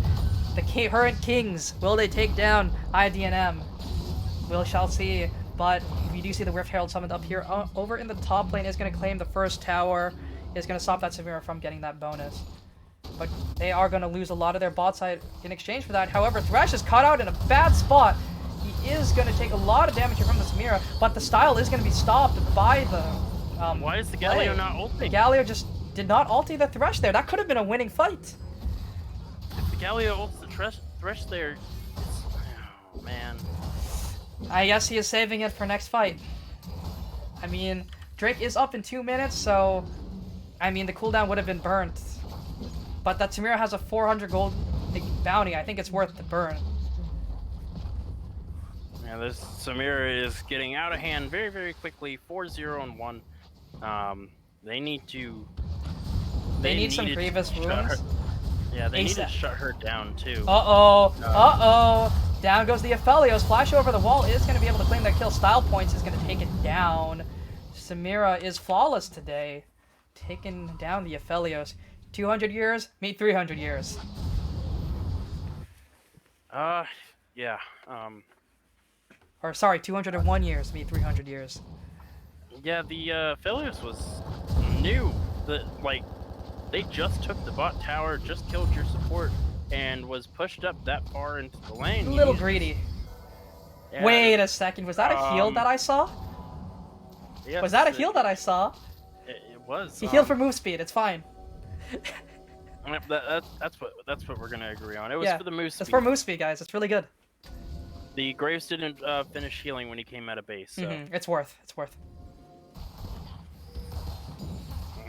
the current kings? Will they take down IDNM? We shall see. But we do see the Rift Herald summoned up here. Over in the top lane is going to claim the first tower. Is going to stop that Samira from getting that bonus. But they are going to lose a lot of their bot side in exchange for that. However, Thresh is caught out in a bad spot. He is going to take a lot of damage here from the Samira, but the style is going to be stopped by the Why is the Galio not ulting? The Galio just did not ulti the Thresh there. That could have been a winning fight. If the Galio ults the Thresh there, oh man. I guess he is saving it for next fight. I mean, Drake is up in 2 minutes, so I mean the cooldown would have been burnt. But that Samira has a 400 gold bounty. I think it's worth the burn. Yeah, this Samira is getting out of hand very, very quickly. 4-0 and 1. They need to. They need some Grievous wounds. Yeah, they need ASAP. to shut her down too. Down goes the Aphelios. Flash over the wall is going to be able to claim that kill. Style points is going to take it down. Samira is flawless today. Taking down the Aphelios. 200 years, meet 300 years. Yeah. Or sorry, 201 years, meet 300 years. Yeah, the Aphelios was new. Like, they just took the bot tower, just killed your support, and was pushed up that far into the lane. A little greedy. Yeah, Wait a second, was that a heal that I saw? yes, Was that a heal that I saw? It was. He healed for move speed, it's fine. That's what we're gonna agree on. It was Yeah, for the moose. It's for move speed, guys. It's really good. The Graves didn't finish healing when he came out of base. So. It's worth. It's worth.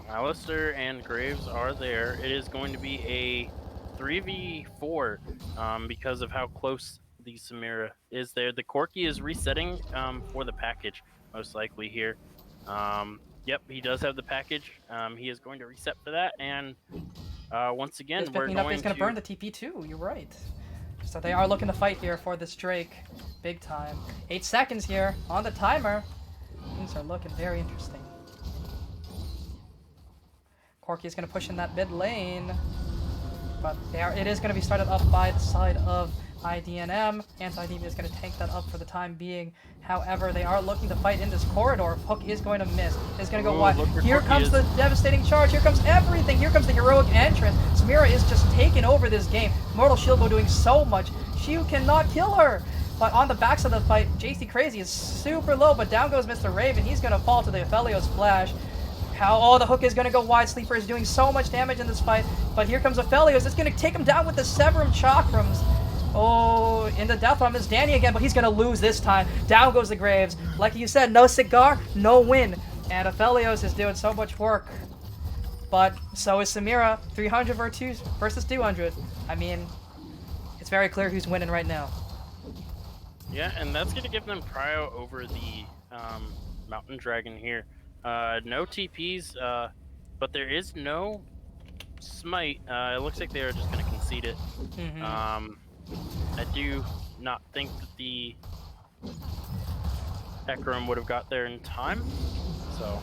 Alistair and Graves are there. It is going to be a 3v4 because of how close the Samira is there. The Corki is resetting for the package, most likely here. Yep, he does have the package. He is going to reset for that, and once again, He's going to burn the TP too. You're right. So they are looking to fight here for this Drake, big time. 8 seconds here on the timer. Things are looking very interesting. Corki is going to push in that mid lane, but it is going to be started up by the side of IDNM. Anti-DB is going to tank that up for the time being. However, they are looking to fight in this corridor. Hook is going to miss. It's going to go wide. Here comes the devastating charge. Here comes everything. Here comes the heroic entrance. Samira is just taking over this game. Mortal Shield doing so much. She cannot kill her. But on the backs of the fight, JC Crazy is super low, but down goes Mr. Raven. He's going to fall to the Aphelios Flash. The hook is going to go wide. Sleeper is doing so much damage in this fight. But here comes Aphelios. It's going to take him down with the Severum Chakrams. Oh, in the Death Realm is Danny again, but he's going to lose this time. Down goes the Graves. Like you said, no cigar, no win. And Aphelios is doing so much work. But so is Samira. 300 versus 200. I mean, it's very clear who's winning right now. Yeah, and that's going to give them prio over the Mountain Dragon here. No TPs, but there is no smite. It looks like they are just going to concede it. I do not think that the Ekram would have got there in time. So,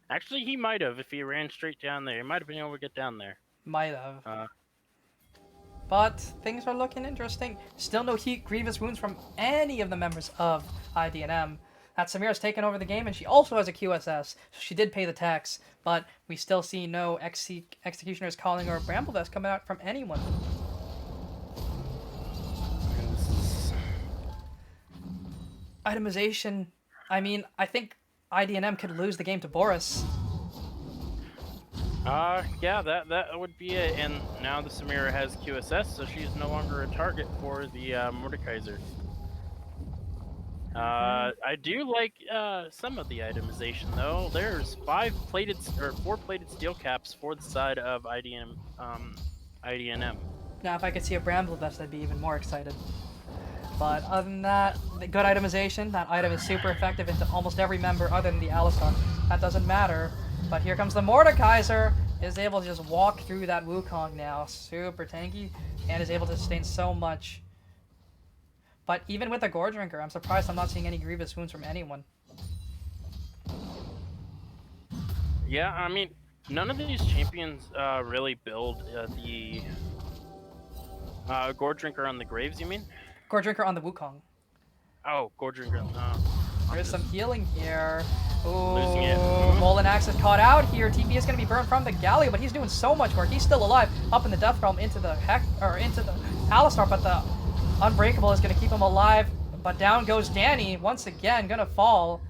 actually, he might have if he ran straight down there. He might have been able to get down there. Might have. But things are looking interesting. Still no grievous wounds from any of the members of IDNM. That Samira's taken over the game, and she also has a QSS, so she did pay the tax. But we still see no Executioner's Calling or Bramblevest coming out from anyone. Itemization. I mean, I think IDNM could lose the game to Boris. Yeah, that would be it. And now the Samira has QSS, so she's no longer a target for the Mordekaiser. I do like some of the itemization though. There's 4 plated steel caps for the side of IDNM. Now, if I could see a Bramble Vest, I'd be even more excited. But other than that, the good itemization. That item is super effective into almost every member other than the Alistar. That doesn't matter. But here comes the Mordekaiser. Is able to just walk through that Wukong now. Super tanky. And is able to sustain so much. But even with the Gore Drinker, I'm surprised I'm not seeing any grievous wounds from anyone. Yeah, I mean, none of these champions really build the Gore Drinker on the Graves, you mean? Gore Drinker on the Wukong. Oh, Gore Drinker. There's some healing here. Ooh, Losing it. Molinax is caught out here. TP is going to be burned from the Galio, but he's doing so much work. He's still alive up in the Death Realm into the Alistar, but the Unbreakable is going to keep him alive. But down goes Danny once again, going to fall.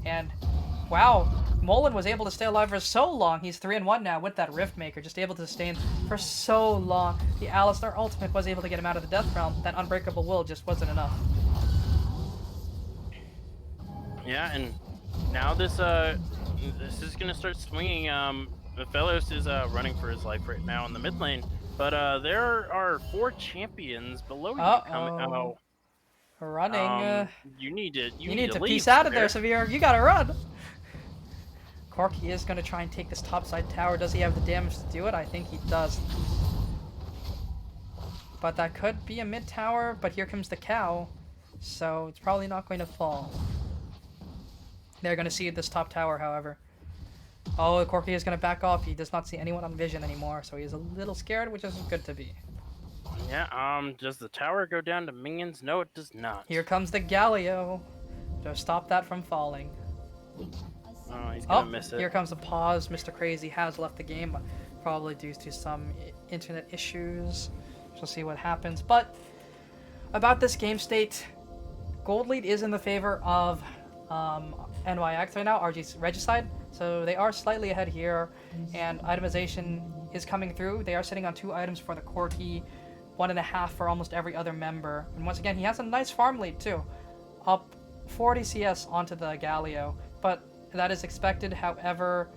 And wow, Molin was able to stay alive for so long. He's 3-1 now with that Rift Maker, just able to sustain for so long. The Alistar ultimate was able to get him out of the Death Realm. That Unbreakable will just wasn't enough. Yeah, and now this is gonna start swinging. Velos is running for his life right now in the mid lane, but there are 4 champions below you coming. Oh, running. you need to leave, peace out of there, Severe. You gotta run. Corky is gonna try and take this topside tower. Does he have the damage to do it? I think he does. But that could be a mid tower. But here comes the cow, so it's probably not going to fall. They're going to see this top tower, however. Oh, Corky is going to back off. He does not see anyone on vision anymore, so he's a little scared, which is good to be. Yeah, does the tower go down to minions? No, it does not. Here comes the Galio to stop that from falling. Oh, he's going to miss it. Here comes the pause. Mr. Crazy has left the game, probably due to some internet issues. We'll see what happens. But about this game state, gold lead is in the favor of NYX right now, RGC Regicide, so they are slightly ahead here, and itemization is coming through. They are sitting on 2 items for the Corky, 1.5 for almost every other member, and once again, he has a nice farm lead too, up 40 CS onto the Galio, but that is expected. However,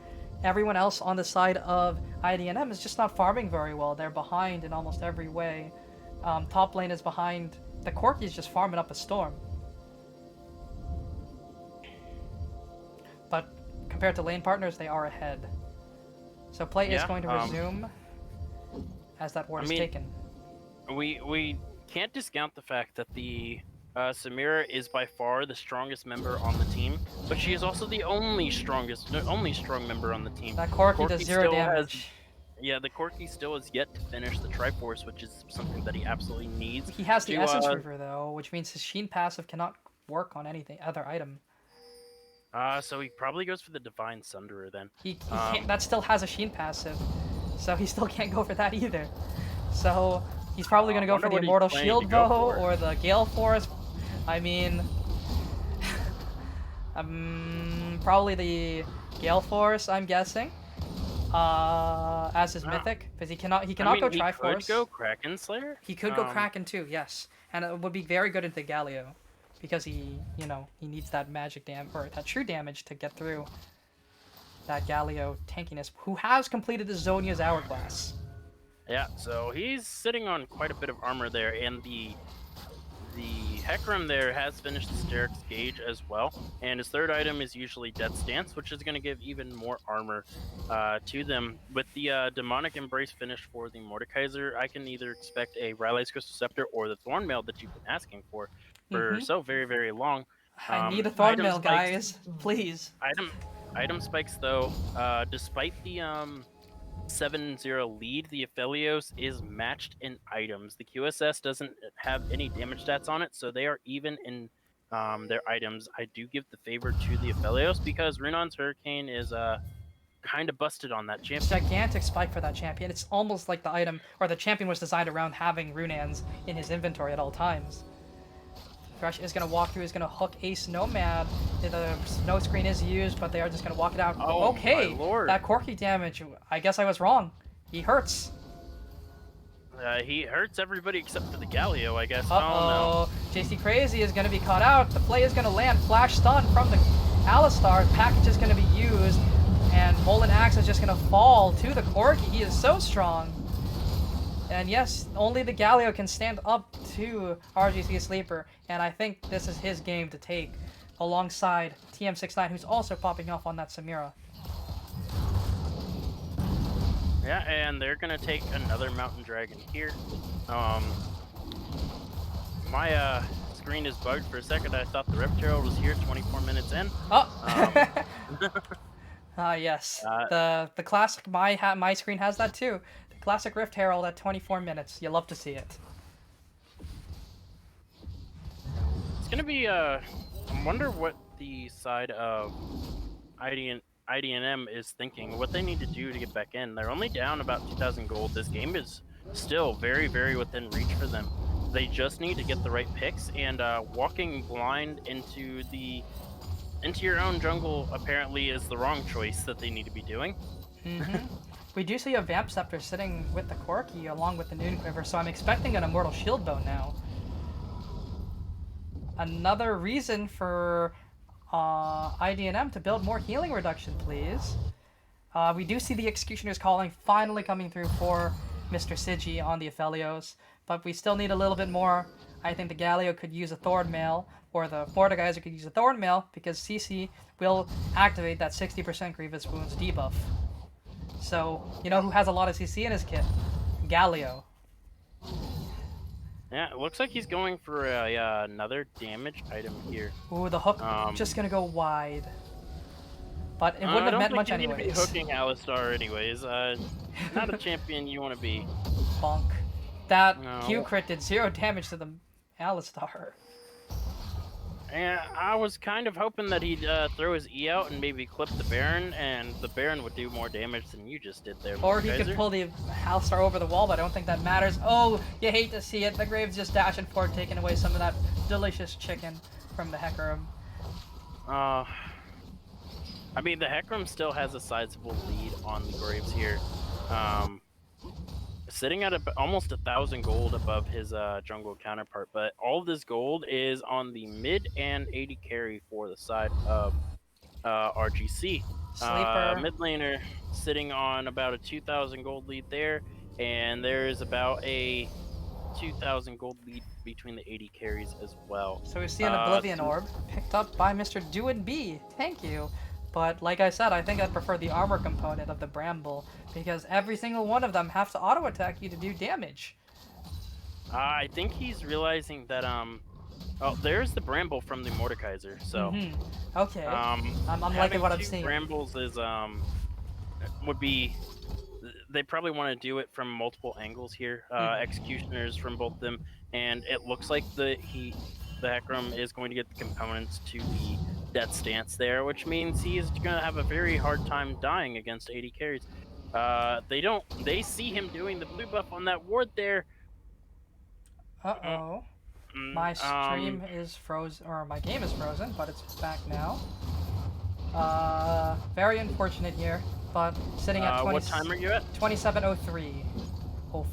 everyone else on the side of IDNM is just not farming very well. They're behind in almost every way. Top lane is behind. The Corky is just farming up a storm. But compared to lane partners, they are ahead. So play is going to resume as that ward is taken. We can't discount the fact that the Samira is by far the strongest member on the team, but she is also the only strong member on the team. That Corky does 0 damage. The Corky still has yet to finish the Triforce, which is something that he absolutely needs. He has the Essence Reaver though, which means his Sheen passive cannot work on anything other item. So he probably goes for the Divine Sunderer then. He can't, that still has a Sheen passive, so he still can't go for that either. So he's probably going to go for the Immortal Shield Bow or the Gale Force. I mean, probably the Gale Force, I'm guessing, as his mythic, because he cannot go Triforce. He could go Kraken Slayer. He could go Kraken too, yes, and it would be very good into Galio. Because he needs that magic or that true damage to get through that Galio tankiness, who has completed the Zonia's Hourglass. Yeah, so he's sitting on quite a bit of armor there, and the Hecarim there has finished the Steric's Gauge as well, and his 3rd item is usually Death Stance, which is going to give even more armor to them. With the Demonic Embrace finished for the Mordekaiser, I can either expect a Rylai's Crystal Scepter or the Thornmail that you've been asking for so very, very long. I need a Thornmail, guys. Please. Item spikes, though, despite the 7-0 lead, the Aphelios is matched in items. The QSS doesn't have any damage stats on it, so they are even in their items. I do give the favor to the Aphelios because Runon's Hurricane is kind of busted on that champion. Gigantic spike for that champion. It's almost like the item or the champion was designed around having Runans in his inventory at all times. Thresh is going to walk through, is going to hook Ace Nomad. The snow screen is used, but they are just going to walk it out. Oh, okay, my lord. that Corki damage, I guess I was wrong. He hurts. He hurts everybody except for the Galio, I guess. Uh-oh. Oh, no. JC Crazy is going to be caught out. The play is going to land. Flash stun from the Alistar. Package is going to be used. And Molten Axe is just going to fall to the Corki. He is so strong. And yes, only the Galio can stand up to RGC Sleeper. And I think this is his game to take alongside TM69, who's also popping off on that Samira. Yeah, and they're gonna take another Mountain Dragon here. My screen is bugged for a second. I thought the Rift Herald was here 24 minutes in. Oh! Yes. The classic, my screen has that too. The classic Rift Herald at 24 minutes. You love to see it. It's gonna be, I wonder what the side of IDNM is thinking, what they need to do to get back in. They're only down about 2,000 gold. This game is still very, very within reach for them. They just need to get the right picks, and walking blind into your own jungle apparently is the wrong choice that they need to be doing. We do see a Vamp Scepter sitting with the Corki along with the Noon Quiver, so I'm expecting an Immortal Shield Bow now. Another reason for IDNM to build more healing reduction, please. We do see the Executioner's Calling finally coming through for Mr. Sigi on the Aphelios, but we still need a little bit more. I think the Galio could use a Thorn Mail, or the Mordekaiser could use a Thorn Mail, because CC will activate that 60% Grievous Wounds debuff. So, you know who has a lot of CC in his kit? Galio. Yeah, it looks like he's going for another damage item here. Ooh, the hook just gonna go wide. But it wouldn't have meant much anyways. I don't think you need to be hooking Alistar anyways. Not a champion you want to be. Bonk. That No. Q crit did 0 damage to the Alistar. And I was kind of hoping that he'd throw his E out and maybe clip the Baron, and the Baron would do more damage than you just did there. Or he could Mordekaiser. pull the Alistar over the wall, but I don't think that matters. Oh, you hate to see it. The Graves just dashing forward, taking away some of that delicious chicken from the Hecarim. I mean, the Hecarim still has a sizable lead on the Graves here. Sitting at almost 1,000 gold above his jungle counterpart, but all of this gold is on the mid and 80 carry for the side of RGC. Sleeper. Mid laner sitting on about a 2,000 gold lead there, and there's about a 2,000 gold lead between the 80 carries as well. So we see an Oblivion Orb picked up by Mr. Doin B. Thank you. But like I said, I think I'd prefer the armor component of the Bramble, because every single one of them have to auto attack you to do damage. I think he's realizing that oh, there's the Bramble from the Mordekaiser. So Okay. I'm liking having what I'm two seeing. Brambles is would be, they probably want to do it from multiple angles here. Executioners from both of them, and it looks like the Hecarim is going to get the components to the Death Stance there, which means he is going to have a very hard time dying against 80 carries. They see him doing the blue buff on that ward there. Uh-oh. My stream is frozen, or my game is frozen, but it's back now. Very unfortunate here, but sitting at 20. What time are you at? 27:03.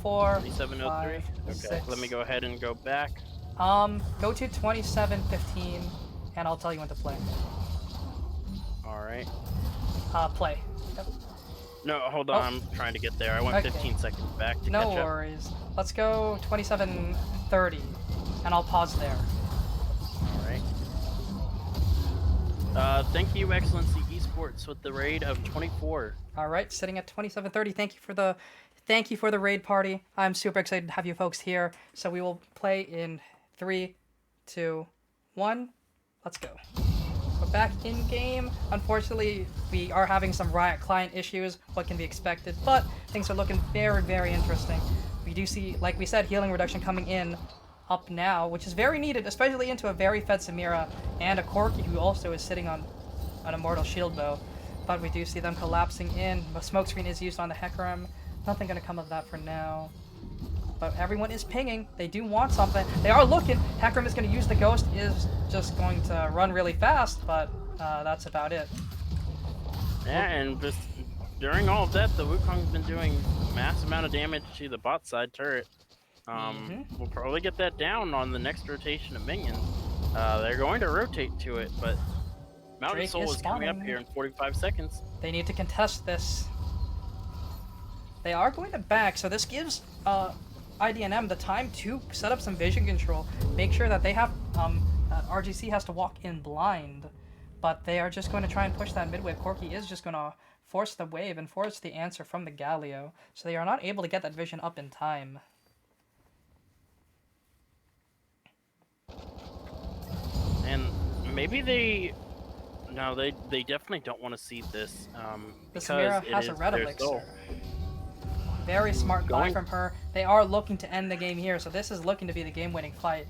04. 27:03. Okay, 6. let me go ahead and go back. Go to 27:15, and I'll tell you when to play. All right. Play. Yep. No, hold on. I'm trying to get there. I went Okay. 15 seconds back to No catch up. worries. Let's go 27:30, and I'll pause there. All right. Thank you, Excellency Esports, with the raid of 24. All right, sitting at 27:30. Thank you for the raid party. I'm super excited to have you folks here. So we will play in 3, 2, 1. Let's go. We're back in game. Unfortunately, we are having some Riot client issues. What can be expected? But things are looking very, very interesting. We do see, like we said, healing reduction coming in up now, which is very needed, especially into a very fed Samira and a Corki who also is sitting on an Immortal Shield Bow. But we do see them collapsing in. The smokescreen is used on the Hecarim. Nothing going to come of that for now. But everyone is pinging. They do want something. They are looking. Hecarim is going to use the Ghost. Is just going to run really fast, but that's about it. Yeah, and just during all of that, the Wukong's been doing mass amount of damage to the bot side turret. We'll probably get that down on the next rotation of minions. They're going to rotate to it, but Mountain Drake Soul is is coming up spawning. here in 45 seconds. They need to contest this. They are going to back, so this gives IDNM the time to set up some vision control. Make sure that they have RGC has to walk in blind, but they are just going to try and push that mid wave. Corki is just going to force the wave and force the answer from the Galio, so they are not able to get that vision up in time. And maybe they definitely don't want to see this. The Because Samira it has a is red their elixir. soul. Very smart buy Going- from her. They are looking to end the game here, so this is looking to be the game-winning fight.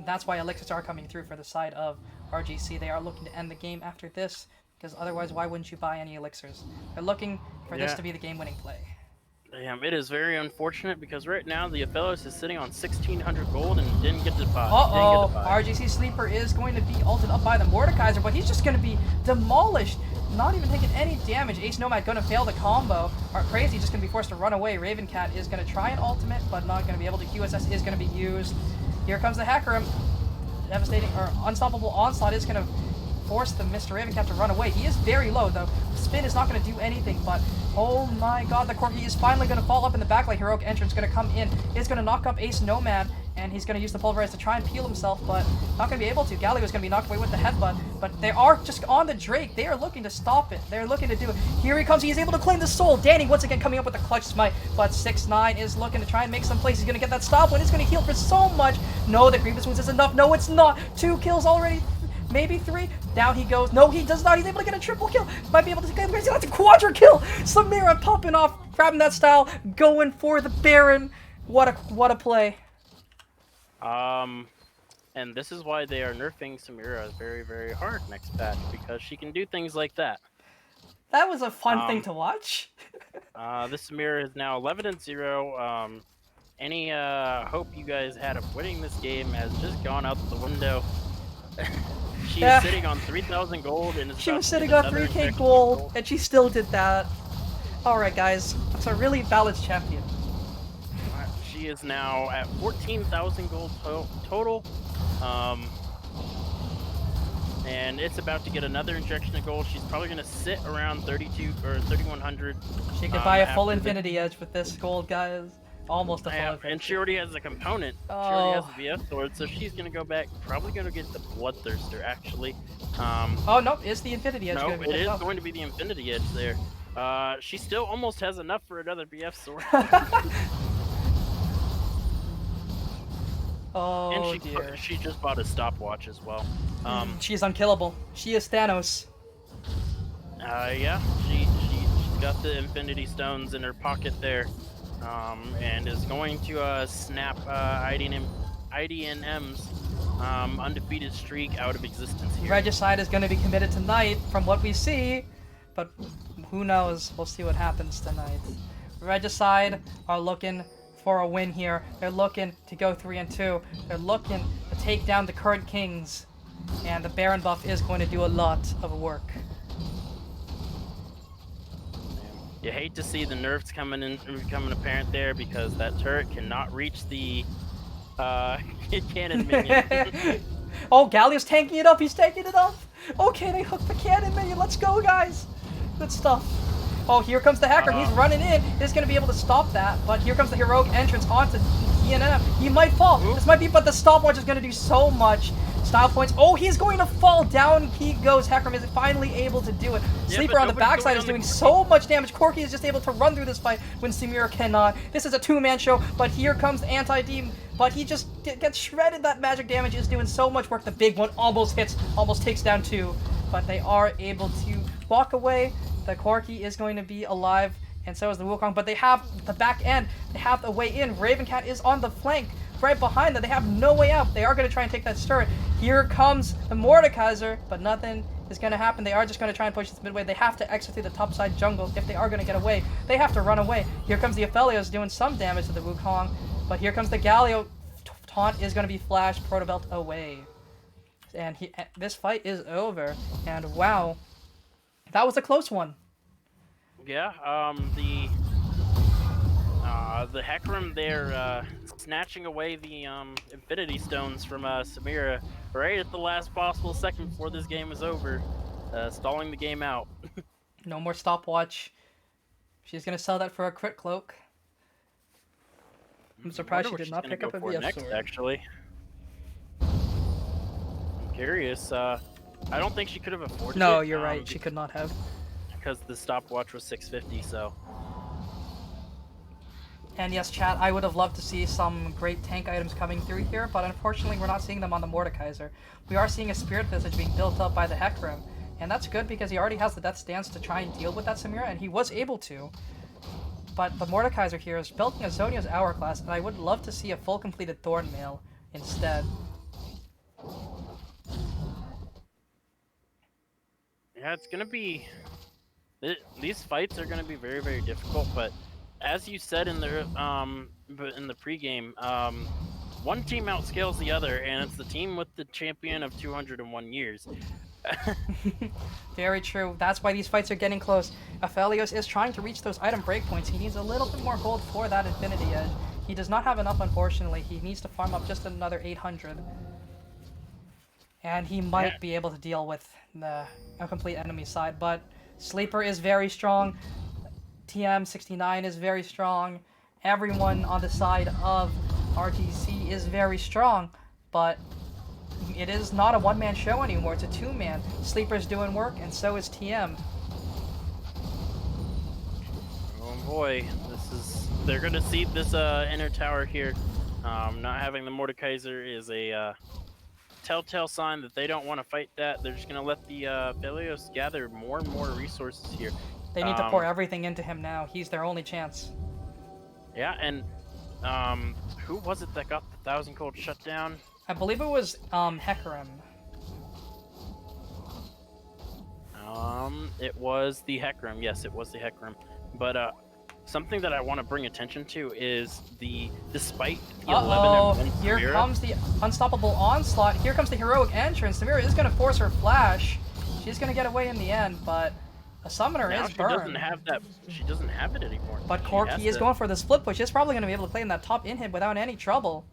That's why elixirs are coming through for the side of RGC. They are looking to end the game after this, because otherwise why wouldn't you buy any elixirs? They're looking for this Yeah. to be the game-winning play. Damn, it is very unfortunate because right now the Athelos is sitting on 1,600 gold and didn't get to buy. Uh-oh, RGC Sleeper is going to be ulted up by the Mordekaiser, but he's just going to be demolished. Not even taking any damage. Ace Nomad going to fail the combo. Crazy just going to be forced to run away. Ravencat is going to try an ultimate, but not going to be able to. QSS is going to be used. Here comes the Hecarim. Devastating, or Unstoppable Onslaught is going to force the Mr. Ravencat to run away. He is very low, though. Spin is not going to do anything, but oh my god, the Corki is finally going to fall up in the back like Heroic Entrance going to come in. It's going to knock up Ace Nomad, and he's going to use the Pulverize to try and peel himself, but not going to be able to. Galio is going to be knocked away with the headbutt, but they are just on the Drake. They are looking to stop it. They're looking to do it. Here he comes. He is able to claim the soul. Danny once again coming up with the clutch smite, but 6ix9ine is looking to try and make some plays. He's going to get that stop one. It's going to heal for so much. No, the Grievous Wounds is enough. No, it's not. 2 kills already. Maybe 3. Down he goes. No, he does not. He's able to get a triple kill. Might be able to get a quadra kill. Samira popping off, grabbing that style, going for the Baron. What a play. And this is why they are nerfing Samira very, very hard next patch, because she can do things like that. That was a fun thing to watch. This Samira is now 11-0. Any hope you guys had of winning this game has just gone out the window. She is sitting on 3,000 gold and she was sitting on 3k gold, and she still did that. Alright guys, it's a really balanced champion. She is now at 14,000 gold total. And it's about to get another injection of gold. She's probably going to sit around 32 or 3,100. She could buy a full Infinity Edge with this gold, guys. Almost a full Infinity. And she already has a component. She already has the VS sword, so she's going to go back. Probably going to get the Bloodthirster, actually. Oh, no, it's the Infinity Edge. No, it is going to be the Infinity Edge there. She still almost has enough for another BF sword. Oh, and dear. she just bought a stopwatch as well. She's unkillable. She is Thanos. Yeah, she's got the Infinity Stones in her pocket there, and is going to snap IDNM's undefeated streak out of existence here. Regicide is going to be committed tonight, from what we see, but who knows? We'll see what happens tonight. Regicide are looking for a win here. They're looking to go 3-2. They're looking to take down the current kings, and the Baron buff is going to do a lot of work. You hate to see the nerfs becoming apparent there, because that turret cannot reach the cannon minion. Oh, Galio's tanking it up. He's tanking it up. Okay, they hooked the cannon minion. Let's go, guys. Good stuff. Oh, here comes the hacker. He's running in. He's going to be able to stop that, but here comes the heroic entrance onto IDNM. He might fall. Ooh. This might be, but the stopwatch is going to do so much. Style points. Oh, he's going to fall down. He goes. Hecarim is finally able to do it. Yeah, Sleeper but on the nobody's backside going is on the doing Corki. so much damage. Corki is just able to run through this fight when Samira cannot. This is a two-man show, but here comes Anti-Demon. But he just gets shredded. That magic damage is doing so much work. The big one almost hits, almost takes down 2. But they are able to walk away. The Corki is going to be alive, and so is the Wukong. But they have the back end. They have the way in. Ravencat is on the flank, right behind them. They have no way out. They are going to try and take that turret. Here comes the Mordekaiser, but nothing is going to happen. They are just going to try and push this midway. They have to exit through the topside jungle if they are going to get away. They have to run away. Here comes the Aphelios doing some damage to the Wukong. But here comes the Galio. Taunt is going to be flashed. Protobelt away. And this fight is over. And wow, that was a close one. Yeah, the Hecarim there, snatching away the Infinity Stones from Samira right at the last possible second before this game is over, stalling the game out. No more stopwatch. She's going to sell that for a crit cloak. I'm surprised she did not pick up a VF next, sword. actually. I'm curious. I don't think she could have afforded it. No, you're right. She could not have. Because the stopwatch was 650, so. And yes, chat, I would have loved to see some great tank items coming through here, but unfortunately we're not seeing them on the Mordekaiser. We are seeing a Spirit Visage being built up by the Hecarim, and that's good because he already has the Death Stance to try and deal with that Samira, and he was able to. But the Mordekaiser here is building a Zhonya's Hourglass, and I would love to see a full completed Thornmail instead. Yeah, it's gonna be... These fights are gonna be very, very difficult, but as you said in the pregame, one team outscales the other, and it's the team with the champion of 201 years. Very true. That's why these fights are getting close. Aphelios is trying to reach those item breakpoints. He needs a little bit more gold for that Infinity Edge. He does not have enough, unfortunately. He needs to farm up just another 800. And he might be able to deal with a complete enemy side, but Sleeper is very strong. TM69 is very strong. Everyone on the side of RGC is very strong, but it is not a one-man show anymore. It's a two-man. Sleeper's doing work, and so is TM. Oh boy, they're gonna see this inner tower here. Not having the Mordekaiser is a telltale sign that they don't want to fight that. They're just gonna let the Aphelios gather more and more resources here. They need to pour everything into him now. He's their only chance. Yeah, and who was it that got the 1,000 gold shut down? I believe it was Hecarim. It was the Hecarim. Yes, it was the Hecarim. But something that I want to bring attention to is despite the 11 and 1 Here Samira, comes the unstoppable onslaught. Here comes the heroic entrance. Samira is going to force her flash. She's going to get away in the end, but a summoner now is she burned. doesn't have that. She doesn't have it anymore. But Corki is going for the split push. He's probably going to be able to play in that top inhib without any trouble.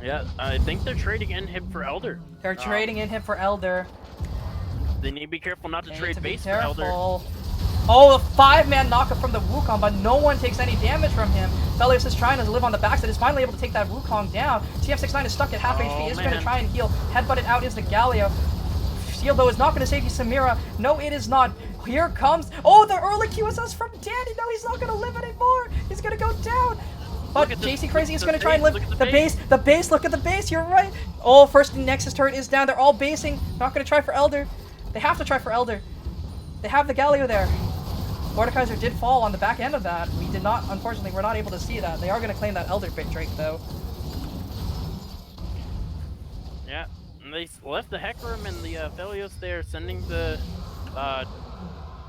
Yeah, I think they're trading inhib for Elder. They're trading inhib for Elder. They need to be careful not to They need trade to be base for Elder. careful. Oh, a 5-man knockup from the Wukong, but no one takes any damage from him. Felios is trying to live on the backside, is finally able to take that Wukong down. TM69 is stuck at half HP, is going to try and heal. Headbutted out is the Galio. Shield, though, is not going to save you, Samira. No, it is not. Here comes... Oh, the early QSS from Danny. No, he's not going to live anymore. He's going to go down. But JC Crazy is going to try and live the base. The base, look at the base, you're right. Oh, first Nexus turret is down. They're all basing. Not going to try for Elder. They have to try for Elder. They have the Galio there. Mordekaiser did fall on the back end of that. We did not, unfortunately, we're not able to see that. They are going to claim that Elder Drake, though. Yeah, and they left the Hecarim and the Aphelios there, sending the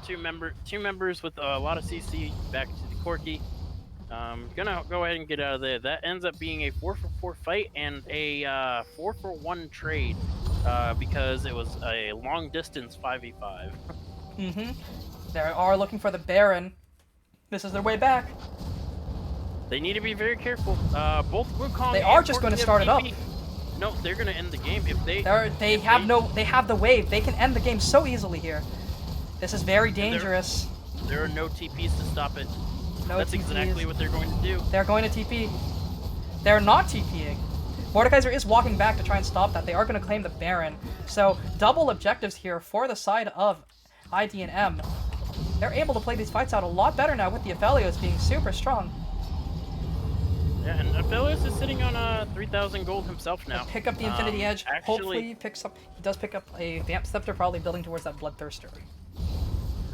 two members with a lot of CC back to the Corki. Gonna go ahead and get out of there. That ends up being a 4-for-4 fight and a 4-for-1 trade because it was a long distance 5v5. They are looking for the Baron. This is their way back. They need to be very careful. Both Wukong They are just going to start it up. No, they're going to end the game if they. They have the wave. They can end the game so easily here. This is very dangerous. There are no TPs to stop it. No That's TPs. exactly what they're going to do. They're going to TP. They're not TPing. Mordekaiser is walking back to try and stop that. They are going to claim the Baron. So double objectives here for the side of IDNM. They're able to play these fights out a lot better now with the Aphelios being super strong. Yeah, and Aphelios is sitting on 3,000 gold himself now. Pick up the Infinity Edge. Actually, Hopefully he picks up. He does pick up a Vamp Scepter, probably building towards that Bloodthirster.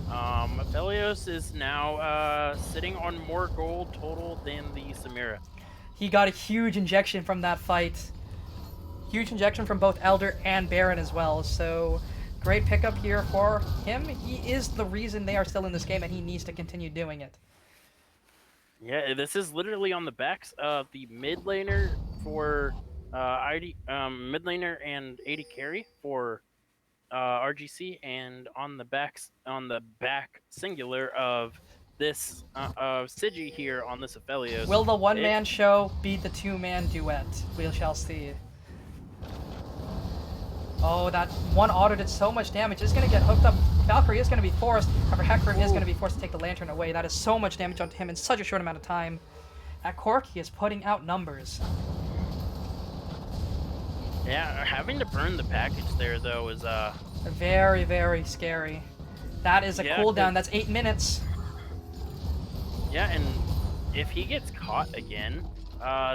Aphelios is now sitting on more gold total than the Samira. He got a huge injection from that fight. Huge injection from both Elder and Baron as well. So great pickup here for him. He is the reason they are still in this game, and he needs to continue doing it. Yeah, this is literally on the backs of the mid laner for mid laner and AD carry for RGC, and on the back singular of this of Sigi here on this Aphelios. Will the It, one-man show beat the two-man duet? We shall see. Oh, that one auto did so much damage. It's going to get hooked up. Valkyrie is going to be forced. However, Hecarim is going to be forced to take the Lantern away. That is so much damage onto him in such a short amount of time. That Corki is putting out numbers. yeah, having to burn the package there though is Very, very scary. That is a Yeah, cooldown. 'cause- That's 8 minutes. yeah, and if he gets caught again,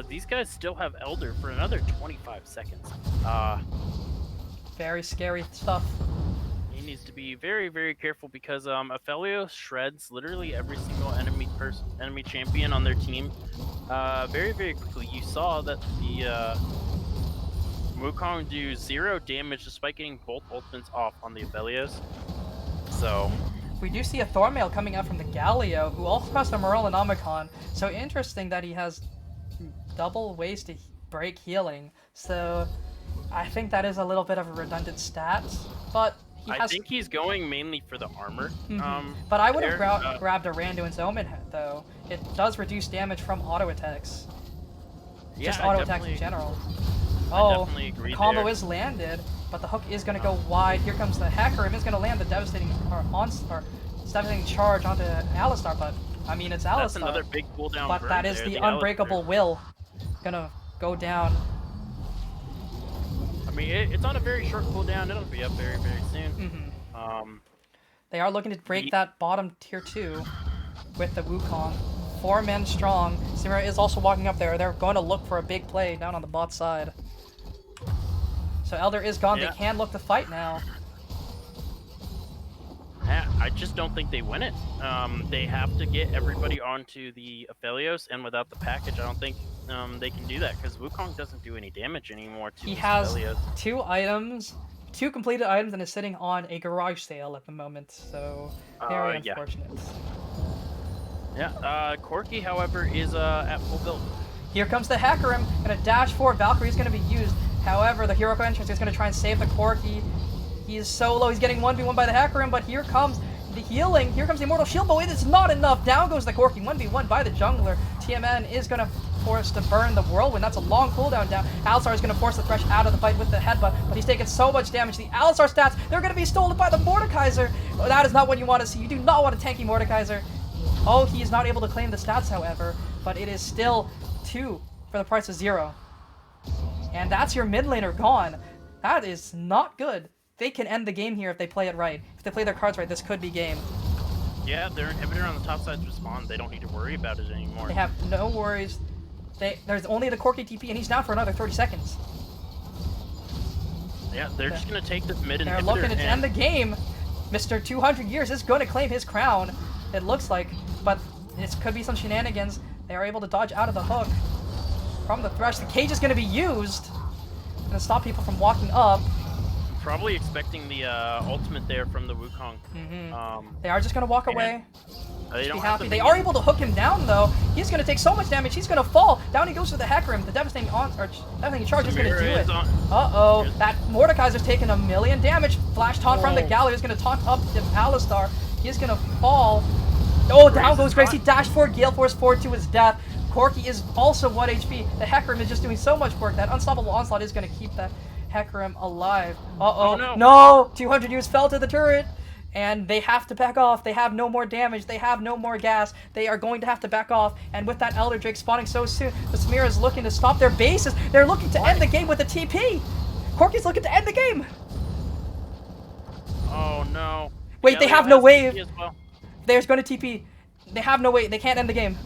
these guys still have Elder for another 25 seconds. Very scary stuff. He needs to be very, very careful because Aphelios shreds literally every single enemy champion on their team very, very quickly. You saw that the Wukong do 0 damage despite getting both ultimates off on the Aphelios. So, We do see a Thormail coming out from the Galio, who also has the Morellonomicon. So interesting that he has double ways to break healing. So I think that is a little bit of a redundant stat, but he I has. think he's going mainly for the armor. But I would have there, grabbed a Randuin's Omen head, though. It does reduce damage from auto attacks. yeah, Just I auto attacks in definitely- general. I Oh, definitely agree the combo there. is landed, but the hook is going to go wide. Here comes the Hecarim. Is going to land the devastating devastating charge onto Alistar, but I mean it's Alistar. That's another big cooldown. But burn that is there, the Alistar. unbreakable will. Gonna go down. I mean, it's on a very short cooldown. It'll be up very, very soon. They are looking to break that bottom tier 2 with the Wukong. 4 men strong. Samira is also walking up there. They're going to look for a big play down on the bot side. So Elder is gone. Yeah. They can look to fight now. Yeah, I just don't think they win it. They have to get everybody onto the Aphelios, and without the package, I don't think they can do that because Wukong doesn't do any damage anymore to He his has Aphelios. 2 items, 2 completed items, and is sitting on a garage sale at the moment. So very Yeah. unfortunate. Yeah, Corki, however, is at full build. Here comes the Hecarim, gonna dash forward. Valkyrie is gonna be used. However, the Heroic Entrance is gonna try and save the Corki. He is so low, he's getting 1v1 by the Hecarim, but here comes the healing. Here comes the Immortal Shield, but it is not enough. Down goes the Corki, 1v1 by the jungler. TMN is gonna force to burn the Whirlwind. That's a long cooldown down. Alistar is gonna force the Thresh out of the fight with the headbutt, but he's taking so much damage. The Alistar stats, they're gonna be stolen by the Mordekaiser. That is not what you want to see. You do not want a tanky Mordekaiser. Oh, he is not able to claim the stats, however, but it is still 2 for the price of 0. And that's your mid laner gone. That is not good. They can end the game here if they play it right. If they play their cards right, this could be game. Yeah, their inhibitor on the top side's respawned. They don't need to worry about it anymore. They have no worries. There's only the Corki TP, and he's down for another 30 seconds. Yeah, they're just gonna take this mid They're inhibitor looking to and end the game. Mr. 200 Years is going to claim his crown, it looks like, but this could be some shenanigans. They are able to dodge out of the hook from the Thresh. The cage is going to be used. Going to stop people from walking up. probably expecting the ultimate there from the Wukong. They are just going to walk And away. They Be don't have happy. to They make are it- able to hook him down, though. He's going to take so much damage. He's going to fall. Down he goes to the Hecarim. The devastating charge is going to do Samira it. is on- Uh-oh. Here's- That Mordekaiser's taking 1,000,000 damage. Flash taunt from the Oh. Galio is going to taunt up the Alistar. He's going to fall. Oh, down Graves goes is Grace. He caught. dashed forward. Gale Force forward to his death. Corki is also 1 HP. The Hecarim is just doing so much work. That Unstoppable Onslaught is going to keep that Hecarim alive. Uh-oh. Oh, no. No! 200 years fell to the turret. And they have to back off. They have no more damage. They have no more gas. They are going to have to back off. And with that Elder Drake spawning so soon, the Samira is looking to stop their bases. They're looking to end the game with a TP. Corki's looking to end the game. Oh no. Wait, they Galio have no has wave. TP as well. There's going to TP. They have no way. They can't end the game.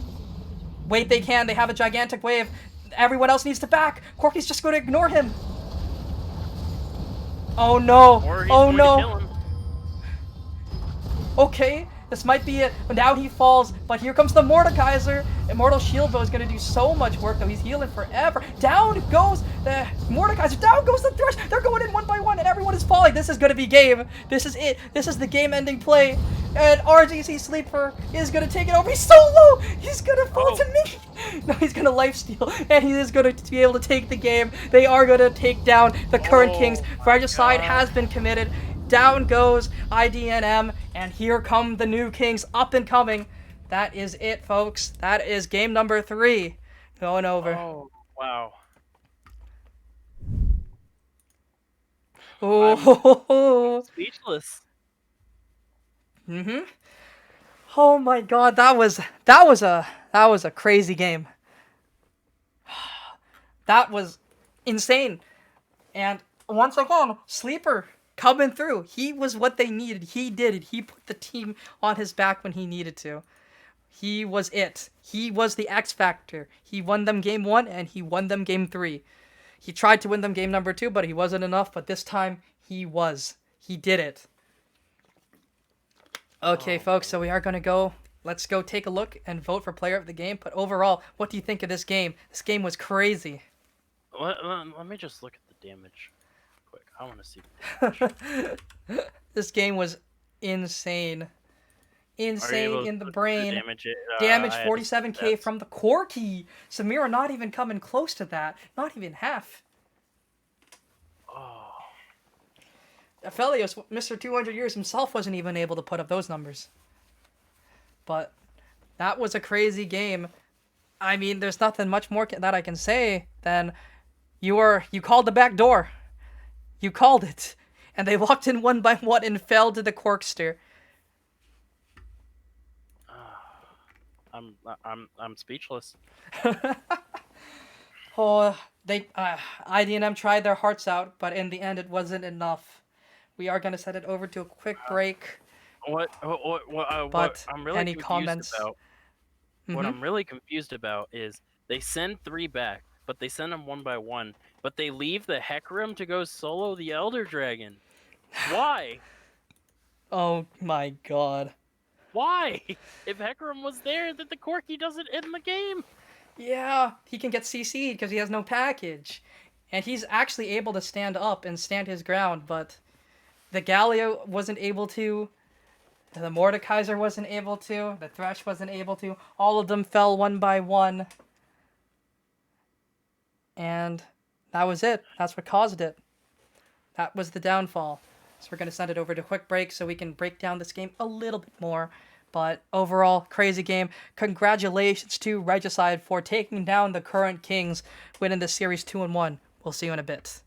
Wait, they can. They have a gigantic wave. Everyone else needs to back. Corki's just going to ignore him. Oh no. Or he's Oh going to kill no. him. Okay. This might be it. But now he falls. But here comes the Mordekaiser. Immortal Shield Bow is going to do so much work, though. He's healing forever. Down goes the Mordekaiser. Down goes the Thresh. They're going in one by one, and everyone is falling. This is going to be game. This is it. This is the game-ending play. And RGC Sleeper is going to take it over. He's so low. He's going to fall to me. No, he's going to lifesteal, and he is going to be able to take the game. They are going to take down the current Kings. Regicide has been committed. Down goes IDNM, and here come the new Kings up and coming. That is it, folks. That is game number 3 going over. Oh, wow. Oh, Speechless. Oh my God, that was a crazy game. That was insane. And once again, Sleeper coming through. He was what they needed. He did it. He put the team on his back when he needed to. He was it. He was the X Factor. He won them game 1 and he won them game 3. He tried to win them game number 2, but he wasn't enough. But this time, he was. He did it. Okay, folks, so we are going to go. Let's go take a look and vote for player of the game. But overall, what do you think of this game? This game was crazy. Let me just look at the damage quick. I want to see the damage. This game was insane. Insane in the brain. Damage, 47k from the Corki. Samira not even coming close to that. Not even half. Oh. Aphelios, Mr. 200 years himself, wasn't even able to put up those numbers. But that was a crazy game. I mean, there's nothing much more that I can say than you called the back door. You called it. And they walked in one by one and fell to the Corkster. I'm speechless. Oh, IDNM tried their hearts out, but in the end it wasn't enough. We are going to set it over to a quick break. What I'm really any confused comments? about, what I'm really confused about is they send 3 back, but they send them one by one, but they leave the Hecarim to go solo the Elder Dragon. Why? Oh my God. Why? If Hecarim was there, then the Corki doesn't end the game. Yeah, he can get CC'd because he has no package. And he's actually able to stand up and stand his ground, but the Galio wasn't able to. The Mordekaiser wasn't able to. The Thresh wasn't able to. All of them fell one by one. And that was it. That's what caused it. That was the downfall. So we're going to send it over to a quick break so we can break down this game a little bit more. But overall, crazy game. Congratulations to Regicide for taking down the current Kings, winning the series 2-1. We'll see you in a bit.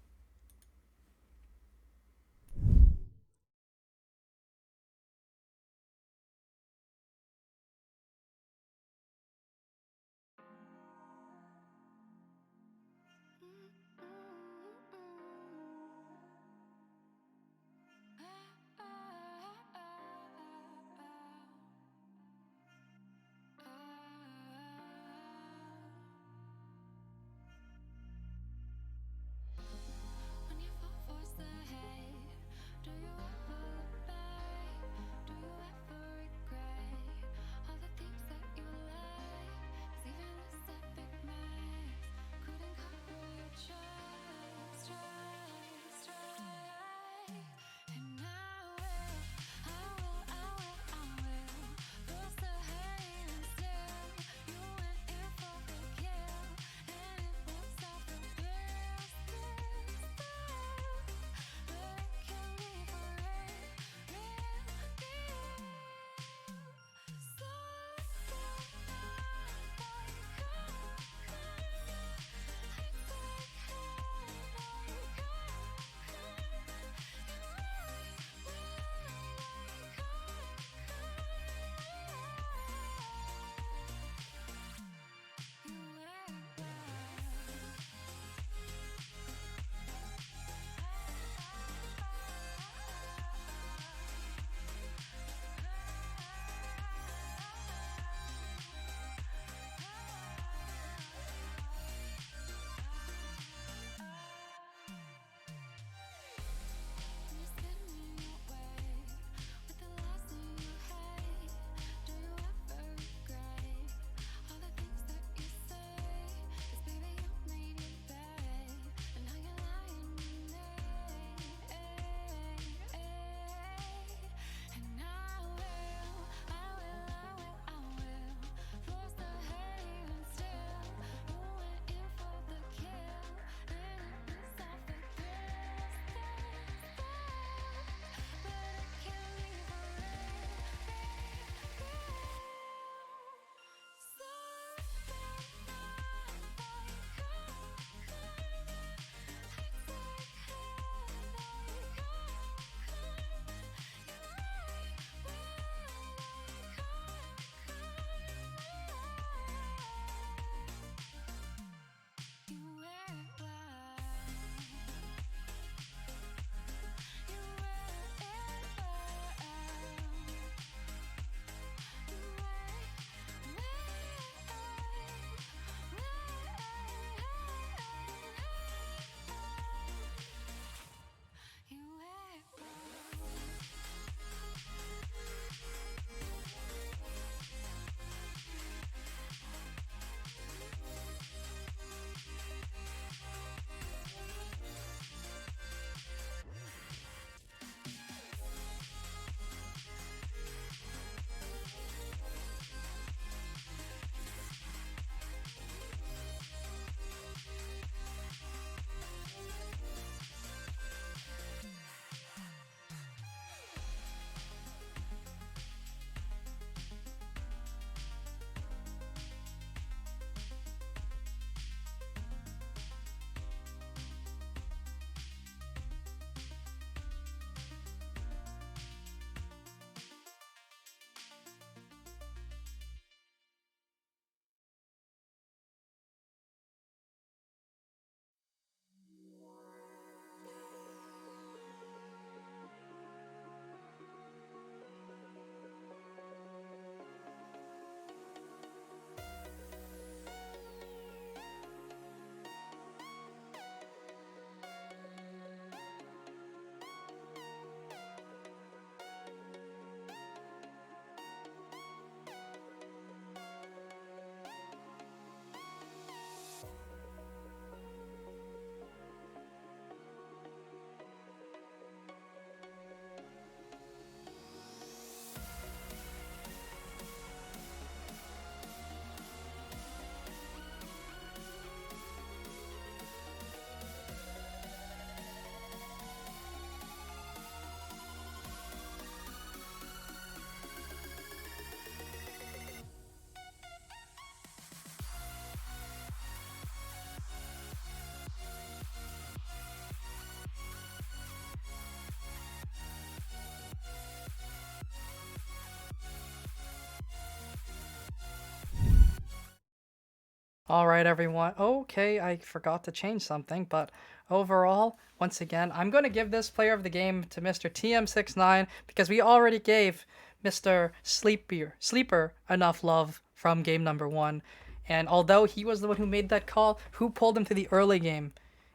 All right, everyone. Okay, I forgot to change something, but overall, once again, I'm going to give this player of the game to Mr. TM69 because we already gave Mr. Sleeper enough love from game number 1. And although he was the one who made that call, who pulled him to the early game?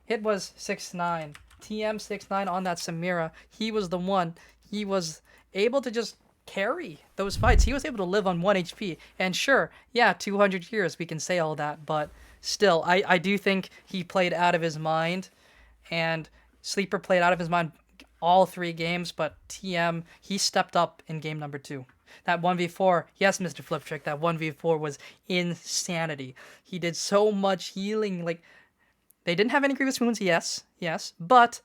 It was 6-9. TM69 on that Samira. He was the one. He was able to just carry those fights. He was able to live on 1 HP. And sure, yeah, 200 years, we can say all that, but still, I do think he played out of his mind, and Sleeper played out of his mind all 3 games, but TM, he stepped up in game number 2. That 1v4, yes, Mr. Flip Trick, that 1v4 was insanity. He did so much healing, like, they didn't have any grievous wounds, yes, but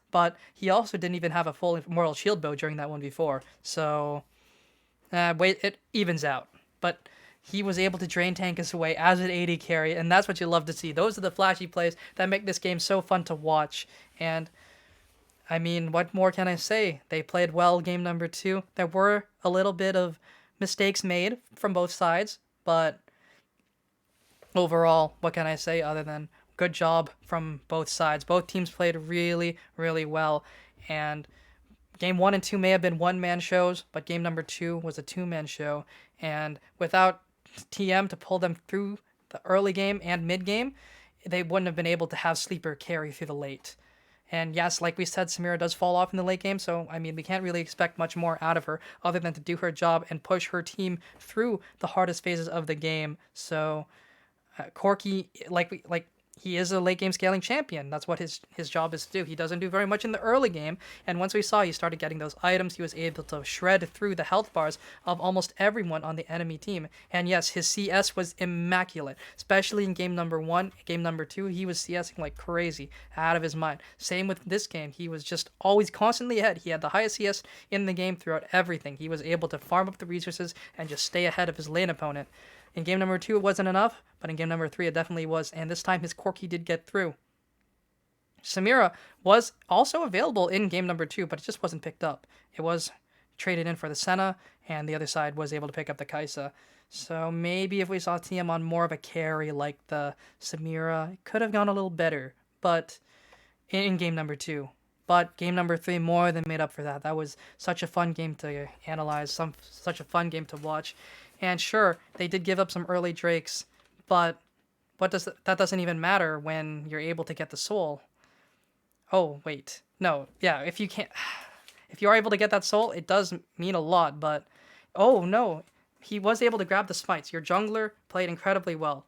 he also didn't even have a full Immortal Shield bow during that 1v4, so wait, it evens out. But he was able to drain tank his way as an AD carry, and that's what you love to see. Those are the flashy plays that make this game so fun to watch. And I mean, what more can I say? They played well game number 2. There were a little bit of mistakes made from both sides, but overall, what can I say other than good job from both sides? Both teams played really, really well, and Game 1 and 2 may have been one-man shows, but game number 2 was a two-man show. And without TM to pull them through the early game and mid-game, they wouldn't have been able to have Sleeper carry through the late. And yes, like we said, Samira does fall off in the late game, so I mean, we can't really expect much more out of her other than to do her job and push her team through the hardest phases of the game. So Corky, he is a late game scaling champion. That's what his job is to do. He doesn't do very much in the early game, and once we saw he started getting those items, he was able to shred through the health bars of almost everyone on the enemy team. And yes, his CS was immaculate, especially in game number 1. Game number 2, he was CSing like crazy, out of his mind. Same with this game. He was just always constantly ahead. He had the highest CS in the game throughout everything. He was able to farm up the resources and just stay ahead of his lane opponent. In game number 2, it wasn't enough, but in game number 3, it definitely was, and this time his Corky did get through. Samira was also available in game number 2, but it just wasn't picked up. It was traded in for the Senna, and the other side was able to pick up the Kaisa. So maybe if we saw TM on more of a carry like the Samira, it could have gone a little better, but in game number 2. But game number 3 more than made up for that. That was such a fun game to analyze, such a fun game to watch. And sure, they did give up some early Drakes, but that doesn't even matter when you're able to get the soul. Oh, wait. No, yeah, if you are able to get that soul, it does mean a lot, but oh no, he was able to grab the smites. Your jungler played incredibly well.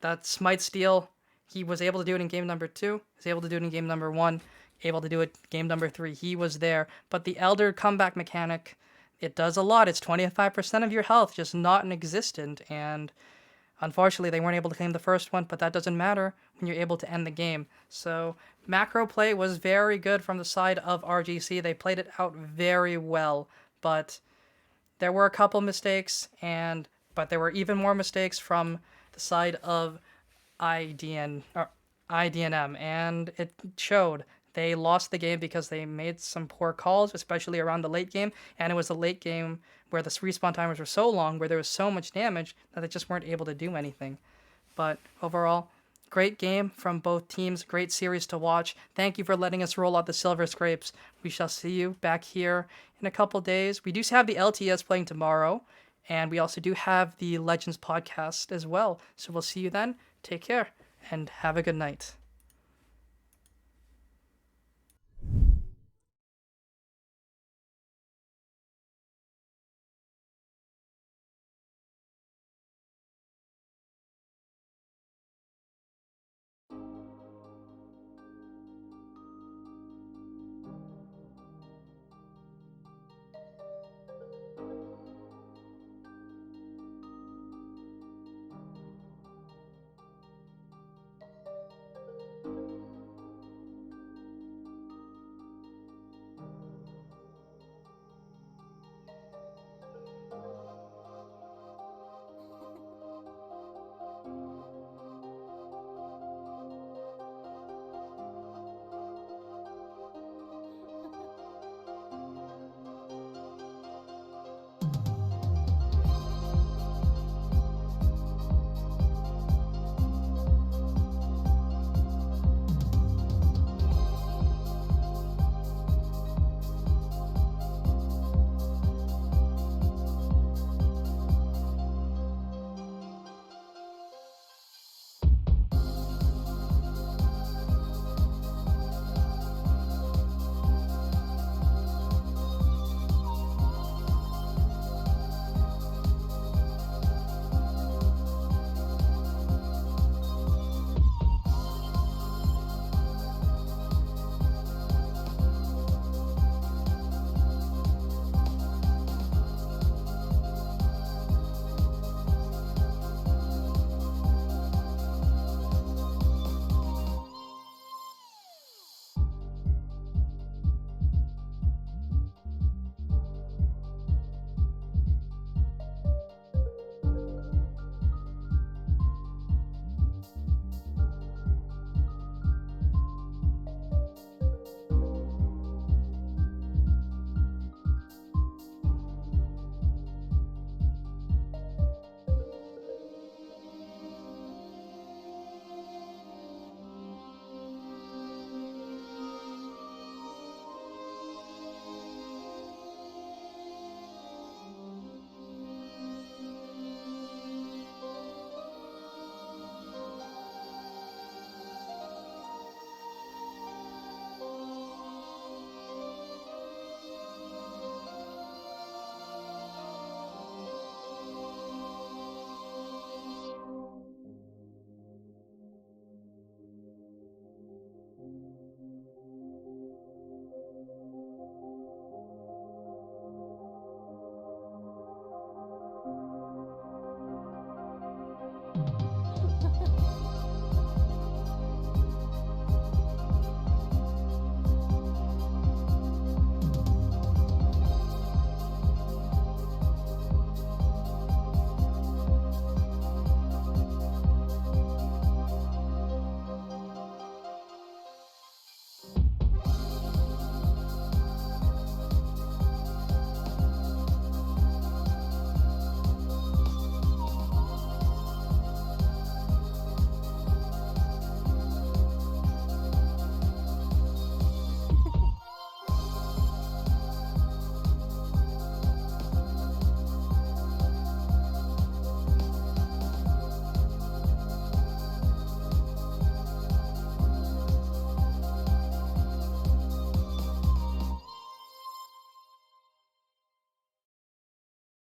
That smite steal, he was able to do it in game number 2, was able to do it in game number 1, able to do it game number 3. He was there, but the Elder comeback mechanic, it does a lot. It's 25% of your health just not non-existent, and unfortunately they weren't able to claim the first one, but that doesn't matter when you're able to end the game. So macro play was very good from the side of RGC. They played it out very well, but there were a couple mistakes, but there were even more mistakes from the side of IDNM, and it showed. They lost the game because they made some poor calls, especially around the late game, and it was a late game where the respawn timers were so long, where there was so much damage that they just weren't able to do anything. But overall, great game from both teams, great series to watch. Thank you for letting us roll out the Silver Scrapes. We shall see you back here in a couple days. We do have the LTS playing tomorrow, and we also do have the Legends podcast as well. So we'll see you then. Take care, and have a good night.